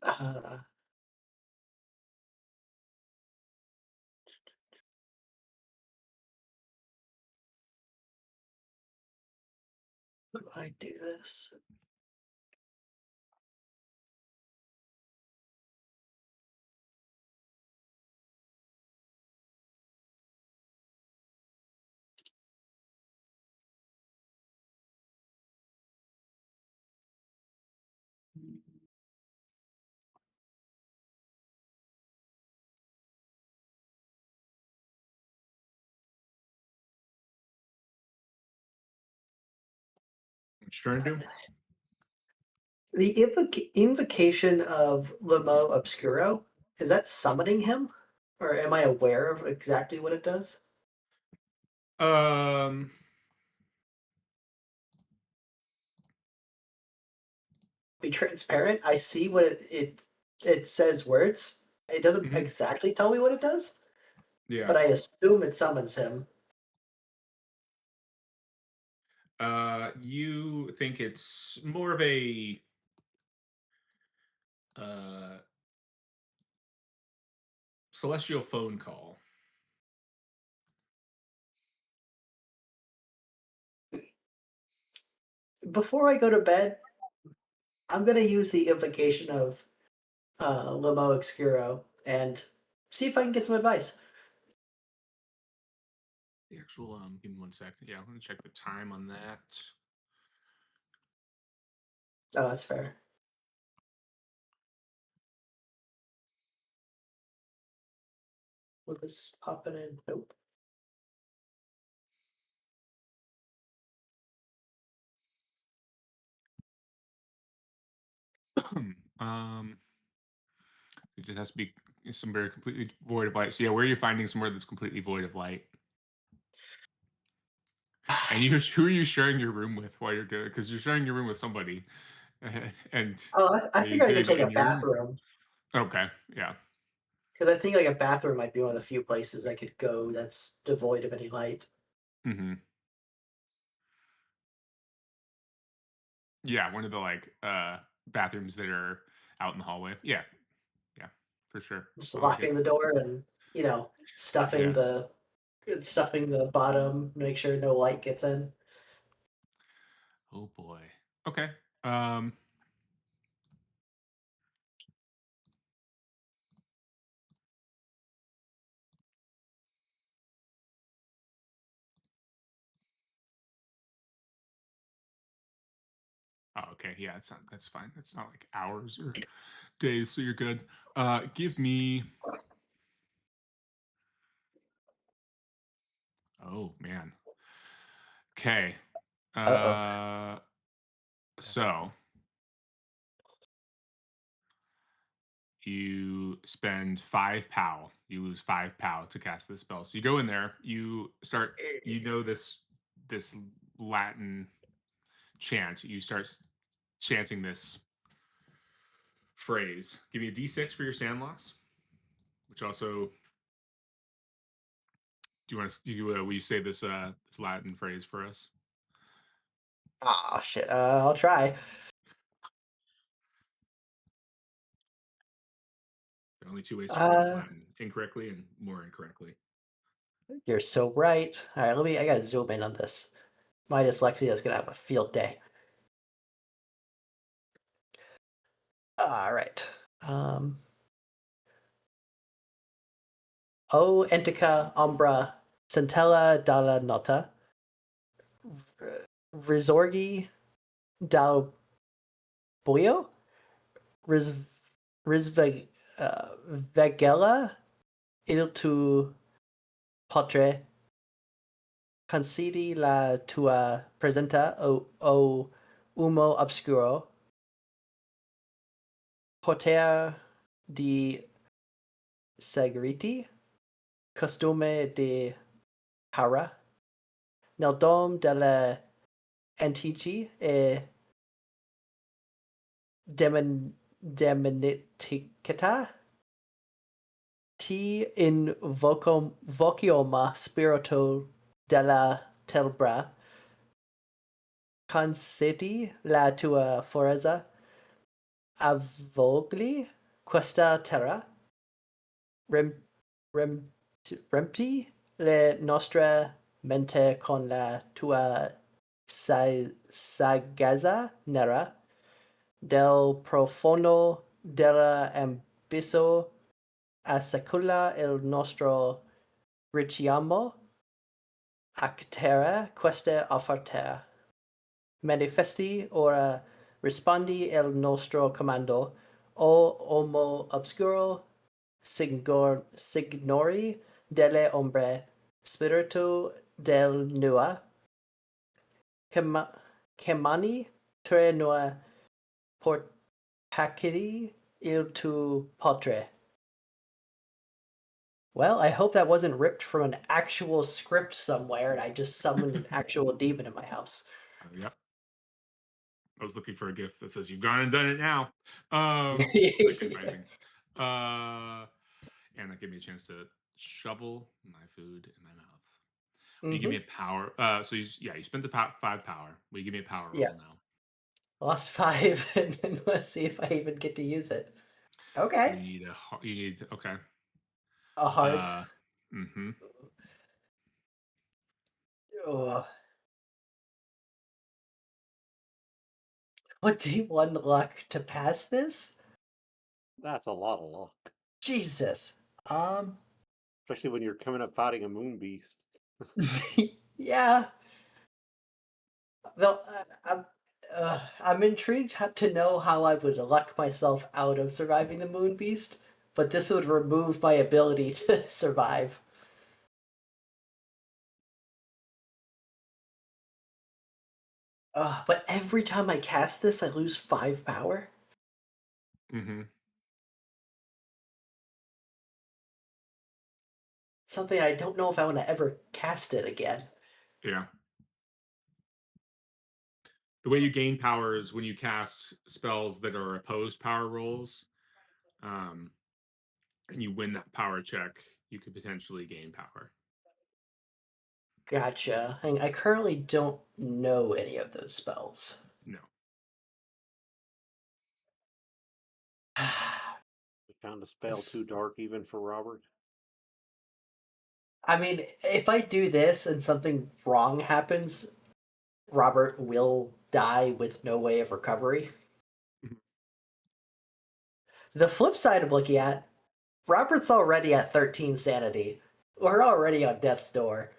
uh, how do I do this? What you trying to do? The invocation of Limo Obscuro, is that summoning him? Or am I aware of exactly what it does? Um, Be transparent. I see what it says words. It doesn't mhm, exactly tell me what it does, yeah. but I assume it summons him. You think it's more of a uh, celestial phone call. Before I go to bed, I'm gonna use the invocation of Limo Obscuro and see if I can get some advice. The actual, give me 1 second. Yeah, I'm gonna check the time on that. Oh, that's fair. Will this pop it in? Nope. um, it just has to be somewhere completely void of light. So yeah, where are you finding somewhere that's completely void of light? And who are you sharing your room with while you're doing? Because you're sharing your room with somebody, and Oh, I are you figured I could doing it take in a your room? bathroom Okay, yeah. because I think like a bathroom might be one of the few places I could go that's devoid of any light. hmm Yeah, one of the like bathrooms that are out in the hallway. Yeah, yeah, for sure. Just I like it. locking the door and stuffing Yeah. the bottom, make sure no light gets in. Oh boy. Okay. Um. Oh, okay. Yeah, it's not. That's fine. That's not like hours or days, so you're good. Give me. Oh man. Okay. Uh oh. Uh. So you spend 5 POW. You lose 5 POW to cast this spell. So you go in there. You start. You know this Latin chant. You start chanting this phrase. Give me a D6 for your sand loss, which also do you want to do? Will you say this Latin phrase for us? Oh shit. I'll try. There are only two ways to pronounce Uh, Latin: incorrectly and more incorrectly. you're so right. All right, I gotta zoom in on this. My dyslexia is gonna have a field day. All right. Um, O Entica Umbra Centella Dalla Nota Risorgi Dal Buio Ris Risveg Vegella Il tu Potre concedi la tua presenta o umo obscuro, poter di segreti, costume de para, nel dom delle antichi e demoniticata, ti vocioma spirito della telbra, concedi la tua forza, avvogli questa terra, rem, rem, riempi le nostre mente con la tua saggezza nera, del profondo dell'abisso assicura il nostro richiamo a terra questa offerta. Manifesti ora rispondi il nostro comando, o uomo obscuro, signori delle ombre, spirito del nua, che mani tre nua portacidi il tuo potre. Well, I hope that wasn't ripped from an actual script somewhere and I just summoned an actual demon in my house. Yep. I was looking for a gift that says "You've gone and done it now." I couldn't find anything. Uh, and that gave me a chance to shovel my food in my mouth. Will you give me a power? So you spent the 5 power. Will you give me a power Yeah. roll now? Lost 5, and then let's see if I even get to use it. Okay. You need okay. A hard. Uh, mm-hmm. Ugh. 21 luck to pass this? That's a lot of luck, Jesus. especially when you're coming up fighting a moon beast. Yeah. Though I'm intrigued to know how I would luck myself out of surviving the moon beast, but this would remove my ability to survive. But every time I cast this, I lose 5 power. Mm-hmm. Something I don't know if I want to ever cast it again. Yeah. The way you gain power is when you cast spells that are opposed power rolls, um, and you win that power check, you could potentially gain power. Gotcha. I currently don't know any of those spells. No. We found a spell too dark even for Robert. I mean, if I do this and something wrong happens, Robert will die with no way of recovery. Mhm. The flip side I'm looking at, Robert's already at 13 sanity. We're already on death's door.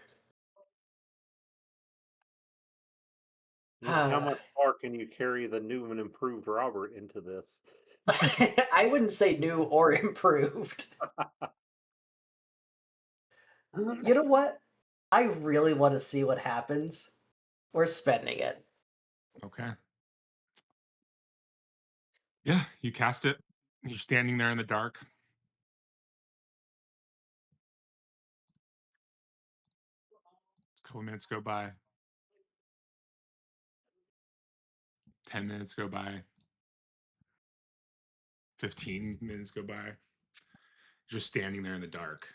How much far can you carry the new and improved Robert into this? I wouldn't say new or improved. You know what? I really want to see what happens. We're spending it. Okay. Yeah, you cast it. You're standing there in the dark. A couple minutes go by. 10 minutes go by. 15 minutes go by. You're just standing there in the dark.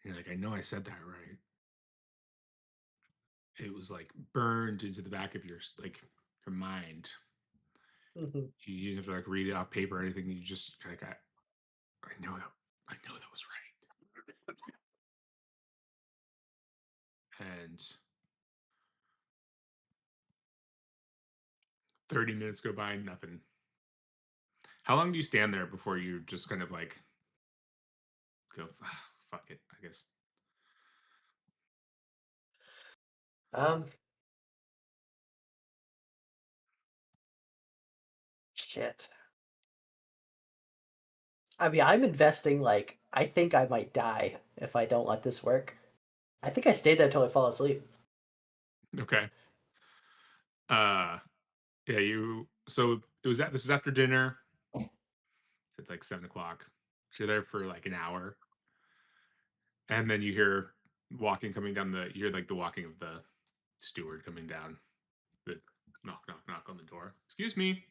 You're like, I know I said that right. It was like burned into the back of your mind. Mhm. You didn't have to like read it off paper or anything. You just like I know that was right. And 30 minutes go by, nothing. How long do you stand there before you just kind of like go, "Ah, fuck it, I guess." Um, Shit. I mean, I'm investing, like, I think I might die if I don't let this work. I think I stayed there till I fall asleep. Okay. Yeah, so this is after dinner. It's like 7 o'clock. So you're there for like an hour. And then you hear walking coming down you hear like the walking of the steward coming down. The knock, knock, knock on the door. Excuse me.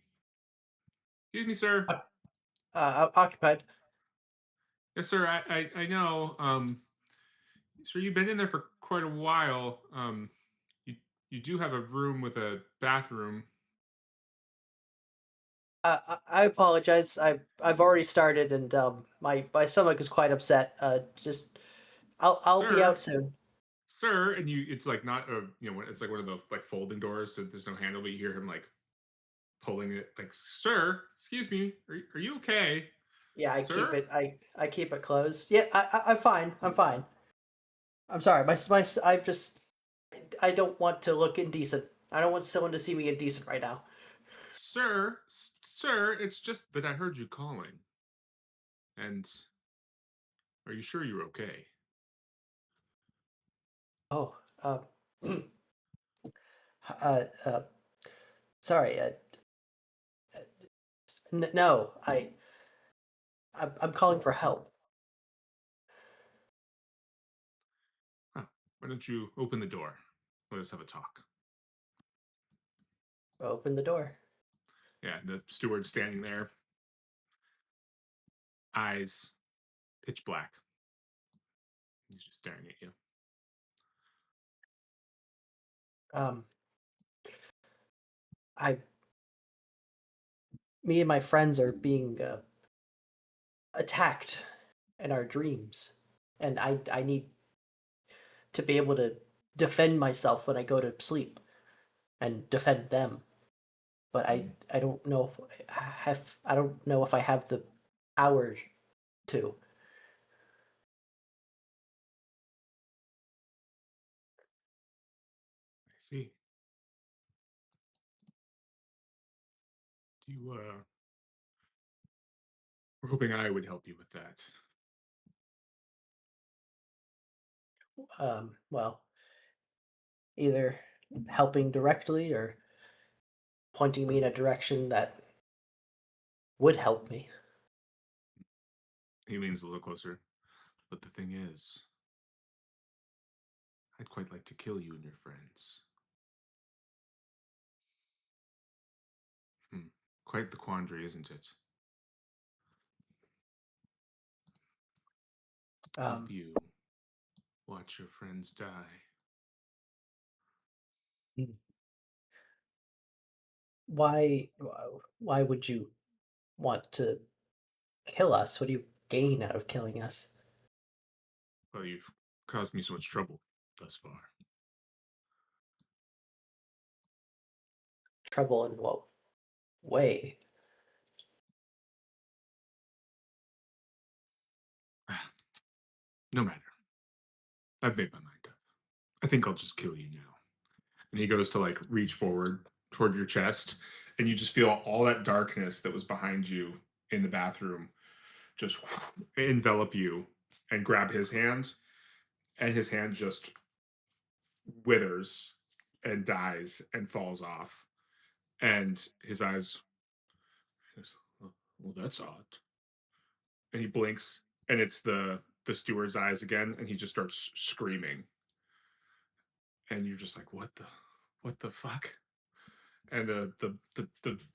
Excuse me, sir. Occupied. Yes, sir. I know. Sir, you've been in there for quite a while. You you do have a room with a bathroom. I apologize. I've already started, and my stomach is quite upset. Just I'll be Sir, out soon. sir, and it's like not a it's like one of the like folding doors, so there's no handle, but you hear him like pulling it. Like, sir, excuse me, are you okay, Yeah, sir? I keep it closed. Yeah, I'm fine. I'm fine. I'm sorry. I don't want to look indecent. I don't want someone to see me indecent right now. Sir, it's just that I heard you calling, and are you sure you're okay? Oh, uh, uh, sorry. No, I'm calling for help. Huh. Why don't you open the door? Let us have a talk. Open the door. Yeah, the steward's standing there, eyes pitch black. He's just staring at you. Um, I, me and my friends are being attacked in our dreams, and I need to be able to defend myself when I go to sleep and defend them. But I don't know if I don't know if I have the power to. I see. Do you we're hoping I would help you with that. Well, either helping directly or pointing me in a direction that would help me. He leans a little closer. But the thing is, I'd quite like to kill you and your friends. Hmm. Quite the quandary, isn't it? Help Um, you watch your friends die. why why would you want to kill us? What do you gain out of killing us? Well, you've caused me so much trouble thus far. Trouble in what way? No matter. I've made my mind up. I think I'll just kill you now. And he goes to like reach forward toward your chest, and you just feel all that darkness that was behind you in the bathroom just envelop you and grab his hand, and his hand just withers and dies and falls off. And his eyes, goes, well, that's odd. And he blinks, and it's the steward's eyes again, and he just starts screaming. And you're just like, what the fuck? And the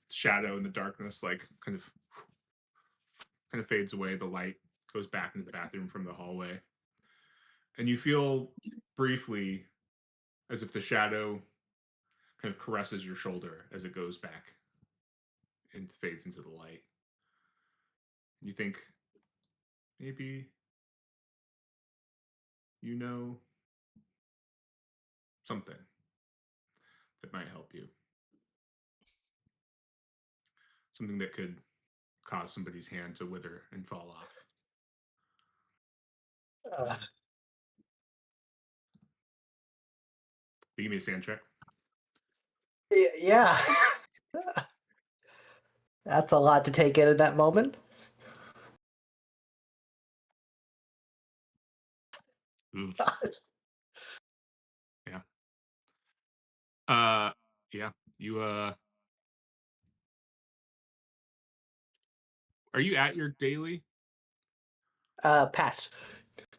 shadow and the darkness like kind of fades away. The light goes back into the bathroom from the hallway, and you feel briefly as if the shadow kind of caresses your shoulder as it goes back and fades into the light. You think maybe you know something that might help you, something that could cause somebody's hand to wither and fall off. Uh, You give me a sand check. yeah, that's a lot to take in that moment. Ooh, Yeah. You are you at your daily? Pass.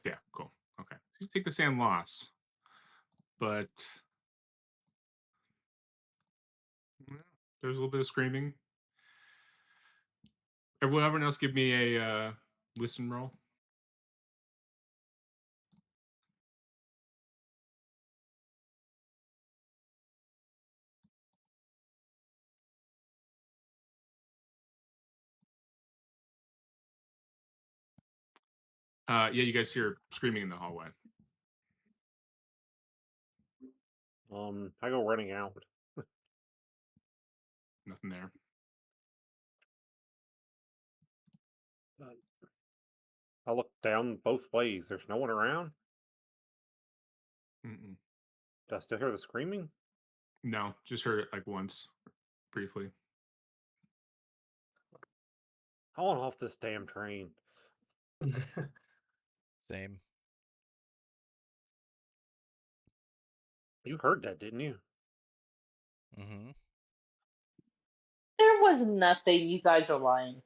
Yeah, cool. Okay. You take the sand loss, but well, there's a little bit of screaming. Everyone else give me a listen roll. Yeah, you guys hear screaming in the hallway. I go running out. Nothing there. I look down both ways. There's no one around. Mm-mm. Do I still hear the screaming? No, just heard it like once, briefly. I want off this damn train. Same. You heard that, didn't you? Mm-hmm. There was nothing. You guys are lying.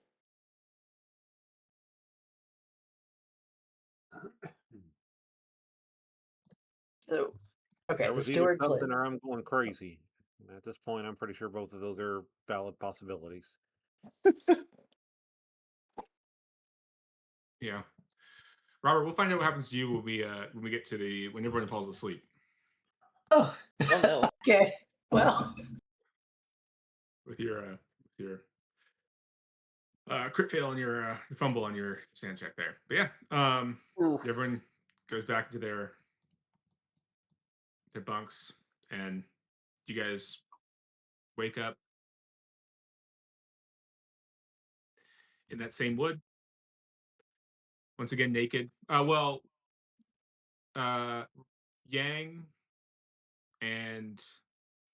So, okay, There the was either stewards something like, or I'm going crazy. At this point, I'm pretty sure both of those are valid possibilities. Yeah. Robert, we'll find out what happens to you when we get to the when everyone falls asleep oh, Oh no. okay, well, with your crit fail on your fumble on your sand check there. But yeah, Oof. everyone goes back to their bunks, and you guys wake up in that same wood once again naked. Uh, Yang and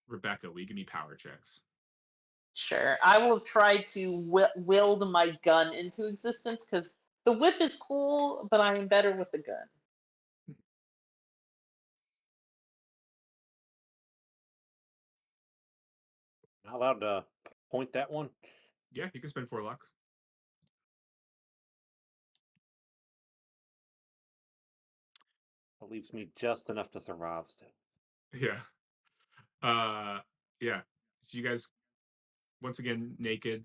Rebecca, will you give me power checks? Sure. I will try to wield my gun into existence because the whip is cool, but I am better with the gun. Not allowed to point that one. Yeah, you can spend 4 luck. That leaves me just enough to survive still. Yeah. Uh, yeah. So you guys once again naked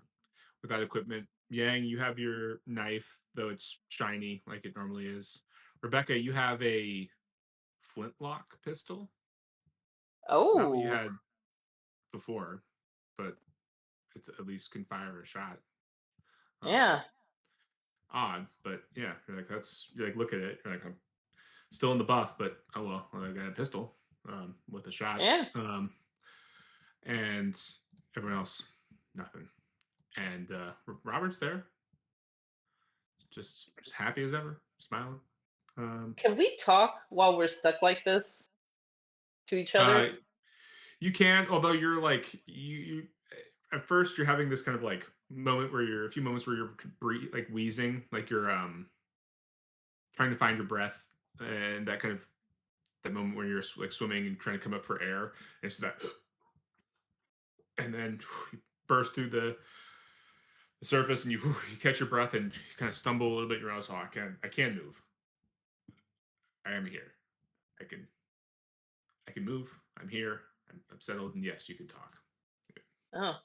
without equipment. Yang, you have your knife, though it's shiny like it normally is. Rebecca, you have a flintlock pistol. Not what you Oh, had before, but it's at least can fire a shot. Um, yeah, Odd, but yeah, you're like look at it, you're like I'm still in the buff, but oh well, I got a pistol with a shot. yeah. And everyone else, nothing. And Robert's there, just happy as ever, smiling. Um, Can we talk while we're stuck like this to each uh, other? you can, although you're like at first you're having this kind of like moment where you're a few moments where you're like wheezing, like you're trying to find your breath, and that kind of that moment where you're like swimming and trying to come up for air. It's that, and then you burst through the surface, and you catch your breath, and you kind of stumble a little bit. You're also, I can move. I am here. I can I can move. I'm here. I'm settled, and yes, you can talk. Oh,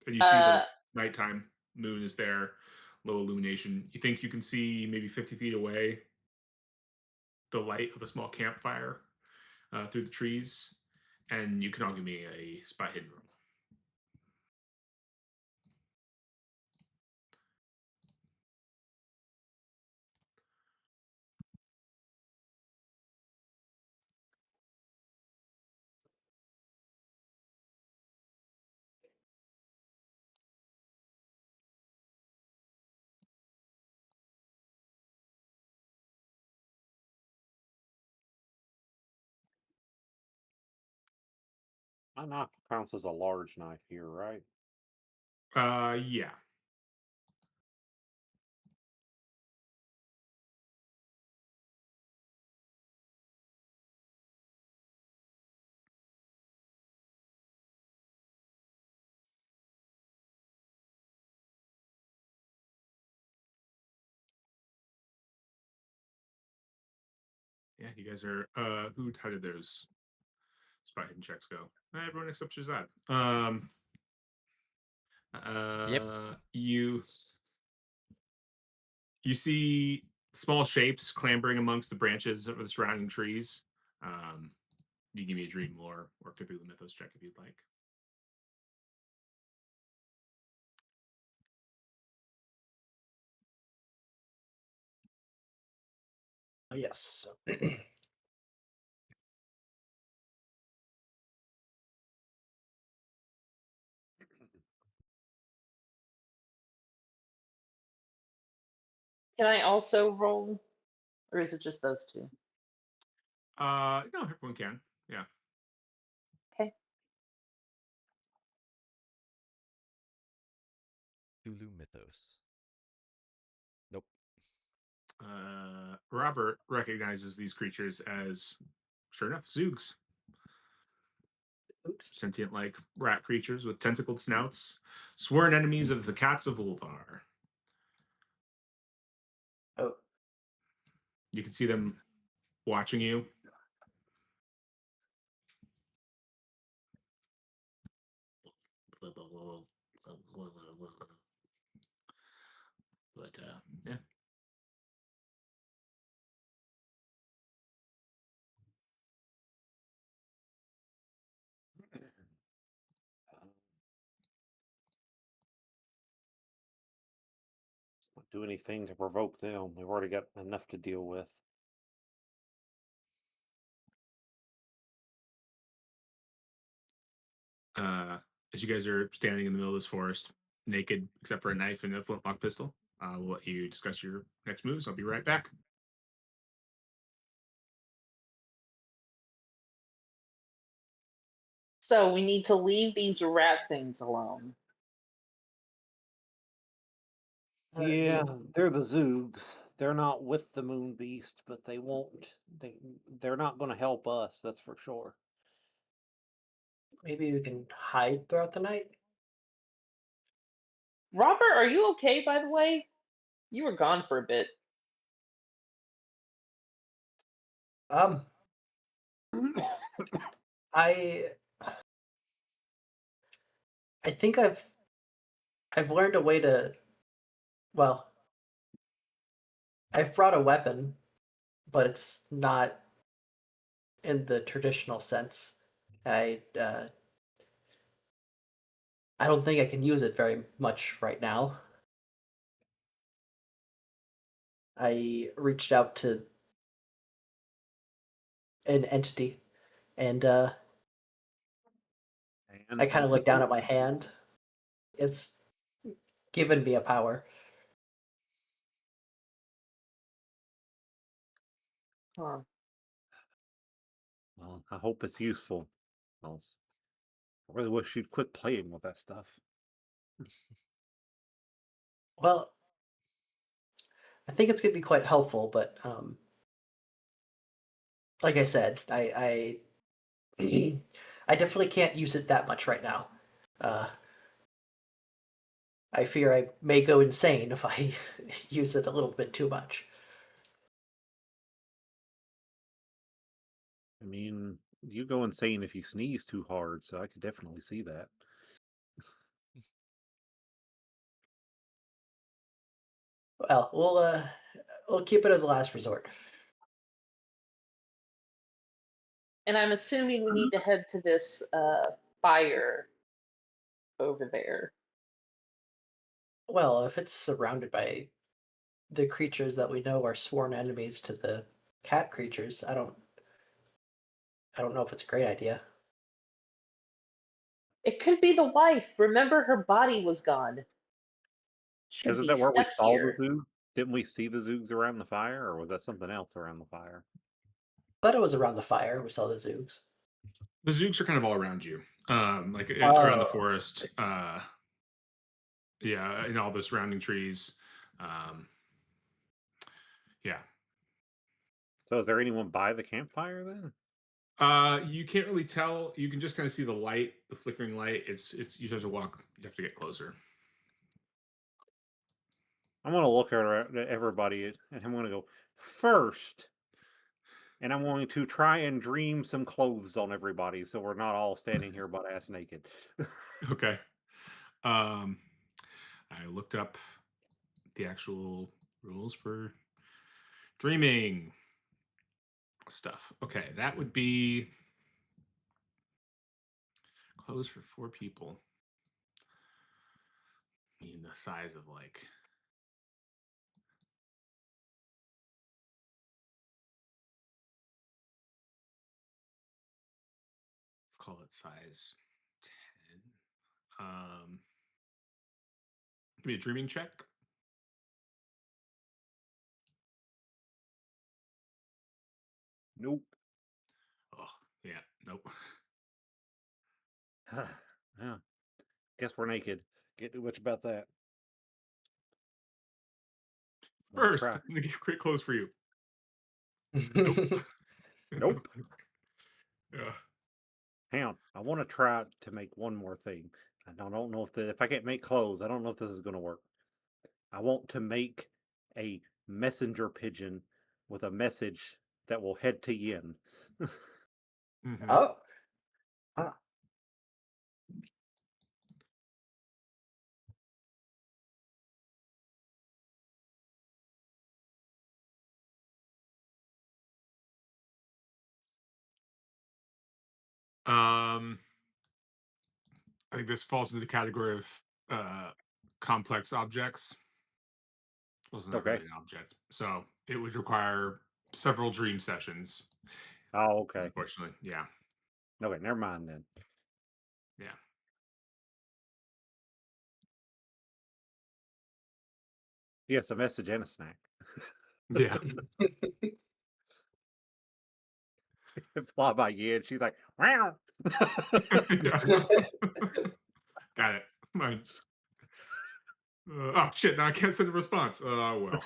And you see the uh, nighttime moon is there, low illumination. You think you can see maybe 50 feet away the light of a small campfire through the trees, and you can all give me a spot hidden roll. My knife counts as a large knife here, right? Yeah. Yeah, you guys are. How did those spot hidden checks go? Everyone except Shazad. Yep. You see small shapes clambering amongst the branches of the surrounding trees. You can give me a dream lore or Cthulhu Mythos check if you'd like. Yes. Can I also roll, or is it just those two? No, everyone can. Yeah. Okay. Hulu Mythos. Nope. Robert recognizes these creatures as, sure enough, Zoogs. Oops. Sentient like rat creatures with tentacled snouts, sworn enemies of the cats of Ulthar. Oh. You can see them watching you. But yeah. Don't do anything to provoke them. We've already got enough to deal with. As you guys are standing in the middle of this forest, naked except for a knife and a flintlock pistol, we'll let you discuss your next moves. I'll be right back. So we need to leave these rat things alone. Yeah, they're the Zoogs. They're not with the Moon Beast, but they won't. They're not going to help us. That's for sure. Maybe we can hide throughout the night. Robert, are you okay, by the way? You were gone for a bit. Um, I I think I've learned a way to. Well, I've brought a weapon, but it's not in the traditional sense. I don't think I can use it very much right now. I reached out to an entity, and I And kind of looked down at my hand. It's given me a power. Huh. well, I hope it's useful. Else, I really wish you'd quit playing with that stuff. Well, I think it's gonna be quite helpful, but like I said, I definitely can't use it that much right now. Uh, I fear I may go insane if I use it a little bit too much. I mean, you go insane if you sneeze too hard, so I could definitely see that. Well, we'll keep it as a last resort. And I'm assuming we need to head to this fire over there. Well, if it's surrounded by the creatures that we know are sworn enemies to the cat creatures, I don't know if it's a great idea. It could be the wife. Remember, her body was gone. Should Isn't be that where we stuck saw the here. Zoogs? Didn't we see the Zoogs around the fire, or was that something else around the fire? Thought it was around the fire. We saw the Zoogs. The Zoogs are kind of all around you, around the Oh, forest. Yeah, in all the surrounding trees. Um, yeah. So is there anyone by the campfire then? You can't really tell. You can just kind of see the light, the flickering light. It's you have to walk. You have to get closer. I'm gonna look at everybody and I'm gonna go first. And I'm going to try and dream some clothes on everybody so we're not all standing here butt ass naked. Okay. I looked up the actual rules for dreaming stuff. Okay, that would be clothes for 4 people. I mean, the size of like. Let's call it size 10. Give me a dreaming check. Nope. Oh, yeah, nope. Yeah. Guess we're naked. Can't do much about that. Wanna First, try. I'm gonna get great clothes for you. Nope. It Nope. doesn't work. Yeah. Hang on. I want to try to make one more thing. I don't know if I can't make clothes, I don't know if this is going to work. I want to make a messenger pigeon with a message that will head to Yin. Mhm. Oh. Ah. I think this falls into the category of complex objects. Well, it's not Okay. really an object, so it would require several dream sessions. Oh, okay. Unfortunately, yeah, Okay, never mind then. yeah, Yes, a message and a snack. yeah. Fly by Yin. She's like, wow. Yeah. Got it. Mine. Oh shit! Now I can't send a response. Well.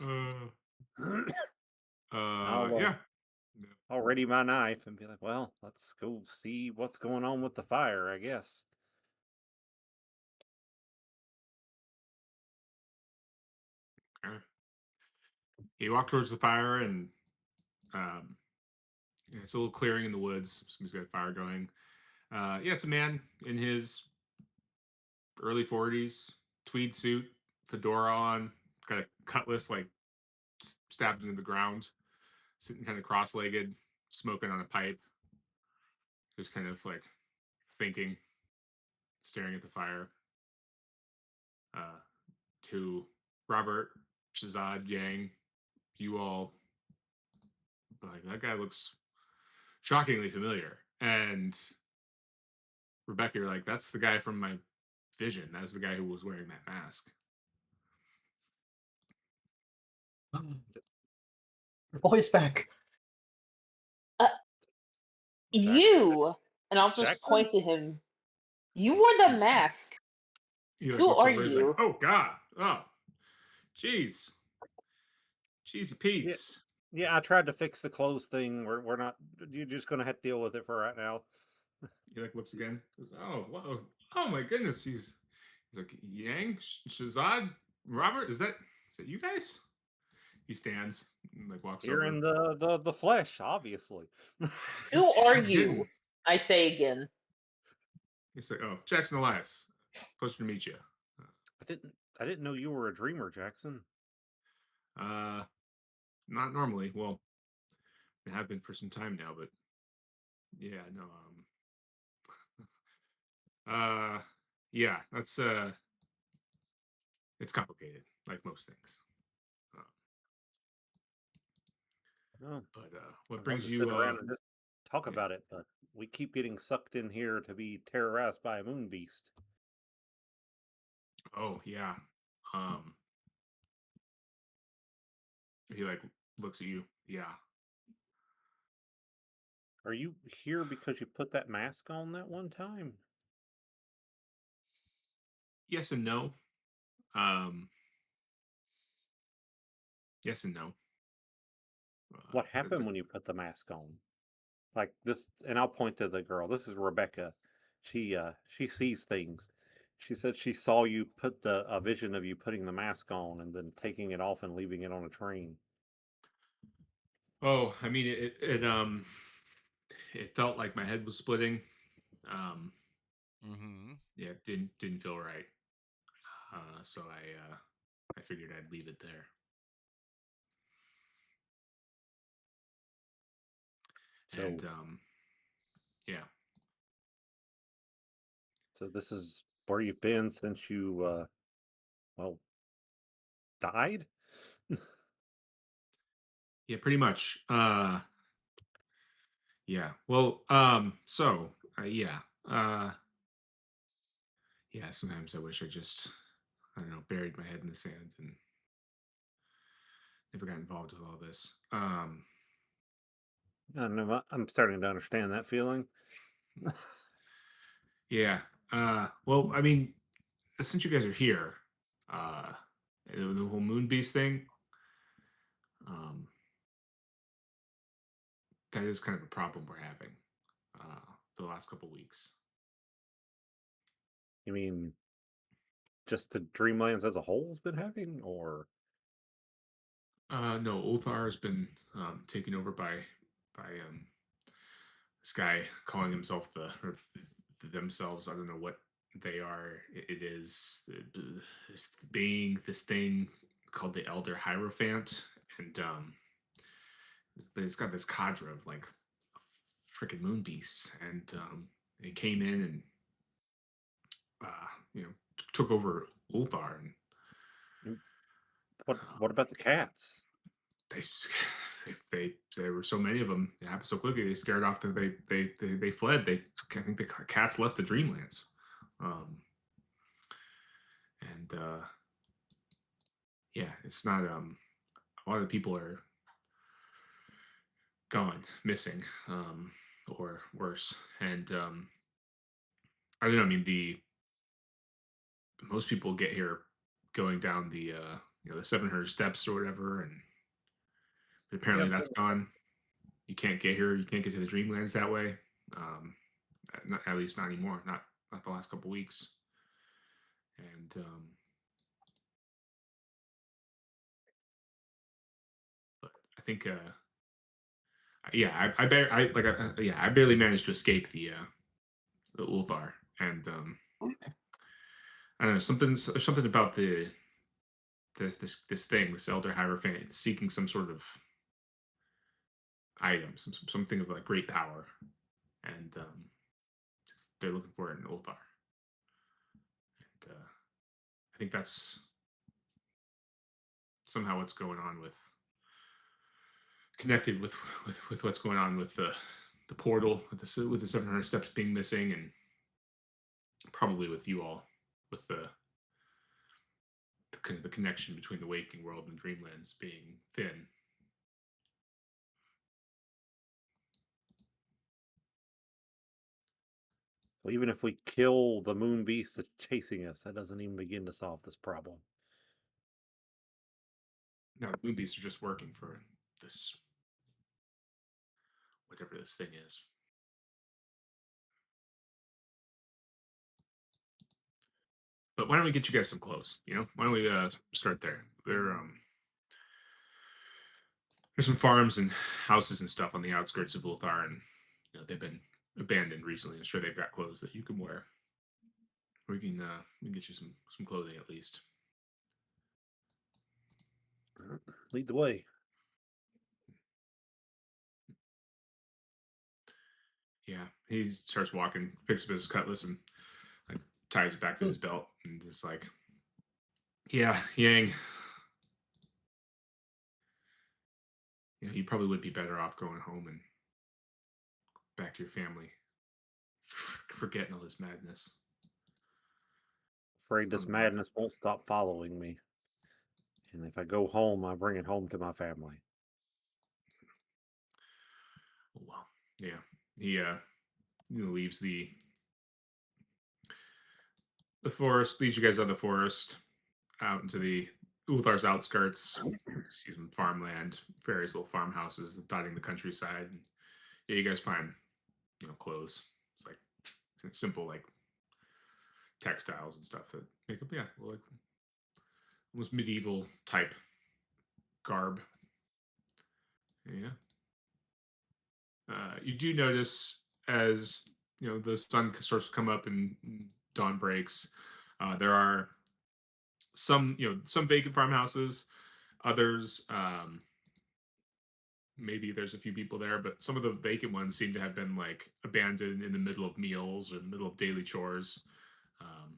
Uh, I'll yeah. No. I'll ready my knife and be like, well, let's go see what's going on with the fire, I guess. Okay. You walk towards the fire, and um, it's a little clearing in the woods. Somebody's got a fire going. Yeah, it's a man in his early 40s, tweed suit, fedora on, got a cutlass like stabbed into the ground, sitting kind of cross-legged, smoking on a pipe, just kind of like thinking, staring at the fire. Uh, to Robert, Shazad, Yang, you all like that guy looks shockingly familiar. And Rebecca, you're like, that's the guy from my vision. That's the guy who was wearing that mask. Your boy's back. Uh, Jack, you, and I'll just Jackson? point to him. You wore the mask. He like Who looks are over. He's like, you? oh God, oh, jeez, cheesy Yeah, Pete's. yeah. I tried to fix the clothes thing. We're not. You're just gonna have to deal with it for right now. He like looks again. Goes, oh, whoa, oh my goodness. He's like Yang, Shazad, Robert. Is that you guys? He stands and like walks You're in over. the flesh, obviously. Who are No you? kidding. I say again. He's like, oh, Jackson Elias. Pleasure to meet you. I didn't know you were a dreamer, Jackson. Uh, not normally. Well, it have been for some time now, but yeah, no. Uh, yeah, that's it's complicated, like most things. Uh, Oh, but I'd what love brings to sit you? around and just talk Yeah. about it, but we keep getting sucked in here to be terrorized by a moon beast. Oh yeah. Um, he like looks at you. Yeah. Are you here because you put that mask on that one time? Yes and no. Um, yes and no. What But happened when you put the mask on? Like this, and I'll point to the girl. This is Rebecca. She sees things. She said she saw you put a vision of you putting the mask on and then taking it off and leaving it on a train. Oh, I mean, it felt like my head was splitting. Um, Mm-hmm. yeah, it didn't feel right. So I figured I'd leave it there. So, And yeah, so this is where you've been since you, well, died? yeah, pretty much. Yeah. Well, yeah, uh, yeah. Sometimes I wish I just, I don't know, buried my head in the sand and never got involved with all this. I don't know. I'm starting to understand that feeling. Yeah. Well, I mean, since you guys are here, uh, the whole moon beast thing, um, that is kind of a problem we're having the last couple weeks. You mean just the Dreamlands as a whole has been having, or No, Ulthar has been taken over by this guy calling himself or themselves. I don't know what they are. It is this thing called the Elder Hierophant, and but it's got this cadre of like freaking moon beasts, and they came in and you know took over Ulthar, and mm, what? uh, What about the cats? they there were so many of them. It happened so quickly. They scared off. They fled. I think the cats left the Dreamlands, um, and yeah, it's not. A lot of the people are gone, missing, or worse. And I don't know. I mean, the most people get here going down the 700 steps or whatever, and apparently Yep. that's gone. You can't get here. You can't get to the Dreamlands that way. Um, not, at least not anymore. Not the last couple weeks. And but I think yeah, I barely managed to escape the Ulthar, and I don't know, something about this thing, this Elder Hierophant, seeking some sort of item, something of like great power, and they're looking for it in Ulthar. And I think that's somehow what's going on with connected with what's going on with the portal with the 700 steps being missing, and probably with you all with the connection between the waking world and dreamlands being thin. So even if we kill the moon beast that's chasing us, that doesn't even begin to solve this problem. Now the moon beasts are just working for this whatever this thing is. But why don't we get you guys some clothes? Why don't we start there? There's some farms and houses and stuff on the outskirts of Ulthar, and they've been abandoned recently. I'm sure they've got clothes that you can wear. We can get you some clothing at least. Lead the way. Yeah, he starts walking, picks up his cutlass, and like ties it back to his belt, and just like, yeah, Yang. You probably would be better off going home and back to your family, forgetting all this madness. Afraid Oh this boy. madness won't stop following me. And if I go home, I bring it home to my family. Oh well. Yeah. He leaves the forest, leads you guys out of the forest, out into the Ulthar's outskirts. See some farmland, various little farmhouses dotting the countryside. And yeah, you guys find clothes. It's like simple like textiles and stuff that make up like almost medieval type garb. Yeah. You do notice as the sun starts to come up and dawn breaks. There are some vacant farmhouses. Others, maybe there's a few people there, but some of the vacant ones seem to have been like abandoned in the middle of meals or the middle of daily chores. Um,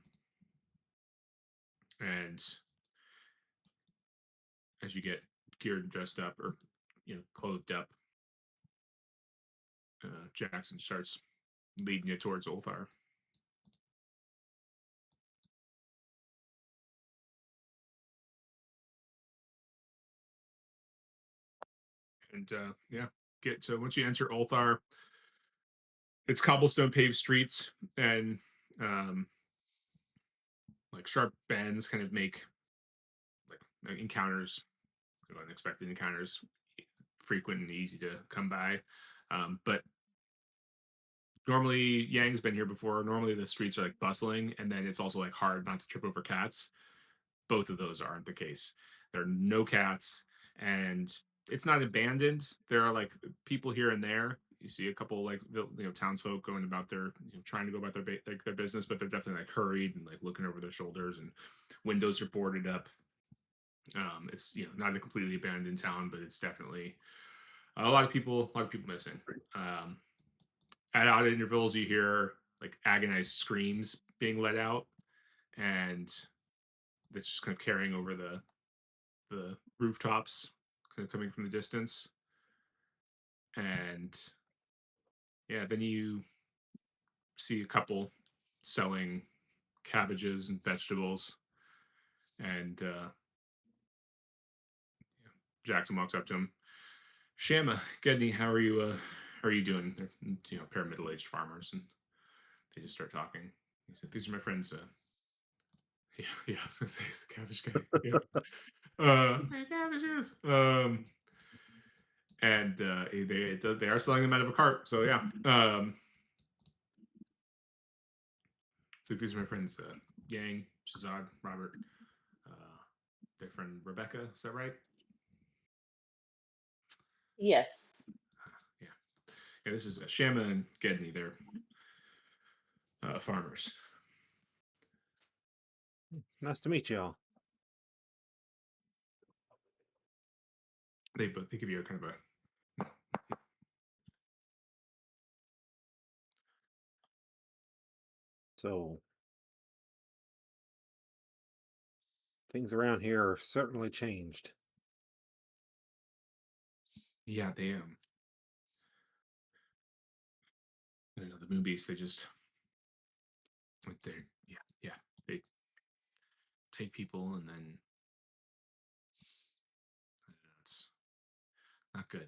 and as you get geared and dressed up, or clothed up, Jackson starts leading you towards Ulthar. And yeah, get to once you enter Ulthar, it's cobblestone paved streets, and um, like sharp bends kind of make like encounters, unexpected encounters, frequent and easy to come by. But normally, Yang's been here before. Normally, the streets are like bustling, and then it's also like hard not to trip over cats. Both of those aren't the case. There are no cats, and it's not abandoned. There are like people here and there. You see a couple like townsfolk going about their trying to go about their business, but they're definitely like hurried and like looking over their shoulders, and windows are boarded up. It's not a completely abandoned town, but it's definitely a lot of people missing. Um, at odd intervals, you hear like agonized screams being let out, and it's just kind of carrying over the rooftops, kind of coming from the distance. And yeah, then you see a couple selling cabbages and vegetables, and Jackson walks up to him. Shama, Gedney, how are you doing? They're a pair of middle-aged farmers, and they just start talking. He said, "These are my friends." Yeah, yeah, I was gonna say it's the cabbage guy. Yeah, hey, cabbages. And they are selling them out of a cart. So yeah, so these are my friends, Yang, Shazad, Robert, uh, their friend Rebecca. Is that right? Yes. Yeah, yeah. This is Shama and Gedney. They're farmers. Nice to meet y'all. They give you a kind of a So things around here are certainly changed. yeah. They the movies. They just like they yeah they take people and then it's not good.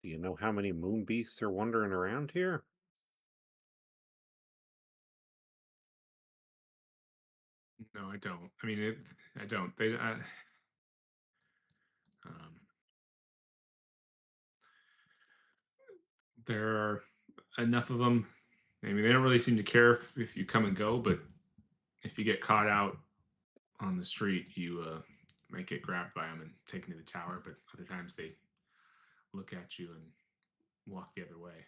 Do you know how many moon beasts are wandering around here? No, I don't. I mean, I don't. Um, there are enough of them. I mean, they don't really seem to care if you come and go, but if you get caught out on the street, you might get grabbed by them and taken to the tower. But other times they look at you and walk the other way.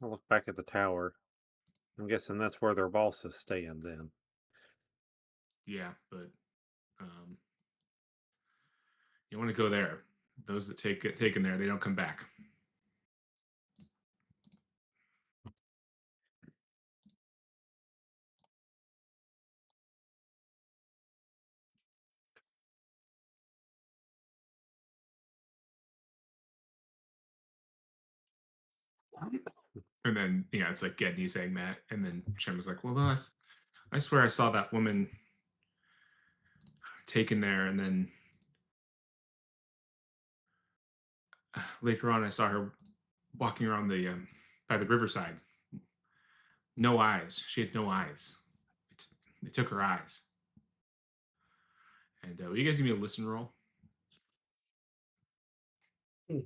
I look back at the tower. I'm guessing that's where their boss is staying then. Yeah, but um, you want to go there. Those that get taken there, they don't come back. And then it's like Gedney saying that, and then Shem was like, "Well, no, I swear I saw that woman taken there, and then later on I saw her walking around the by the riverside. No eyes. She had no eyes. It's, they took her eyes. And will you guys give me a listen roll? Hmm.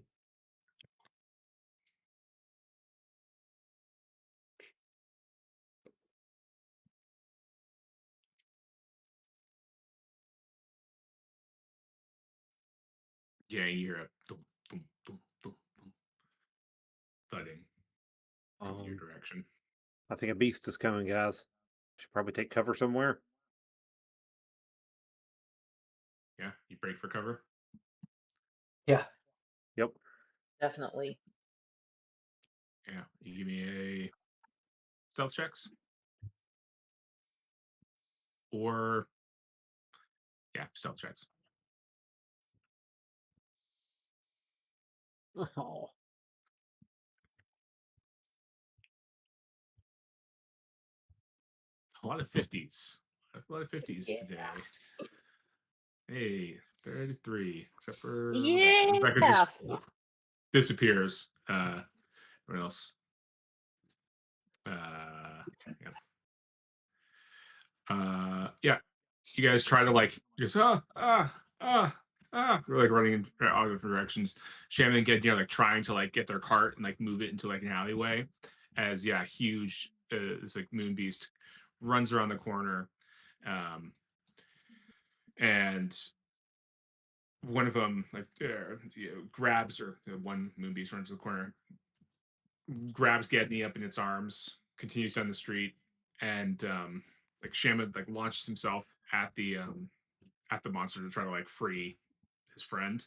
Yeah, you hear a thump, thump, thump, thump, thump, thudding coming your direction. I think a beast is coming, guys. Should probably take cover somewhere. Yeah, you break for cover. Yeah. Yep. Definitely. Yeah, you give me a stealth checks or stealth checks. Oh. A lot of 50s. A lot of 50s Yeah. today. Hey, 33. Except for Rebecca. Yeah. Rebecca just disappears. What else? Yeah. Yeah. You guys try to like just we're like running in all different directions. Shaman and Ged, like trying to like get their cart and like move it into like an alleyway. As huge this like moon beast runs around the corner, and one of them like grabs or one moon beast runs to the corner, grabs Gedney up in its arms, continues down the street, and like Shaman like launches himself at the monster to try to like free his friend,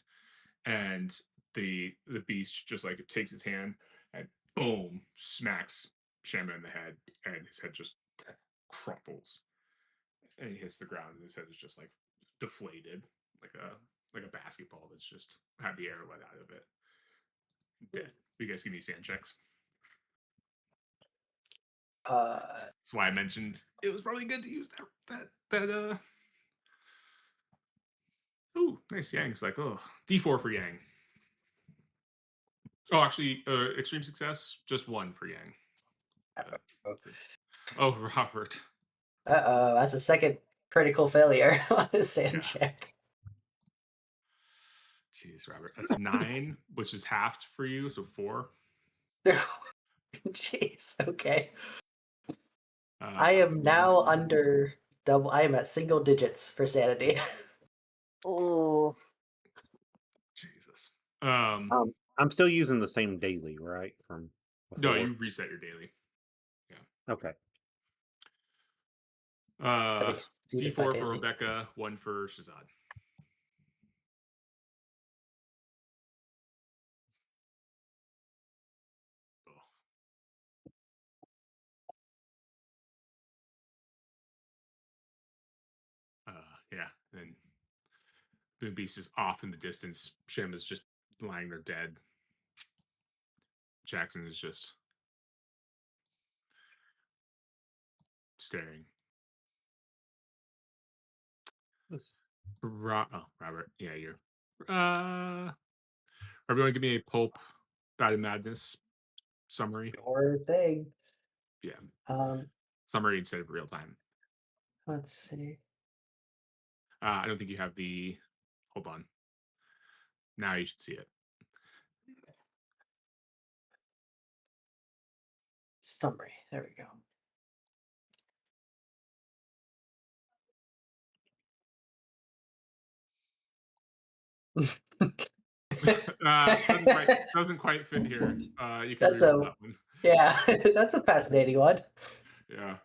and the beast just like takes its hand and boom smacks Shaman in the head, and his head just crumples and he hits the ground, and his head is just like deflated like a basketball that's just had the air let out of it. Dead. You guys give me sand checks. That's why I mentioned it was probably good to use that. Oh, nice Yang's like, oh, D4 for Yang. Oh, actually, extreme success, just one for Yang. Oh, Robert. Uh-oh, that's a second critical failure on a sand Yeah. check. Jeez, Robert. That's 9, which is halved for you, so 4. Jeez, okay. Uh, I am now under double. I am at single digits for sanity. Oh. Jesus. I'm still using the same daily, right? From No, before. you reset your daily. Okay. That exceeded my D4 for daily. Rebecca, 1 for Shazad. Yeah, and Moon Beast is off in the distance. Shem is just lying there dead. Jackson is just staring. Robert. Yeah, you're. Everyone, give me a pulp, Bad and Madness summary. Or thing. Yeah, Um, summary instead of real time. let's see. I don't think you have the. Hold on. Now you should see it. Summary. There we go. Doesn't quite fit here. You can That's reroll a that one. yeah. That's a fascinating one. Yeah.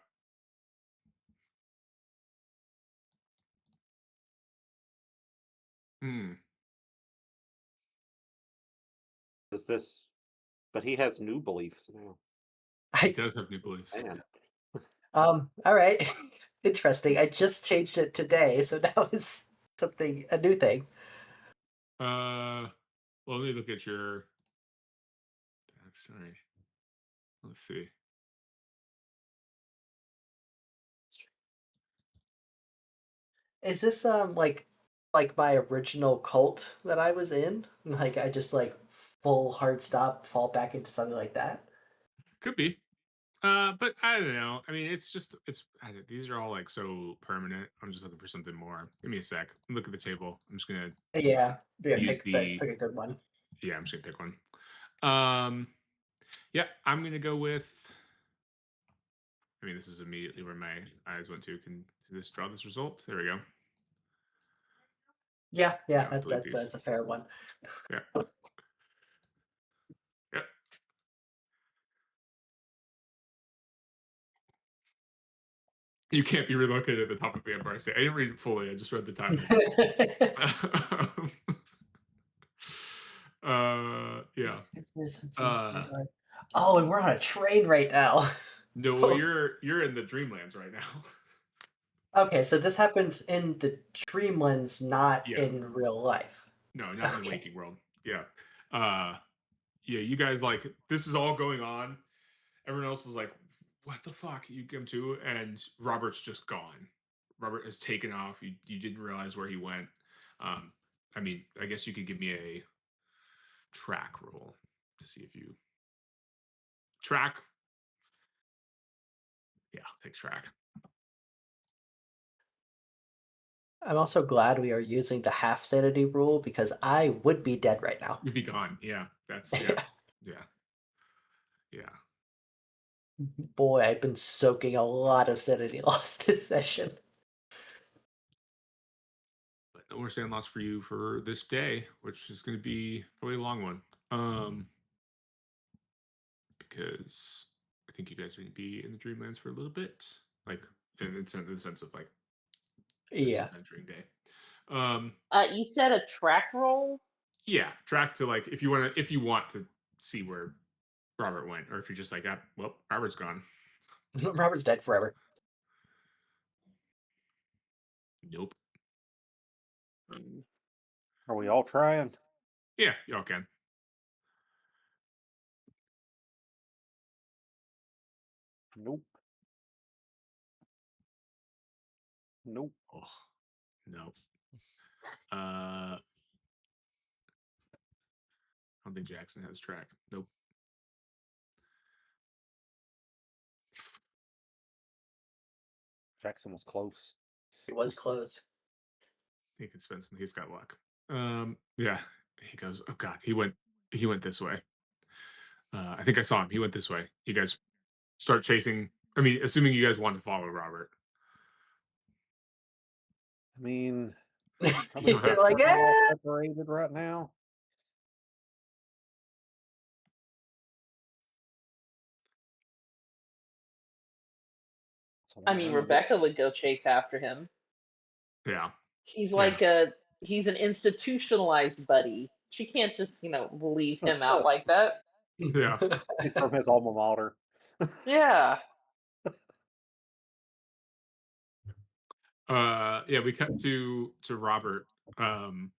Hmm. Is this? But he has new beliefs now. He I does have new beliefs. Man. All right. Interesting. I just changed it today, so now it's a new thing. Well, let me look at your. Sorry. Let's see. Is this like my original cult that I was in? Like I just like full hard stop, fall back into something like that? Could be. But I don't know. I mean, these are all like so permanent. I'm just looking for something more. Give me a sec. Look at the table. I'm just gonna Yeah. Yeah, use pick a good one. Yeah, I'm just gonna pick one. Um, yeah, I'm gonna go with. I mean, this is immediately where my eyes went to. Can this draw this result? There we go. Yeah, I don't delete these. that's a fair one. Yeah. Yep. You can't be relocated at the top of the Empire State. I didn't read it fully. I just read the title. Yeah. Oh, and we're on a train right now. No, well, you're in the Dreamlands right now. Okay, so this happens in the Dreamlands, not Yeah. in real life. No, not in the Okay. waking world. Yeah. Yeah, you guys like this is all going on. Everyone else is like, what the fuck? You come to, and Robert's just gone. Robert has taken off. You didn't realize where he went. I mean, I guess you could give me a track roll to see if you track. Yeah, I'll take track. I'm also glad we are using the half sanity rule because I would be dead right now. You'd be gone. Yeah, that's yeah, yeah, yeah. Boy, I've been soaking a lot of sanity loss this session. But no more sand loss for you for this day, which is going to be probably a long one. Because I think you guys are going to be in the Dreamlands for a little bit, like in the sense of like this Yeah. adventuring day. You said a track roll. Yeah, track to like if you want to see where Robert went, or if you're just like, ah, well, Robert's gone. Robert's dead forever. Nope. Are we all trying? Yeah, y'all can. Nope. Nope. Oh, no. I don't think Jackson has track. Nope. Jackson was close. It was close. He could spend some. He's got luck. Yeah. He goes. Oh God. He went this way. I think I saw him. He went this way. You guys start chasing. I mean, assuming you guys want to follow Robert. I mean, don't have- You're like, we're all "Ah!" separated right now. So I mean, none of it- Rebecca would go chase after him. Yeah. He's Yeah. like he's an institutionalized buddy. She can't just, leave him out like that. Yeah. He's from his alma mater. Yeah. Yeah, we cut to Robert. Robert,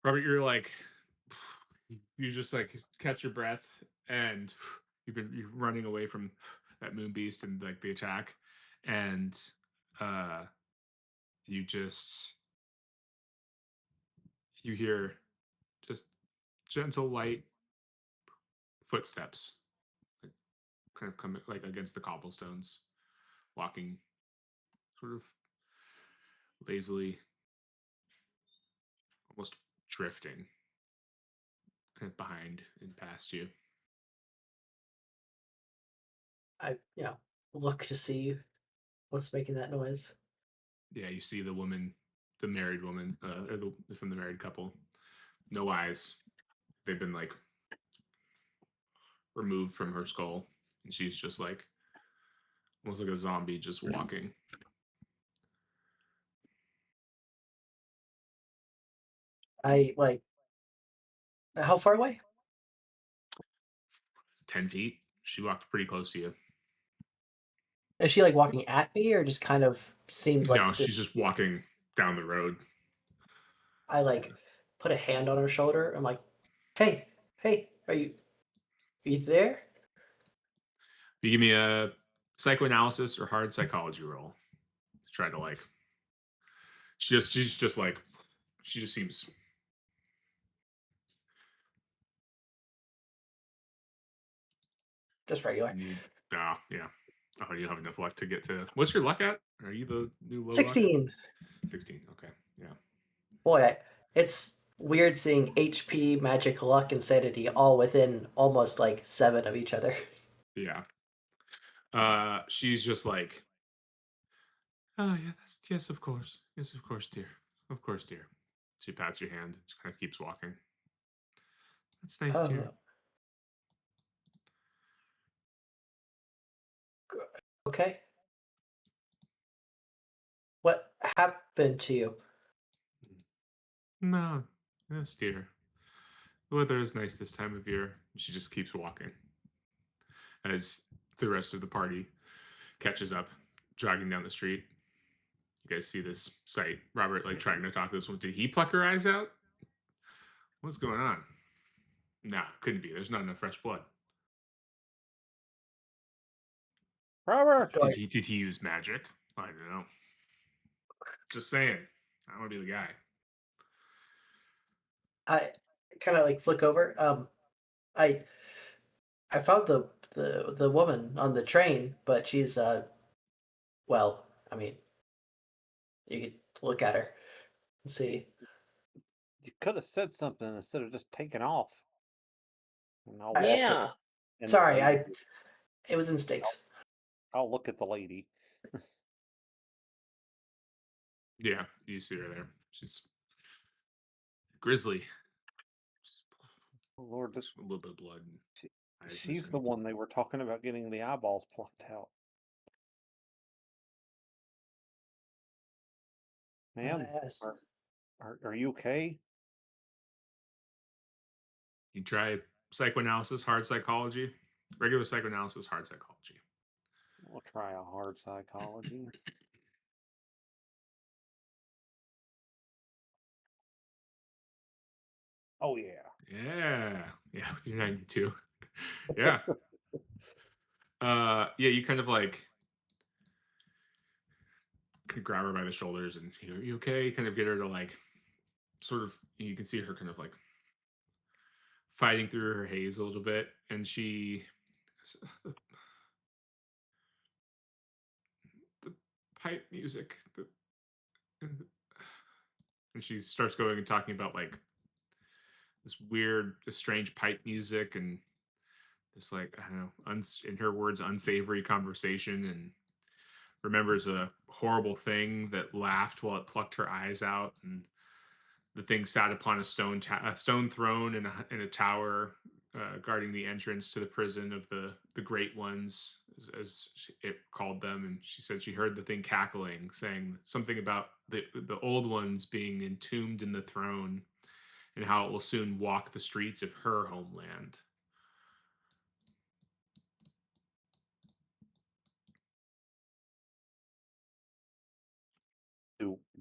you're like you just like catch your breath and you're running away from that moon beast and like the attack. And you just you hear just gentle light footsteps like, kind of coming like against the cobblestones, walking sort of lazily, almost drifting kind of behind and past you. I, look to see what's making that noise. Yeah, you see the woman, the married woman, or from the married couple. No eyes. They've been like removed from her skull, and she's just like almost like a zombie, just walking. I like. How far away? 10 feet. She walked pretty close to you. Is she like walking at me, or just kind of seems No, like she's just walking down the road. I like put a hand on her shoulder. I'm like, hey, are you there? You give me a psychoanalysis or hard psychology roll to try to like. She's just like she just seems. Just regular. Yeah. Oh, you don't have enough luck to get to. What's your luck at? Are you the new low luck? 16. 16. Okay. Yeah. Boy, it's weird seeing HP, magic, luck, and sanity all within almost like 7 of each other. Yeah. She's just like, oh yeah, yes, of course, dear. Of course, dear. She pats your hand. She kind of keeps walking. That's nice, dear. Oh, okay. What happened to you? No, yes, dear. The weather is nice this time of year. She just keeps walking as the rest of the party catches up, jogging down the street. You guys see this sight. Robert, like, trying to talk to this one. Did he pluck her eyes out? What's going on? Nah, couldn't be. There's not enough fresh blood. Robert, Do Did he use magic? I don't know. Just saying. I don't want to be the guy. I kind of like flick over. I I found the woman on the train, but she's well, I mean, you could look at her and see. you could have said something instead of just taking off. And I'll I, walk s- up Yeah. and the Sorry, lady. it was instincts. I'll look at the lady. Yeah, you see her there. She's grizzly. Just Oh, Lord, a little bit of blood and she, eyes she's the missing. one they were talking about getting the eyeballs plucked out. Ma'am, Yes. are you okay? You try psychoanalysis, hard psychology, regular psychoanalysis, hard psychology. We'll try a hard psychology. Oh yeah. Yeah, with your 92. Yeah. Yeah, you kind of like could grab her by the shoulders and are you okay? Kind of get her to like sort of you can see her kind of like fighting through her haze a little bit, and she the pipe music, and, and she starts going and talking about like this weird, strange pipe music and this like I don't know, in her words, unsavory conversation, and remembers a horrible thing that laughed while it plucked her eyes out, and the thing sat upon a stone throne in a tower guarding the entrance to the prison of the Great Ones, as it called them. And she said she heard the thing cackling, saying something about the old ones being entombed in the throne, and how it will soon walk the streets of her homeland.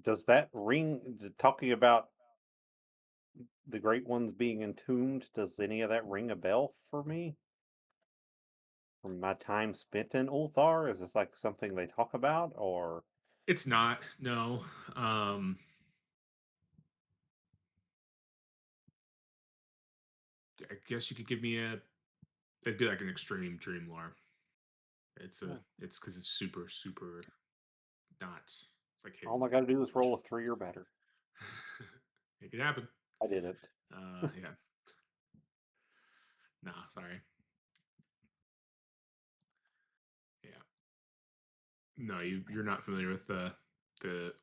Does that ring talking about the great ones being entombed? Does any of that ring a bell for me? From my time spent in Ulthar? Is this like something they talk about, or It's not, no. Um, I guess you could give me a. It'd be like an extreme dream lore. yeah, It's because it's super super not. It's like all hidden. I got to do is roll a 3 or better? Make it happen. I didn't. Yeah. No, sorry. Yeah. No, you're not familiar with the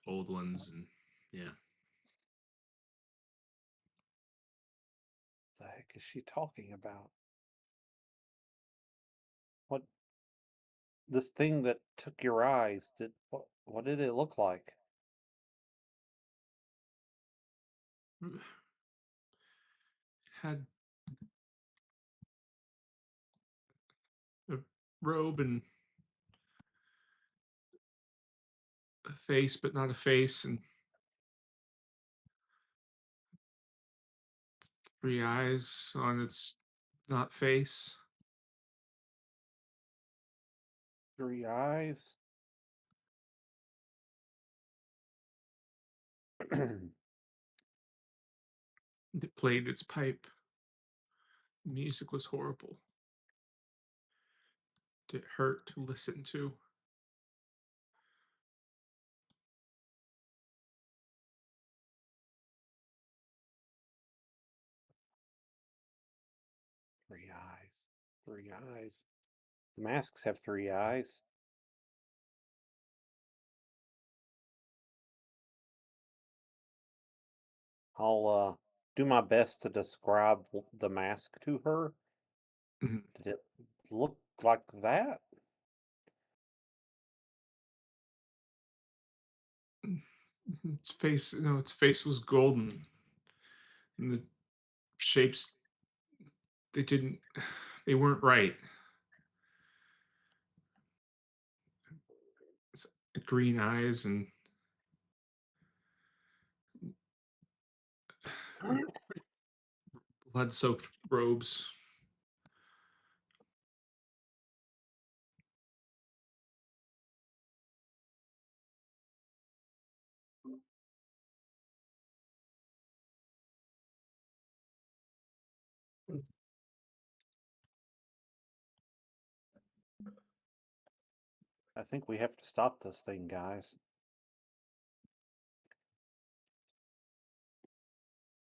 old ones, and yeah. What the heck is she talking about? What this thing that took your eyes? What did it look like? Had a robe and a face, but not a face, and three eyes on its not face. 3 eyes? It played its pipe. The music was horrible. It hurt to listen to. 3 eyes. 3 eyes. The masks have 3 eyes. I'll do my best to describe the mask to her. Mhm. Did it look like that? Its face, no, its face was golden, and the shapes, they didn't, they weren't right. It's green eyes and blood-soaked robes. I think we have to stop this thing, guys.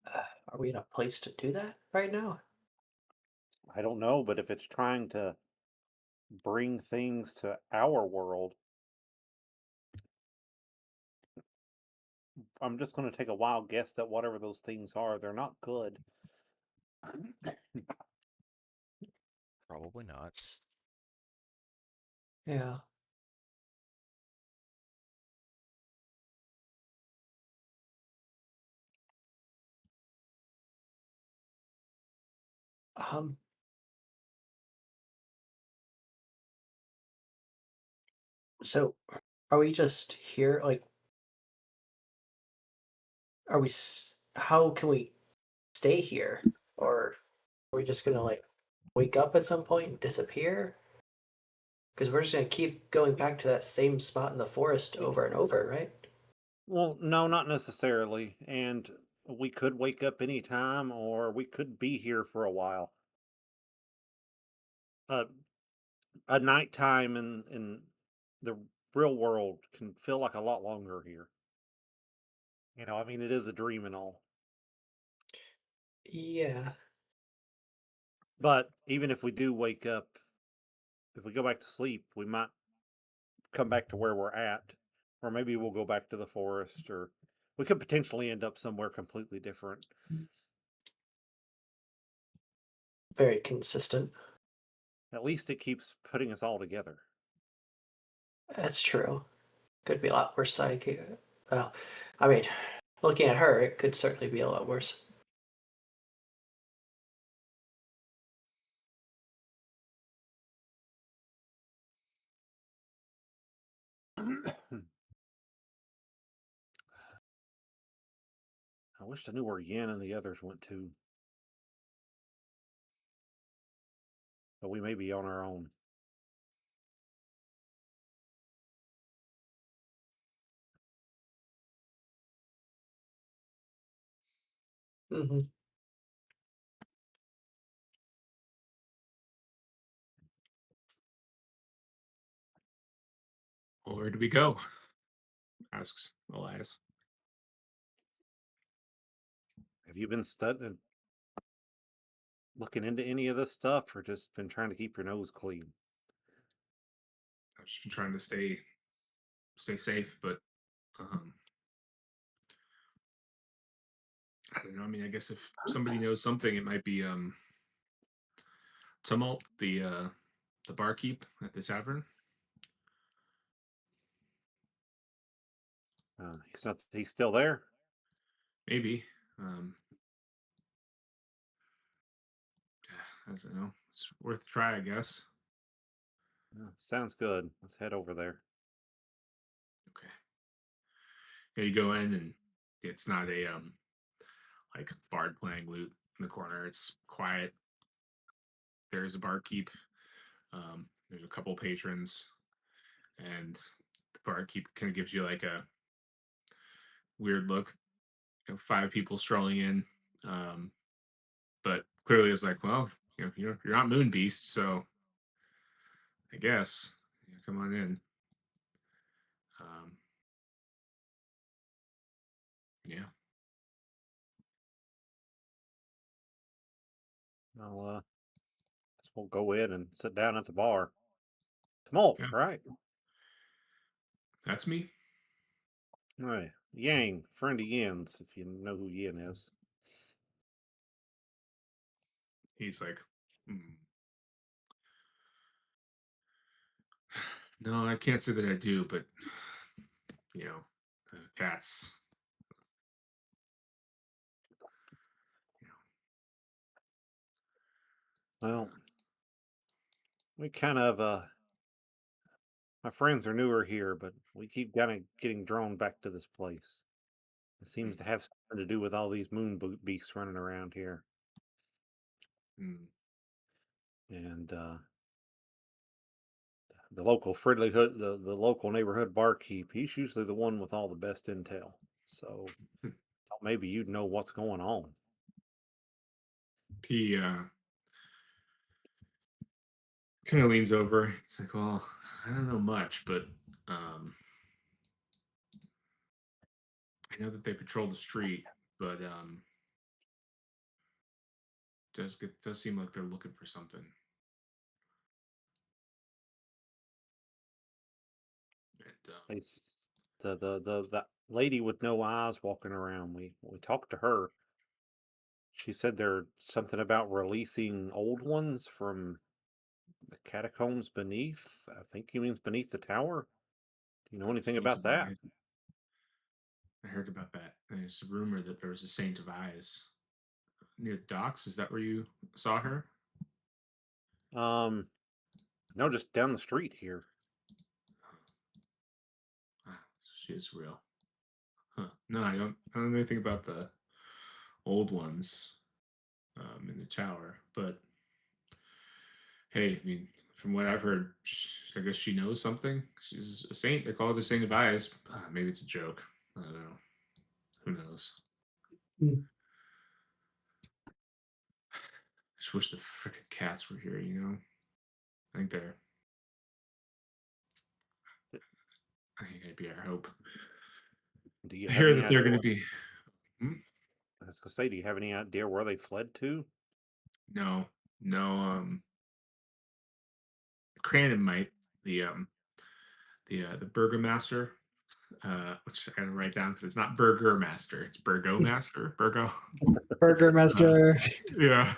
Are we in a place to do that right now? I don't know, but if it's trying to bring things to our world, I'm just going to take a wild guess that whatever those things are, they're not good. Probably not. Yeah. Um. So, are we just here? Like, are we? How can we stay here? Or are we just gonna like wake up at some point and disappear? Because we're just gonna keep going back to that same spot in the forest over and over, right? Well, no, not necessarily. And we could wake up anytime, or we could be here for a while. Uh, a nighttime in the real world can feel like a lot longer here. I mean, it is a dream and all. Yeah. But even if we do wake up, if we go back to sleep, we might come back to where we're at, or maybe we'll go back to the forest, or we could potentially end up somewhere completely different. Very consistent. At least it keeps putting us all together. That's true. Could be a lot worse. Well, I mean, looking at her, it could certainly be a lot worse. I wish I knew where Yen and the others went to, but we may be on our own. Hmm. Well, where do we go? Asks Elias. Have you been studying, looking into any of this stuff, or just been trying to keep your nose clean? I've just been trying to stay safe, but um, I don't know. I mean, I guess if somebody knows something, it might be Tumult, the barkeep at the tavern. He's not. He's still there. Maybe. Um, I don't know. It's worth a try, I guess. Sounds good. Let's head over there. Okay. Yeah, you go in and it's not a like bard playing lute in the corner. It's quiet. There's a barkeep. There's a couple patrons, and the barkeep kind of gives you like a weird look. Five people strolling in, um, but clearly it's like, well, you're not moon beasts, so I guess come on in. Um, yeah. Guess we'll go in and sit down at the bar. Tumult, Yeah, right? that's me. Right. Yang, friend of Yen's, if you know who Yen is. He's like, "Hmm, no, I can't say that I do, but you know, cats. You know, Well, we kind of my friends are newer here, but we keep kind of getting drawn back to this place. It seems mm, to have something to do with all these beasts running around here. mm, And the local friendly hood, the local neighborhood barkeep, he's usually the one with all the best intel. So thought maybe you'd know what's going on. he kind of leans over. He's like, well, I don't know much, but um, I know that they patrol the street, but does seem like they're looking for something. And It's the lady with no eyes walking around. We talked to her. She said there's something about releasing old ones from the catacombs beneath. I think he means beneath the tower. Do you know the anything Saint about of that? Eyes. I heard about that. There's a rumor that there was a Saint of Eyes near the docks. Is that where you saw her? Um, no, just down the street here. Ah, she is real. Huh. No, I don't. I don't know anything about the old ones in the tower. But hey, I mean, from what I've heard, I guess she knows something. She's a saint. They call her the Saint of Eyes. Maybe it's a joke. I don't know. Who knows? Hmm. I just wish the freaking cats were here. You know, I think they're. I think that'd be our hope. Do you I have hear any that they're idea going to what be. Hmm? I was gonna say, do you have any idea where they fled to? No, no. Crandon might the Burgomaster, which I gotta write down because it's not Burgermaster, it's Burgomaster. Burgo. Uh, Burgermaster. yeah.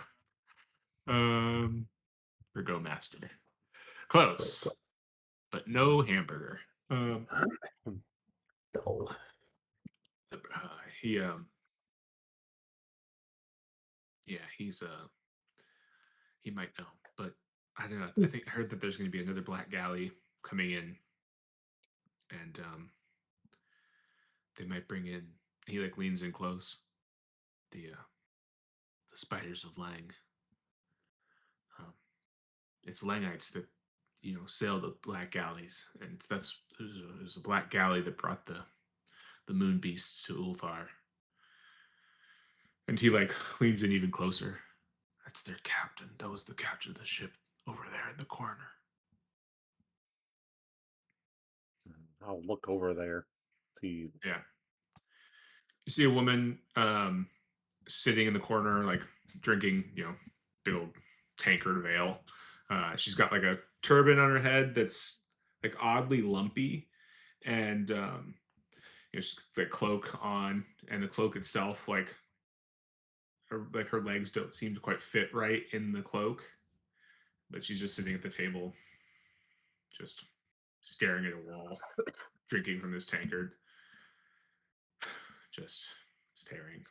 Um, Burgomaster. Close, but no hamburger. Um, No. he yeah, he might know, but I don't know. I think I heard that there's going to be another black galley coming in, and they might bring in. He like leans in close. The spiders of Lang. Um, it's Langites that sail the black galleys, and there's a black galley that brought the moon beasts to Ulthar. And he like leans in even closer. That's their captain. That was the captain of the ship over there in the corner. I'll look over there. See, Yeah. You see a woman sitting in the corner, like drinking, big old tankard of ale. She's got like a turban on her head that's like oddly lumpy, and she's got the cloak on, and the cloak itself, her legs don't seem to quite fit right in the cloak, but she's just sitting at the table, just staring at a wall, drinking from this tankard, just staring,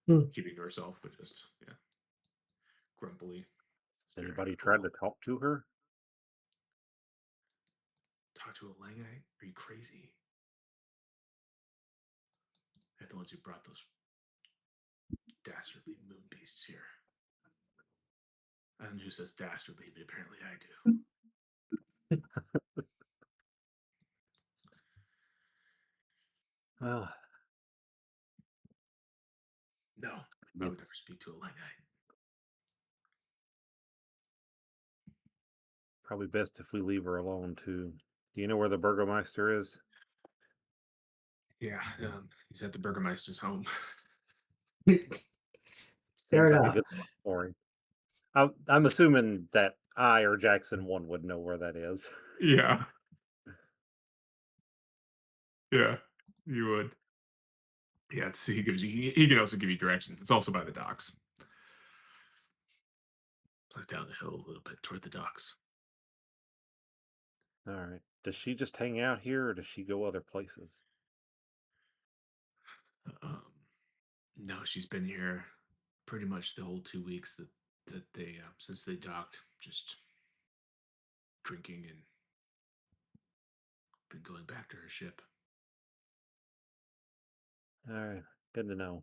Hmm. keeping to herself, but just grumpily has staring anybody at the tried wall. to talk to her? Talk to a Langite? Are you crazy? They're the ones who brought those dastardly moon beasts here. I don't know who says dastardly, but apparently I do. Well, No, I would never it's speak to a Langite. probably best if we leave her alone too. Do you know where the Burgomeister is? Yeah, he's at the Burgermeister's home. Fair Seems like a enough. good spot for him. I'm assuming that I or Jackson one would know where that is. Yeah, yeah. You would. Yeah, he gives you. He can also give you directions. It's also by the docks. It's like down the hill a little bit toward the docks. All right. Does she just hang out here, or does she go other places? Um, no, she's been here pretty much the whole 2 weeks that they since they docked, just drinking and then going back to her ship. All right. Good to know.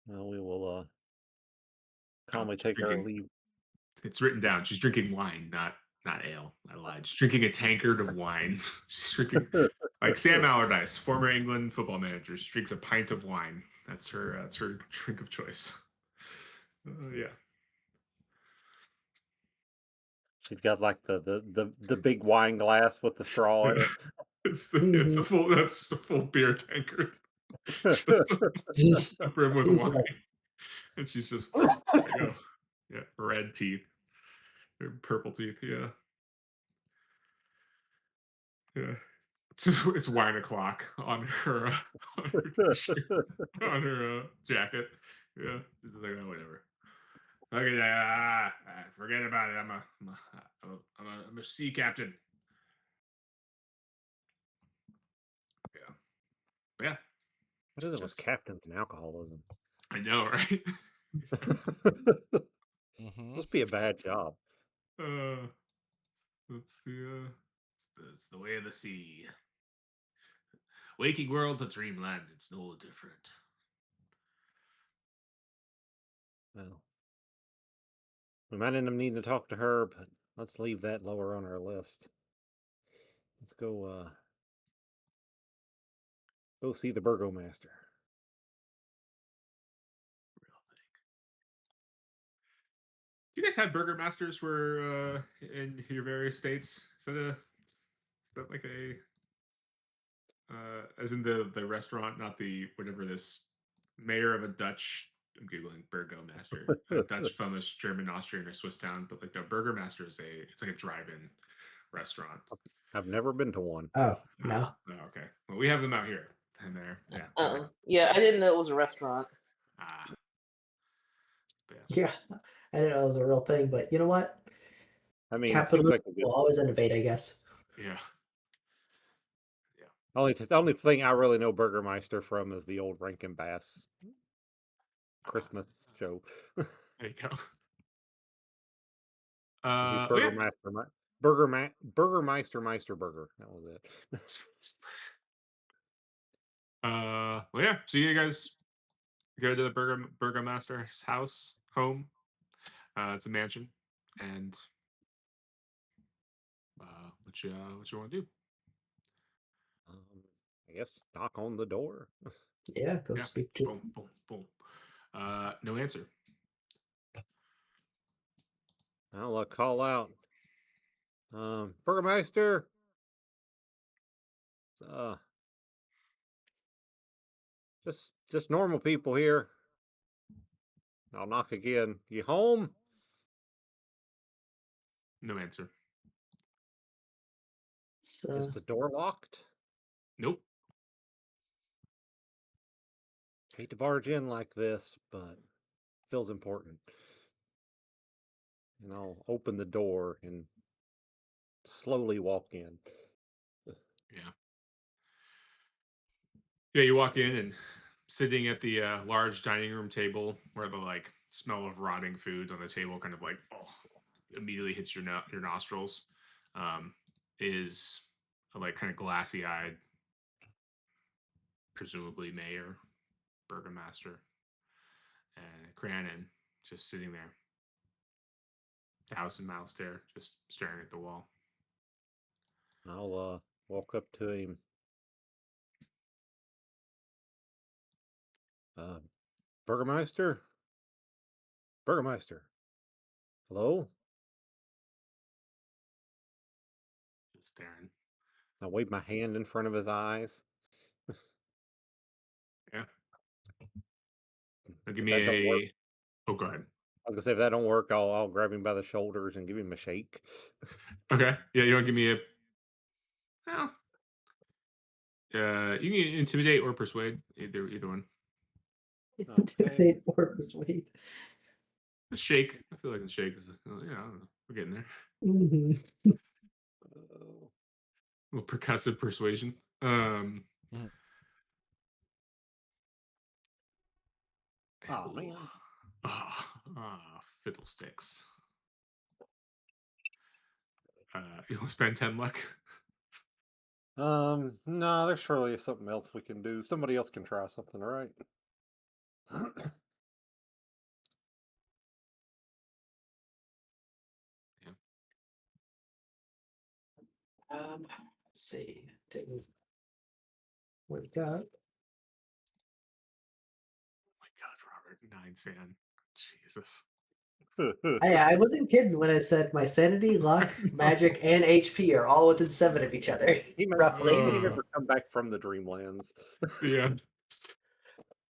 Well, we will Oh, calmly she's take our drinking. leave. It's written down. She's drinking wine, not ale. I lied. She's drinking a tankard of wine. She's drinking like Sam Allardyce, former England football manager. She drinks a pint of wine. That's her. That's her drink of choice. Yeah. She's got like the big wine glass with the straw in Yeah. it. It's a Mhm. full. That's just a full beer tankard. Just a rim with He's wine, like, and she's just there you go. Yeah, red teeth, or purple teeth. Yeah, yeah. It's wine o'clock on her on her t-shirt, on her jacket. Yeah, she's like, oh, whatever. Okay, forget about it. I'm a sea captain. Yeah, but yeah. What is it with Just captains and alcoholism? I know, right? Mm-hmm. Must be a bad job. uh, let's see. It's the way of the sea. Waking world to dreamlands. It's no different. Well, we might end up needing to talk to her, but let's leave that lower on our list. Let's go see the burgomaster. Real thing. Do you guys have burger masters where in your various states? Is that like a as in the restaurant, not the whatever this mayor of a Dutch. I'm googling burgomaster, a Dutch, Flemish, German, Austrian, or Swiss town. But like no, burgermaster is it's like a drive-in restaurant. I've never been to one. oh, Ah, no. oh, okay. Well, we have them out here, and they're like Yeah, I didn't know it was a restaurant. ah, but yeah. Yeah, I didn't know it was a real thing, but you know what? I mean, it seems Capitalism like a good. will always innovate, I guess. Yeah. Yeah. The only thing I really know Burgermeister from is the old Rankin Bass Ah, Christmas show. there you go. He's Well, yeah. Burgermaster, Burgermeister Meisterburger. That was it. Well, yeah. So you guys go to the burgomaster's house, home. It's a mansion, and what you want to do? um, I guess knock on the door. Yeah, go Yeah. speak to. Boom, boom, boom. No answer. I'll call out. Burgermeister. Uh, just normal people here. I'll knock again. You home? No answer. Is the door locked? Nope. Hate to barge in like this, but feels important. And I'll open the door and slowly walk in. Yeah. Yeah. You walk in and sitting at the large dining room table where the like smell of rotting food on the table kind of like immediately hits your nostrils. Um, is a like kind of glassy eyed, presumably mayor, burgomaster, and Cranon just sitting there, house and mouse stare, just staring at the wall. I'll walk up to him. Uh, Burgermeister? Burgermeister. Hello? Just staring. I wave my hand in front of his eyes. Yeah. Now give If me that don't work, a. Oh, go ahead. I was gonna say if that don't work, I'll grab him by the shoulders and give him a shake. Okay. Yeah, you want to give me a. Well, you can intimidate or persuade. Either one. Okay. Intimidate or persuade. The shake. I feel like the shake is. Yeah, I don't know. We're getting there. Mhm. Uh, A little percussive persuasion. Mhm. oh man. Fiddlesticks. You want to spend 10 luck? No, there's surely something else we can do. Somebody else can try something, right? Yeah. Let's see. Didn't wake up. Oh my God, Robert. 9 sand. Jesus. I wasn't kidding when I said my sanity, luck, magic, and HP are all within 7 of each other, He may, he roughly. may never come back from the Dreamlands. Yeah.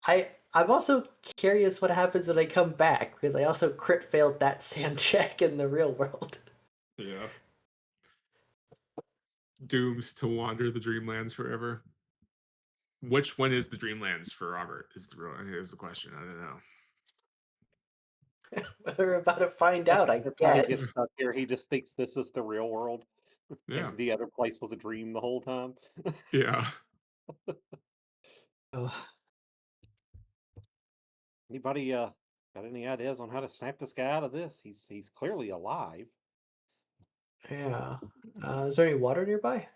I'm also curious what happens when I come back because I also crit failed that sand check in the real world. Yeah. Doomed to wander the Dreamlands forever. Which one is the Dreamlands for Robert? Is the question. I don't know. We're about to find out, I That's how he gets guess. stuck here. He just thinks this is the real world, Yeah. and the other place was a dream the whole time. Yeah. Oh, Anybody got any ideas on how to snap this guy out of this? He's clearly alive. yeah. Is there any water nearby?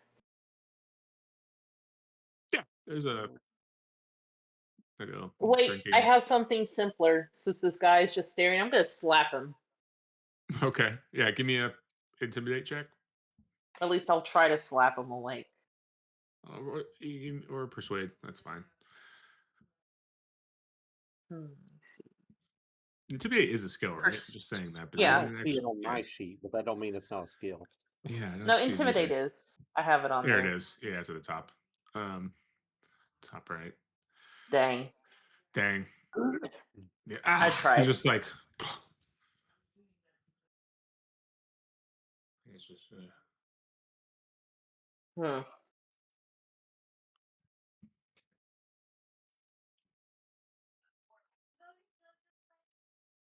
Yeah. There's a like a Wait, I drinking. have something simpler. Since this guy is just staring, I'm gonna slap him. Okay. Yeah. Give me a intimidate check. At least I'll try to slap him awake. Or persuade. That's fine. Let's see. Intimidate is a skill, right? I'm Pers- just saying that, but I it yeah. don't didn't see it actually. on my Yeah. sheet, but that don't mean it's not a skill. Yeah. I don't No, see it either. intimidate is. I have it on There it there. is. Yeah, it's at the top. Um, top right. Dang. Dang. Yeah. I He's tried. just like. It's just. Hmm.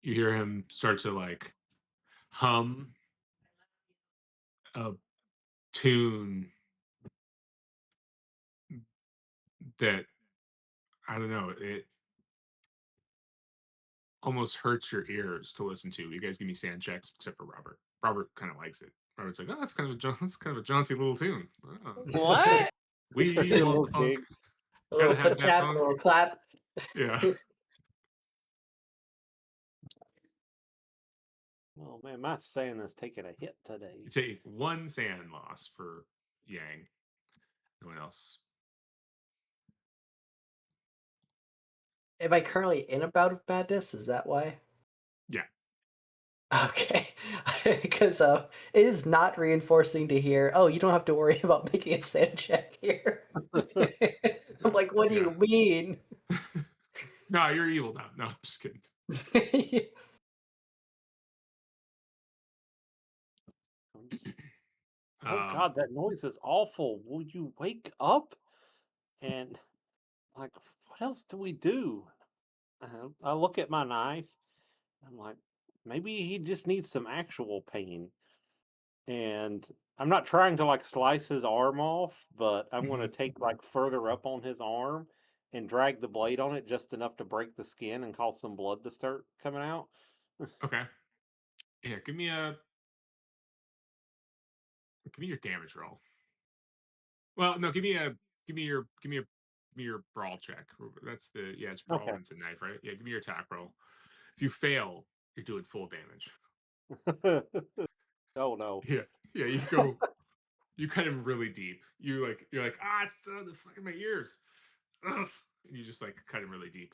You hear him start to like hum a tune that I don't know. It almost hurts your ears to listen to. You guys give me sand checks, except for Robert. Robert kind of likes it. Robert's like, oh, that's kind of a jaunty little tune. Oh, What? we A love little punk. jig. A Gotta little have foot that tap, a punk. little clap. Yeah. Oh man, my sand is taking a hit today. You take 1 sand loss for Yang. No one else. Am I currently in a bout of madness? Is that why? Yeah. Okay, because it is not reinforcing to hear. Oh, you don't have to worry about making a sand check here. I'm like, what do Yeah. you mean? No, you're evil now. No, I'm just kidding. I'm just- oh God, that noise is awful. Will you wake up? And like, what else do we do? I look at my knife. I'm like, maybe he just needs some actual pain. And I'm not trying to like slice his arm off, but I'm going to take like further up on his arm and drag the blade on it just enough to break the skin and cause some blood to start coming out. Okay. Yeah, give me your damage roll. Well, no, give me your brawl check. That's the it's brawl Okay. when it's a knife, right? Yeah, give me your attack roll. If you fail, you're doing full damage. Oh no. Yeah, yeah, you cut him really deep. You're like it's the fucking my ears. Ugh. And you just like cut him really deep.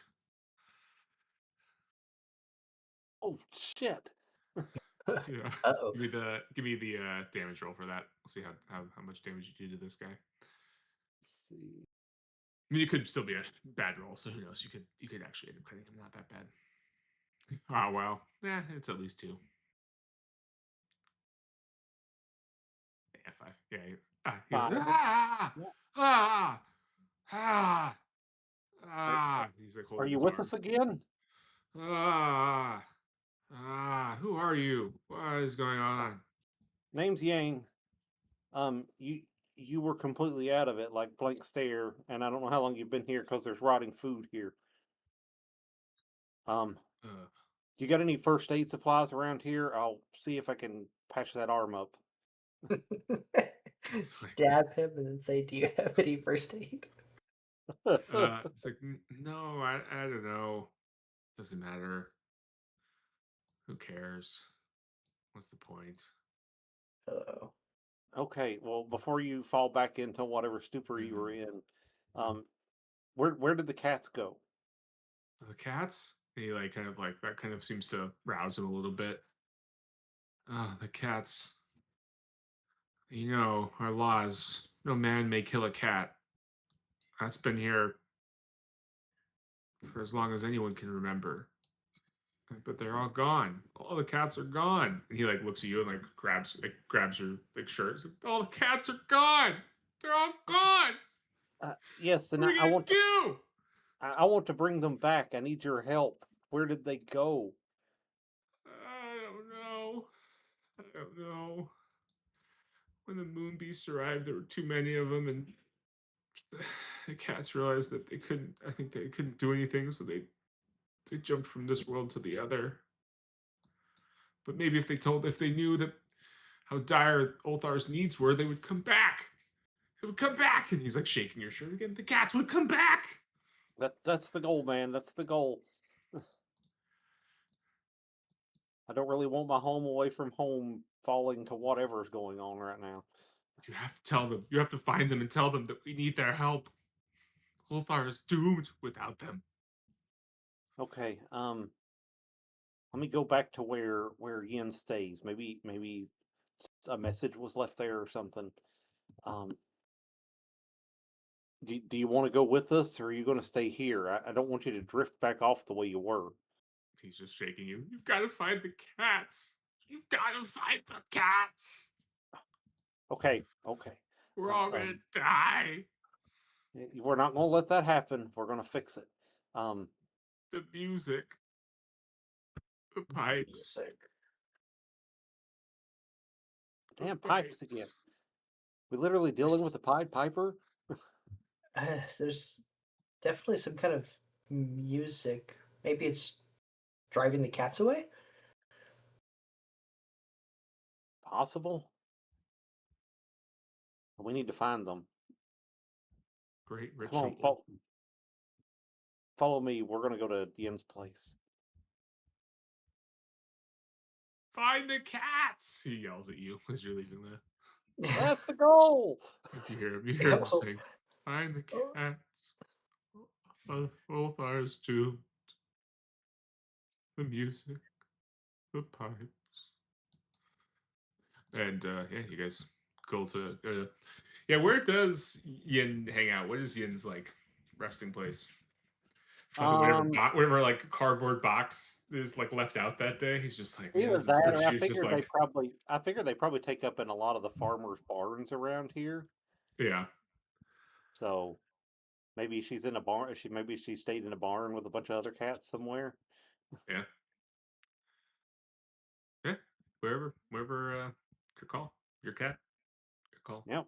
Oh shit. Yeah. Uh-oh. Give me the damage roll for that. We'll see how much damage you do to this guy. Let's see. I mean, it could still be a bad roll, so who knows? You could actually end up cutting him not that bad. Oh well. Yeah, it's at least 2. Yeah, 5. Yeah. He goes, 5. ah, Yeah. ah, ah, Are, ah. He's like are holding you his with arm. us again? Ah, who are you? What is going on? Name's Yang. You were completely out of it, like blank stare, and I don't know how long you've been here because there's rotting food here. Uh, You got any first aid supplies around here? I'll see if I can patch that arm up. it's like, Stab him and then say, "Do you have any first aid?" it's like, no, I don't know. Doesn't matter. Who cares? What's the point? Oh, Okay, well, before you fall back into whatever stupor you were in, um, where did the cats go? The cats? He like kind of like that kind of seems to rouse him a little bit. The cats. You know, our laws. No man may kill a cat. That's been here for as long as anyone can remember. But they're all gone. All the cats are gone. And he like looks at you and like grabs your like shirt. He's like, all the cats are gone. They're all gone. Yes, and What are we gonna do? I want to bring them back. I need your help. Where did they go? I don't know. I don't know. When the moon beasts arrived, there were too many of them, and the cats realized that they couldn't. I think they couldn't do anything, so they jumped from this world to the other. But maybe if they knew that how dire Ulthar's needs were, they would come back. They would come back, and he's like shaking your shirt again. The cats would come back. That's the goal, man. That's the goal. I don't really want my home away from home falling to whatever's going on right now. You have to tell them. You have to find them and tell them that we need their help. Ulthar is doomed without them. Okay, let me go back to where Yin stays. Maybe a message was left there or something. Um, do you want to go with us, or are you going to stay here? I don't want you to drift back off the way you were. He's just shaking you. You've got to find the cats. You've got to find the cats. Okay, okay. We're all gonna die. We're not going to let that happen. We're going to fix it. The music, the pipes, music. the Damn pipes again. pipes. We literally dealing with the Pied Piper. There's definitely some kind of music. Maybe it's driving the cats away. Possible. We need to find them. Great Come on, ritual. follow me. We're going to go to Yin's place. Find the cats! He yells at you as you're leaving the. That's the goal. Like you hear him saying, "Find the cats. Both ours too. The music, the pipes." And yeah, you guys go to. Yeah, where does Yin hang out? What is Yin's like resting place? Find whatever like cardboard box is like left out that day. He's just like, man, Either this is, that, or or she's just like, I figure they probably take up in a lot of the farmers' barns around here. yeah, So maybe she's in a barn. Maybe she stayed in a barn with a bunch of other cats somewhere. yeah, yeah. Wherever, good call. Your cat, good call. Yep.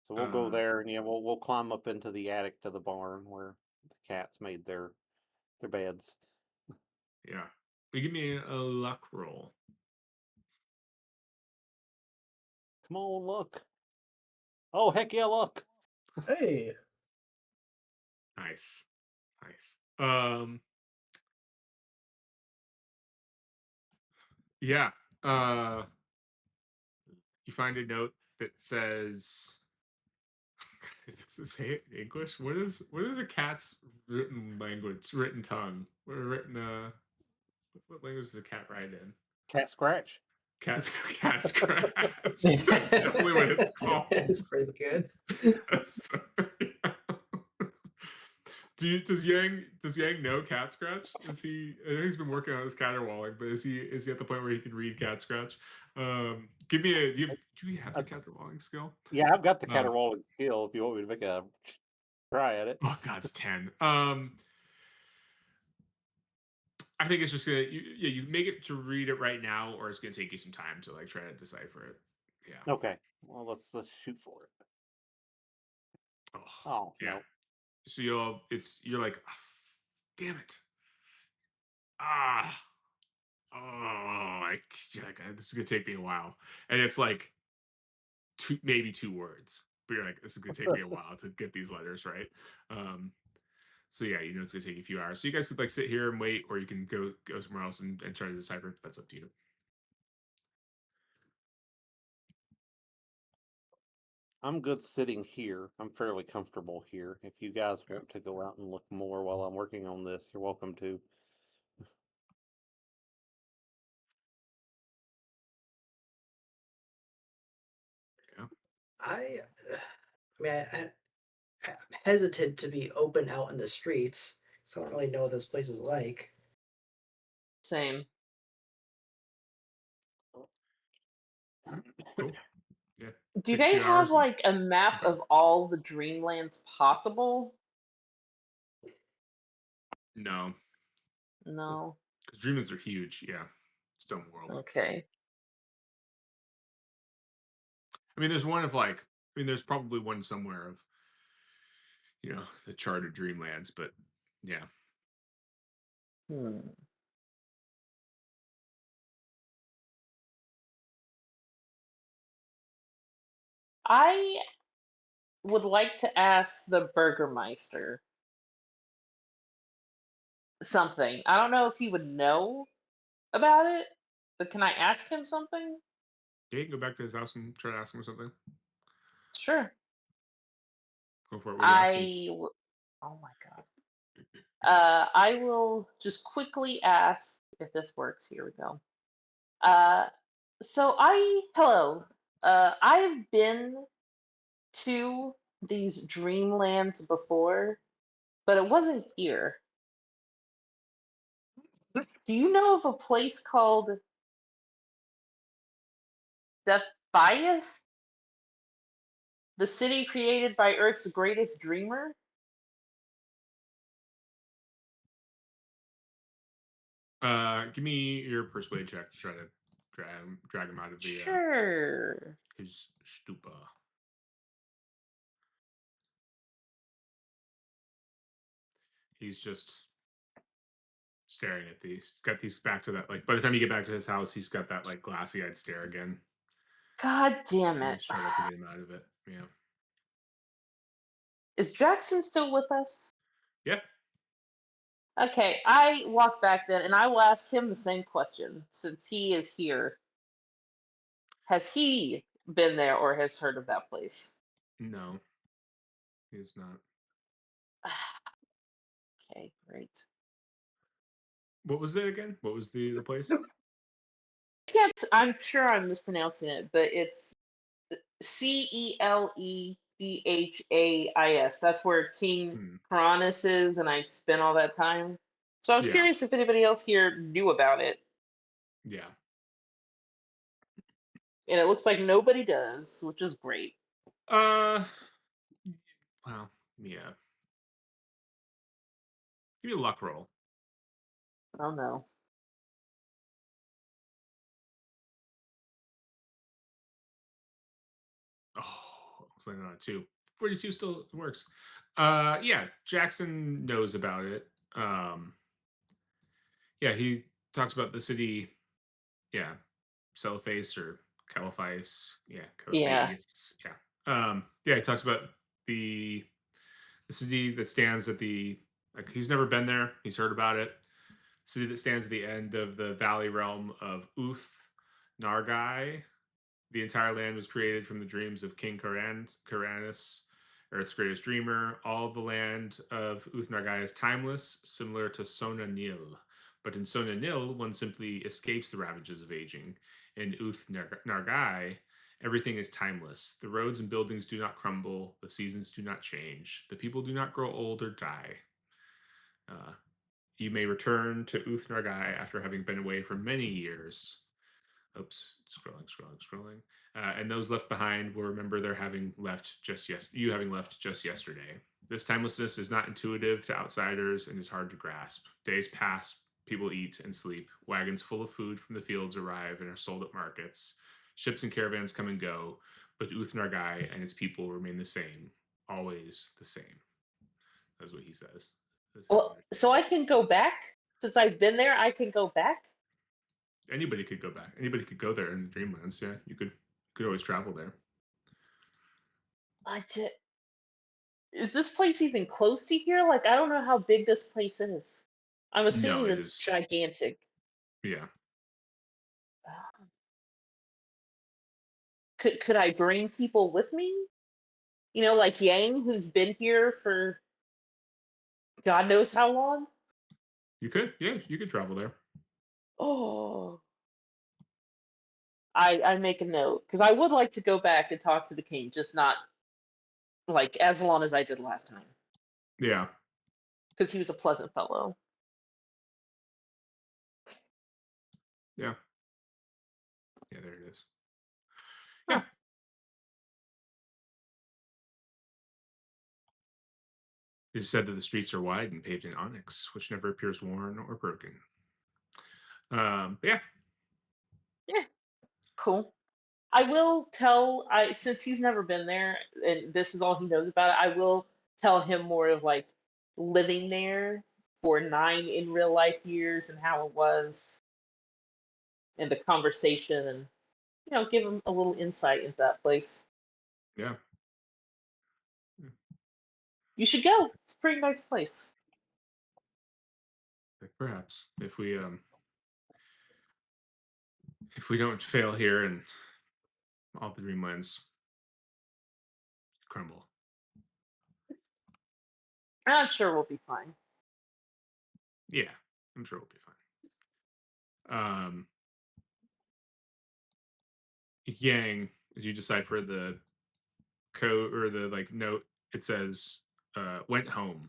So we'll go Uh, there, and yeah, we'll climb up into the attic to the barn where the cats made their beds. yeah. You give me a luck roll. Come on, look. Oh heck yeah, look. Hey, Nice, nice. Yeah. Uh, you find a note that says, does it say it in English? What is a cat's written language? Written tongue? Written what language does a cat write in? Cat scratch. Cat scratch. That's definitely what it's called. it's pretty good. That's- does Yang know cat scratch? Is he? I know he's been working on his caterwauling, but is he at the point where he can read cat scratch? Give me a. Do you have the That's, caterwauling skill? yeah, I've got the Uh, caterwauling skill. If you want me to make a try at it. oh God, it's 10. I think it's just gonna yeah, you make it to read it right now, or it's gonna take you some time to like try to decipher it. Yeah. Okay. Well, let's shoot for it. Oh, Oh yeah. no. So you're like, "Ah, damn it. Ah, you're like, this is gonna take me a while, and it's like maybe two words, but you're like, this is gonna take me a while to get these letters right. Um, so yeah, it's gonna take you a few hours. So you guys could like sit here and wait, or you can go somewhere else and try to decipher. That's up to you. I'm good sitting here. I'm fairly comfortable here. If you guys Yeah. want to go out and look more while I'm working on this, you're welcome to. Yeah. I, I mean, I'm hesitant to be open out in the streets, so I don't really know what this place is like. Same. Cool. Yeah. Do Take a they few have hours and like a map okay. of all the dreamlands possible? No, No. because dreamlands are huge. Yeah. Stone world. Okay. I mean, there's one of like, I mean, there's probably one somewhere of, the charted dreamlands, but yeah. Hmm. I would like to ask the Burgermeister something. I don't know if he would know about it, but can I ask him something? Yeah, you can go back to his house and try to ask him something. Sure. Go for it. What do you ask him? Oh my god. I will just quickly ask if this works. Here we go. Uh, hello. I've been to these dreamlands before, but it wasn't here. Do you know of a place called Deathias? The city created by Earth's greatest dreamer? Give me your persuade check to try to drag him out of the Sure. his stupa. He's just staring at these. Got these back to that like. By the time you get back to his house, he's got that like glassy-eyed stare again. God damn You it. struggle to get him out of it. Yeah. Is Jackson still with us? Yeah. Okay, I walk back then and I will ask him the same question since he is here. Has he been there or has heard of that place? No, he's not. Okay, great. What was it again? What was the place? I'm sure I'm mispronouncing it, but it's Celephais. That's where King Hmm. Cronus is, and I spent all that time. So I was Yeah. curious if anybody else here knew about it, Yeah. and it looks like nobody does, which is great. Uh. Well. Yeah. Give me a luck roll. Oh no. Oh, I was landing on a 2. 42 still works. Yeah, Jackson knows about it. Yeah, he talks about the city. Yeah, Celiface or Caliphais. Yeah, Yeah. Caliphais. Yeah. Yeah, he talks about the the city that stands at the like he's never been there. He's heard about it. City that stands at the end of the valley realm of Uth Nargai. The entire land was created from the dreams of King Caranus, Earth's greatest dreamer. All the land of Uth-Nargai is timeless, similar to Sona Nil. But in Sona Nil, one simply escapes the ravages of aging. In Uth-Nargai, everything is timeless. The roads and buildings do not crumble. The seasons do not change. The people do not grow old or die. You may return to Uthnagai after having been away for many years. Oops, scrolling. And those left behind will remember their having left you having left just yesterday. This timelessness is not intuitive to outsiders and is hard to grasp. Days pass, people eat and sleep. Wagons full of food from the fields arrive and are sold at markets. Ships and caravans come and go, but Uthnargai and its people remain the same, always the same. That's what he says. Well, so I can go back since I've been there. I can go back. Anybody could go back. Anybody could go there in the Dreamlands. Yeah, you could always travel there. Is this place even close to here? Like, I don't know how big this place is. I'm No, assuming it it's is. gigantic. Yeah, Could I bring people with me? You know, like Yang, who's been here for God knows how long. you could. Yeah, you could travel there. Oh, I make a note because I would like to go back and talk to the king, just not like as long as I did last time, Yeah, because he was a pleasant fellow. yeah, yeah. There it is. Huh. Yeah. It is said that the streets are wide and paved in onyx, which never appears worn or broken. Yeah, Yeah, cool. I will tell I since he's never been there and this is all he knows about it, I will tell him more of like living there for 9 in real life years and how it was and the conversation and give him a little insight into that place. yeah. You should go. It's a pretty nice place. Like perhaps if we don't fail here and all the Dreamlands crumble. I'm sure we'll be fine. Yeah, I'm sure we'll be fine. Yang, as you decipher the code or the like note, it says went home.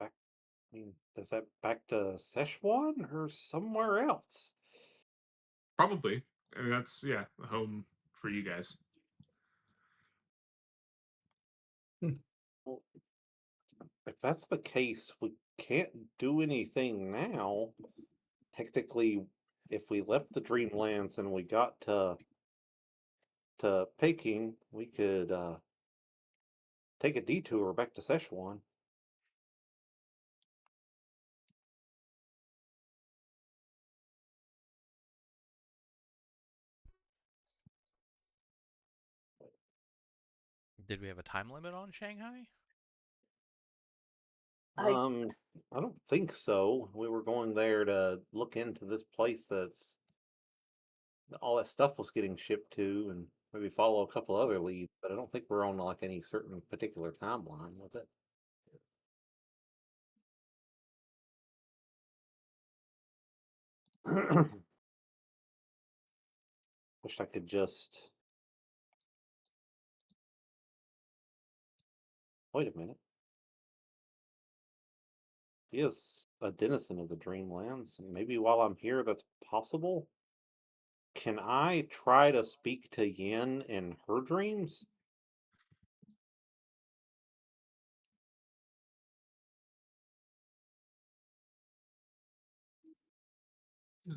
Back, I mean, does that back to Szechuan or somewhere else? Probably. And that's a home for you guys. Well, if that's the case, we can't do anything now. Technically, if we left the Dreamlands and we got to Peking, we could take a detour back to Szechuan. Did we have a time limit on Shanghai? I I don't think so. We were going there to look into this place that's all that stuff was getting shipped to and maybe follow a couple other leads, but I don't think we're on like any certain particular timeline with it. Wish I could just wait a minute. He is a denizen of the Dreamlands. Maybe while I'm here, that's possible. Can I try to speak to Yin in her dreams?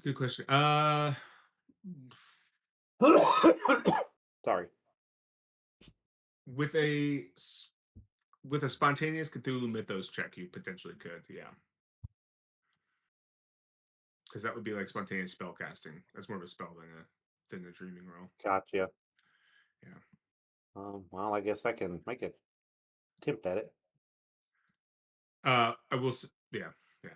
Good question. Sorry. With a spontaneous Cthulhu Mythos check, you potentially could, yeah. Because that would be like spontaneous spell casting. That's more of a spell than a dreaming roll. Gotcha. Yeah. Well, I guess I can make a attempt at it. I will. Yeah, yeah.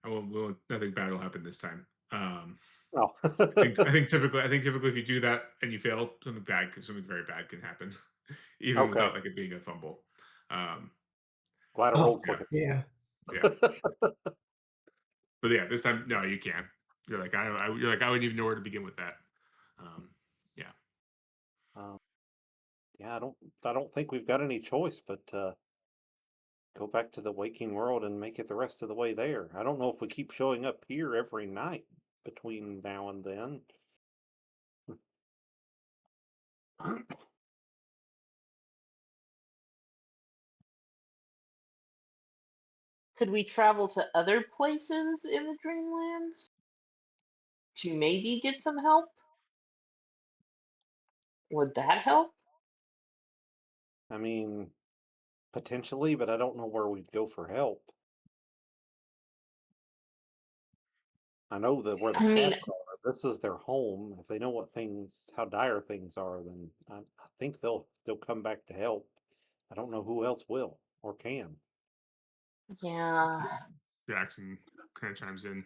I won't. Nothing bad will happen this time. Oh. I think typically if you do that and you fail, something very bad can happen, even Okay. without like it being a fumble. Glad I Oh, rolled Yeah, quick. yeah. yeah. But yeah, this time no, you can't. You're like I wouldn't even know where to begin with that. Yeah. Yeah, I don't think we've got any choice but go back to the waking world and make it the rest of the way there. I don't know if we keep showing up here every night between now and then. Could we travel to other places in the Dreamlands to maybe get some help? Would that help? I mean, potentially, but I don't know where we'd go for help. I know that where the I mean, cats are, this is their home. If they know how dire things are, then I think they'll come back to help. I don't know who else will or can. yeah. Jackson kind of chimes in.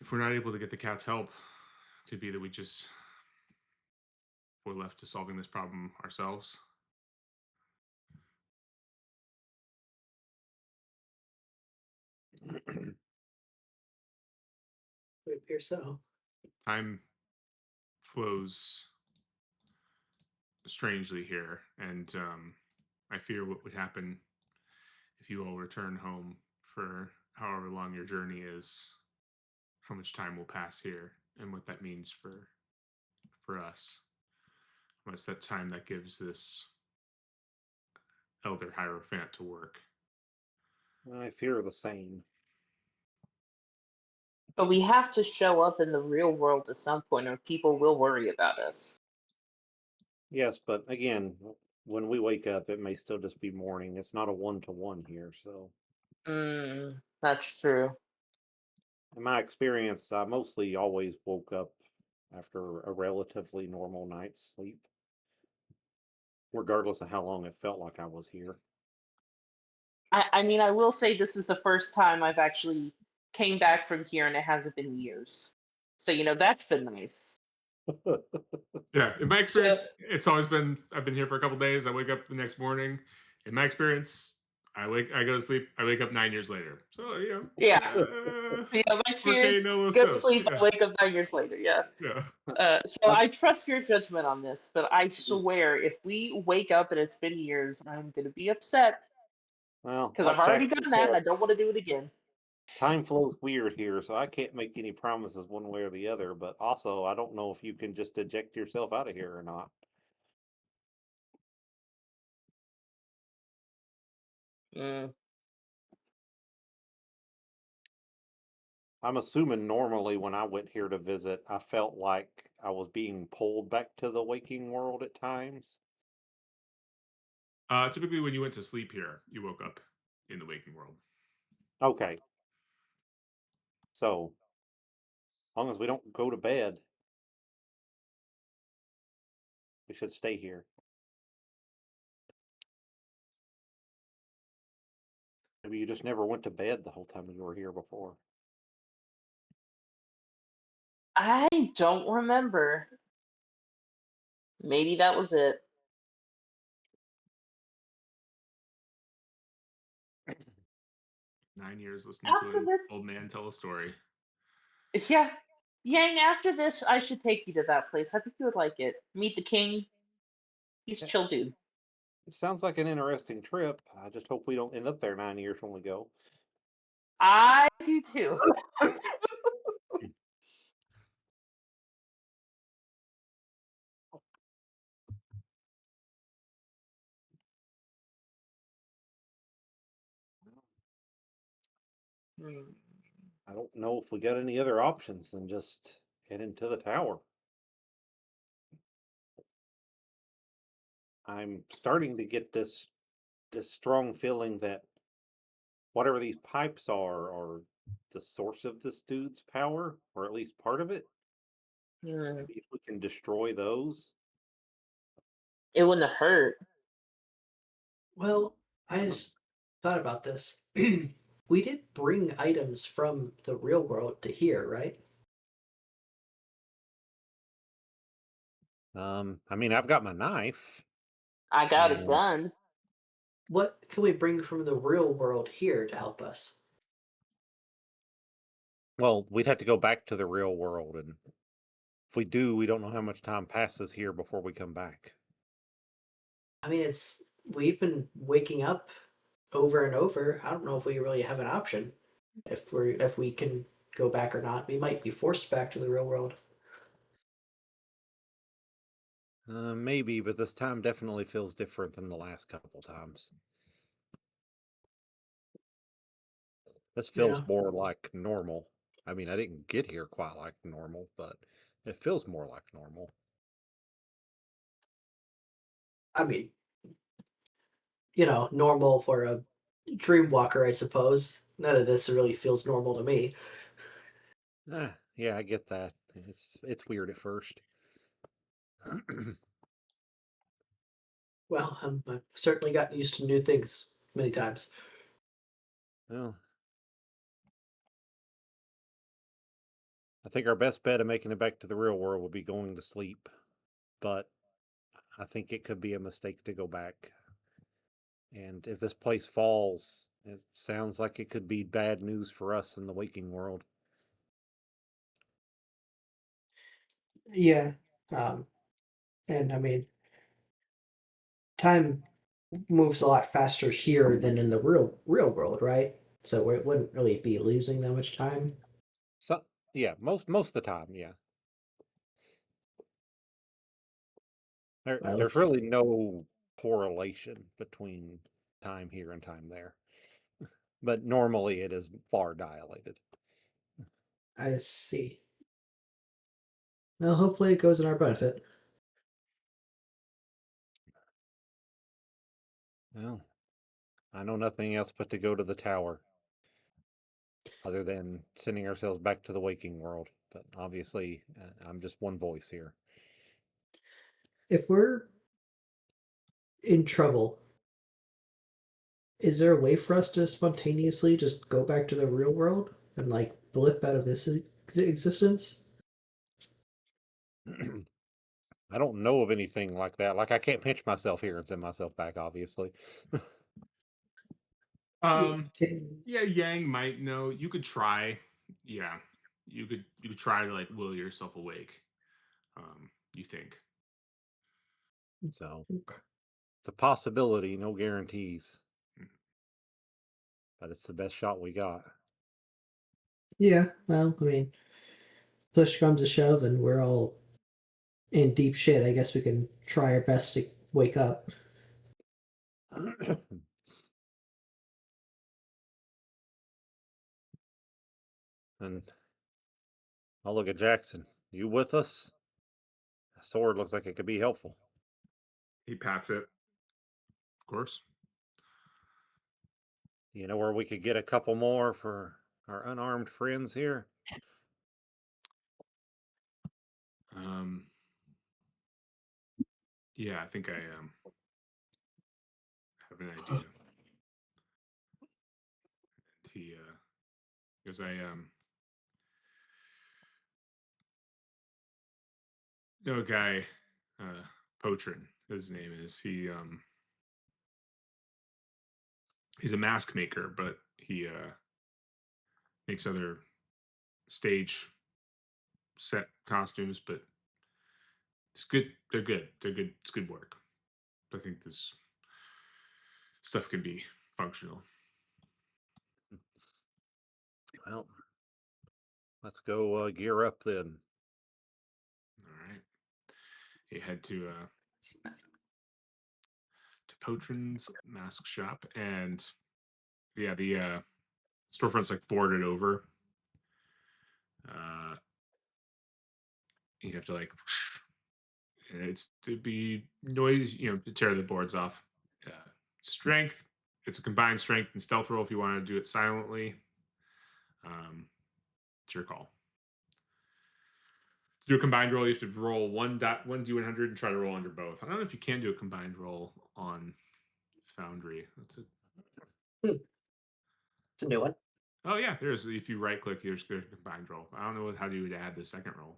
If we're not able to get the cats help, it could be that we're left to solving this problem ourselves. It appears so. Time flows strangely here, and I fear what would happen if you all return home for however long your journey is, how much time will pass here, and what that means for us. What's that time that gives this elder hierophant to work? I fear the same. But we have to show up in the real world at some point, or people will worry about us. Yes, but again, when we wake up, it may still just be morning. It's not a 1-to-1 here, so. That's true. In my experience, I mostly always woke up after a relatively normal night's sleep, regardless of how long it felt like I was here. I mean, I will say this is the first time I've actually came back from here, and it hasn't been years. So that's been nice. Yeah, in my So experience, it's always been I've been here for a couple days. I wake up the next morning. In my experience, I go to sleep. I wake up 9 years later. So yeah, my okay, experience: no los go to dos. sleep, I Yeah, wake up 9 years later. Yeah. yeah. So I trust your judgment on this, but I swear, if we wake up and it's been years, I'm gonna be upset Well, because I've like already Jackson done that, and said, I don't want to do it again. time flows weird here, so I can't make any promises one way or the other. But also, I don't know if you can just eject yourself out of here or not. Mm. I'm assuming normally when I went here to visit, I felt like I was being pulled back to the waking world at times. Typically, when you went to sleep here, you woke up in the waking world. Okay, so as long as we don't go to bed, we should stay here. Maybe you just never went to bed the whole time you were here before. I don't remember. Maybe that was it. 9 years listening to After an this, old man tell a story. yeah, Yang. After this, I should take you to that place. I think you would like it. Meet the king. He's a Yeah, chill dude. it sounds like an interesting trip. I just hope we don't end up there 9 years when we go. I do too. Hmm. I don't know if we got any other options than just head into the tower. I'm starting to get this strong feeling that whatever these pipes are the source of this dude's power, or at least part of it. Hmm. Maybe if we can destroy those. It wouldn't have hurt. Well, I just thought about this. We did bring items from the real world to here, right? I mean, I've got my knife. I got a And gun. What can we bring from the real world here to help us? well, we'd have to go back to the real world and If we do, we don't know how much time passes here before we come back. I mean, we've been waking up over and over. I don't know if we really have an option if we can go back or not. We might be forced back to the real world. Maybe, but this time definitely feels different than the last couple times. This Yeah. feels more like normal. I mean, I didn't get here quite like normal, but it feels more like normal. I mean, normal for a dream walker, I suppose. None of this really feels normal to me. Yeah, I get that. It's weird at first. Well, I've certainly gotten used to new things many times. Well, I think our best bet of making it back to the real world would be going to sleep, but I think it could be a mistake to go back. And if this place falls, it sounds like it could be bad news for us in the waking world. Yeah. Um, and I mean, time moves a lot faster here than in the real world, right? So it wouldn't really be losing that much time. So yeah, most of the time, yeah. Well, There's really no correlation between time here and time there. But normally it is far dilated. I see. Well, hopefully it goes in our benefit. Well, I know nothing else but to go to the tower, other than sending ourselves back to the waking world. But obviously, I'm just one voice here. If we're in trouble, is there a way for us to spontaneously just go back to the real world and like blip out of this existence? I don't know of anything like that. Like I can't pinch myself here and send myself back, obviously. Can, Yeah, Yang might know. You could try. Yeah, you could try to like will yourself awake. You think? So it's a possibility, no guarantees. Mm. But it's the best shot we got. yeah, well, I mean, push comes to shove and we're all in deep shit. I guess we can try our best to wake up. And I'll look at Jackson. You with us? A sword looks like it could be helpful. He pats it. Of course. You know where we could get a couple more for our unarmed friends here? Um. Yeah, I think I have an idea. He goes, I know a guy, Potrin, his name is. He's a mask maker, but he makes other stage set costumes, but it's good. They're good. They're good. It's good work. I think this stuff can be functional. Well, let's go gear up then. All right. You head to Potrin's mask shop, and yeah, the storefront's like boarded over. Uh, you have to like, and it's to be noise, to tear the boards off. Uh, Strength. It's a combined strength and stealth roll if you want to do it silently. It's your call. To do a combined roll, you have to roll one d100 and try to roll under both. I don't know if you can do a combined roll on Foundry. That's it. Hmm, it's a new one. Oh yeah, there's if you right click, there's a combined roll. I don't know how you would add the second roll.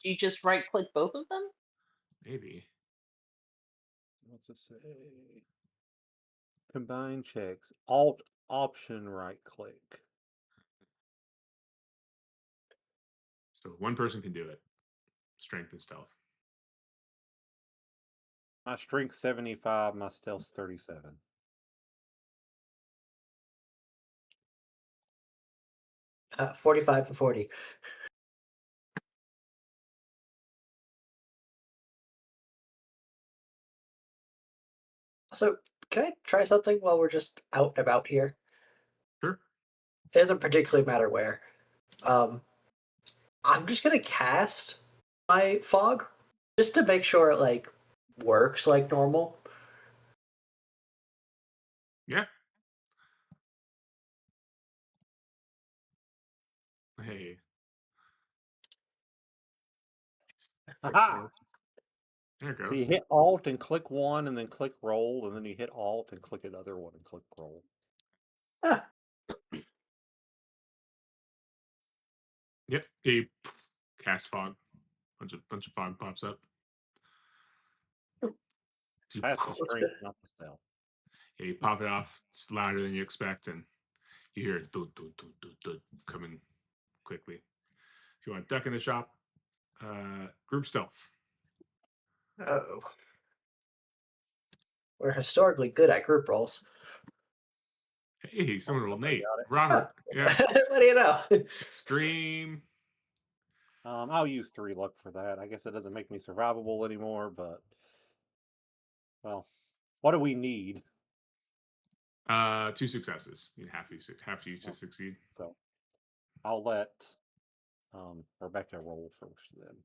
Do you just right click both of them? Maybe. What's it say? Combine checks. Alt option right click. So one person can do it. Strength and stealth. My strength 75, my stealth's 37. 45 for 40. So, can I try something while we're just out and about here? Sure. It doesn't particularly matter where. I'm just gonna cast my fog just to make sure it like works like normal. Yeah. Hey. Aha! There it So you goes. hit Alt and click one, and then click roll, and then you hit Alt and click another one and click roll. Ah, Yep. You cast fog. Bunch of fog pops up. You, That's the that's strength, good. not the stealth. yeah, you pop it off. It's louder than you expect, and you hear it coming quickly. If you want to duck in the shop, group stealth. Oh, we're historically good at group rolls. Hey, someone rolled somebody Nate. got it. Robert. Yeah. What do you know? Extreme. I'll use 3 luck for that. I guess it doesn't make me survivable anymore, but well, what do we need? 2 successes. You have you to Oh. succeed. So I'll let Rebecca roll first then.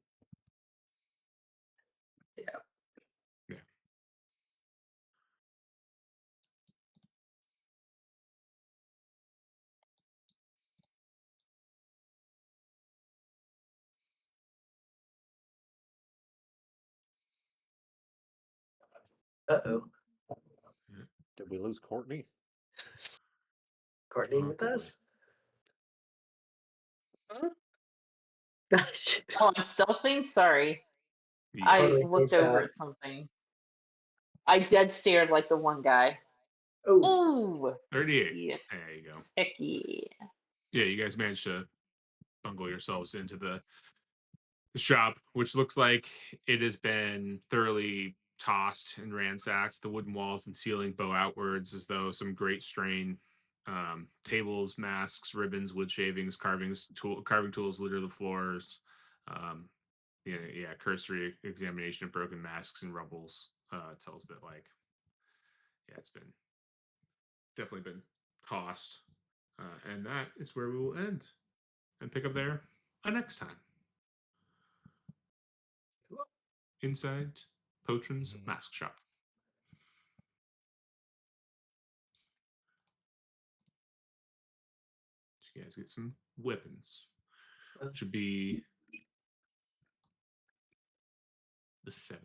Yeah. Yeah. Uh-oh. Did we lose Courtney? Courtney with Probably. us? Oh, I'm stealthing? Sorry. Yes. I Totally looked fades over out. at something. I dead stared like the one guy. Oh, Ooh. 38. Yes. There you go. Heck yeah. Yeah, you guys managed to bungle yourselves into the shop, which looks like it has been thoroughly tossed and ransacked. The wooden walls and ceiling bow outwards as though some great strain. Tables, masks, ribbons, wood shavings, carving tools litter the floors. Um, yeah, cursory examination of broken masks and rubbles tells that yeah, it's been definitely been tossed. And that is where we will end and pick up there next time. Inside Potron's Mask Shop. You guys get some weapons. Should be the 7th.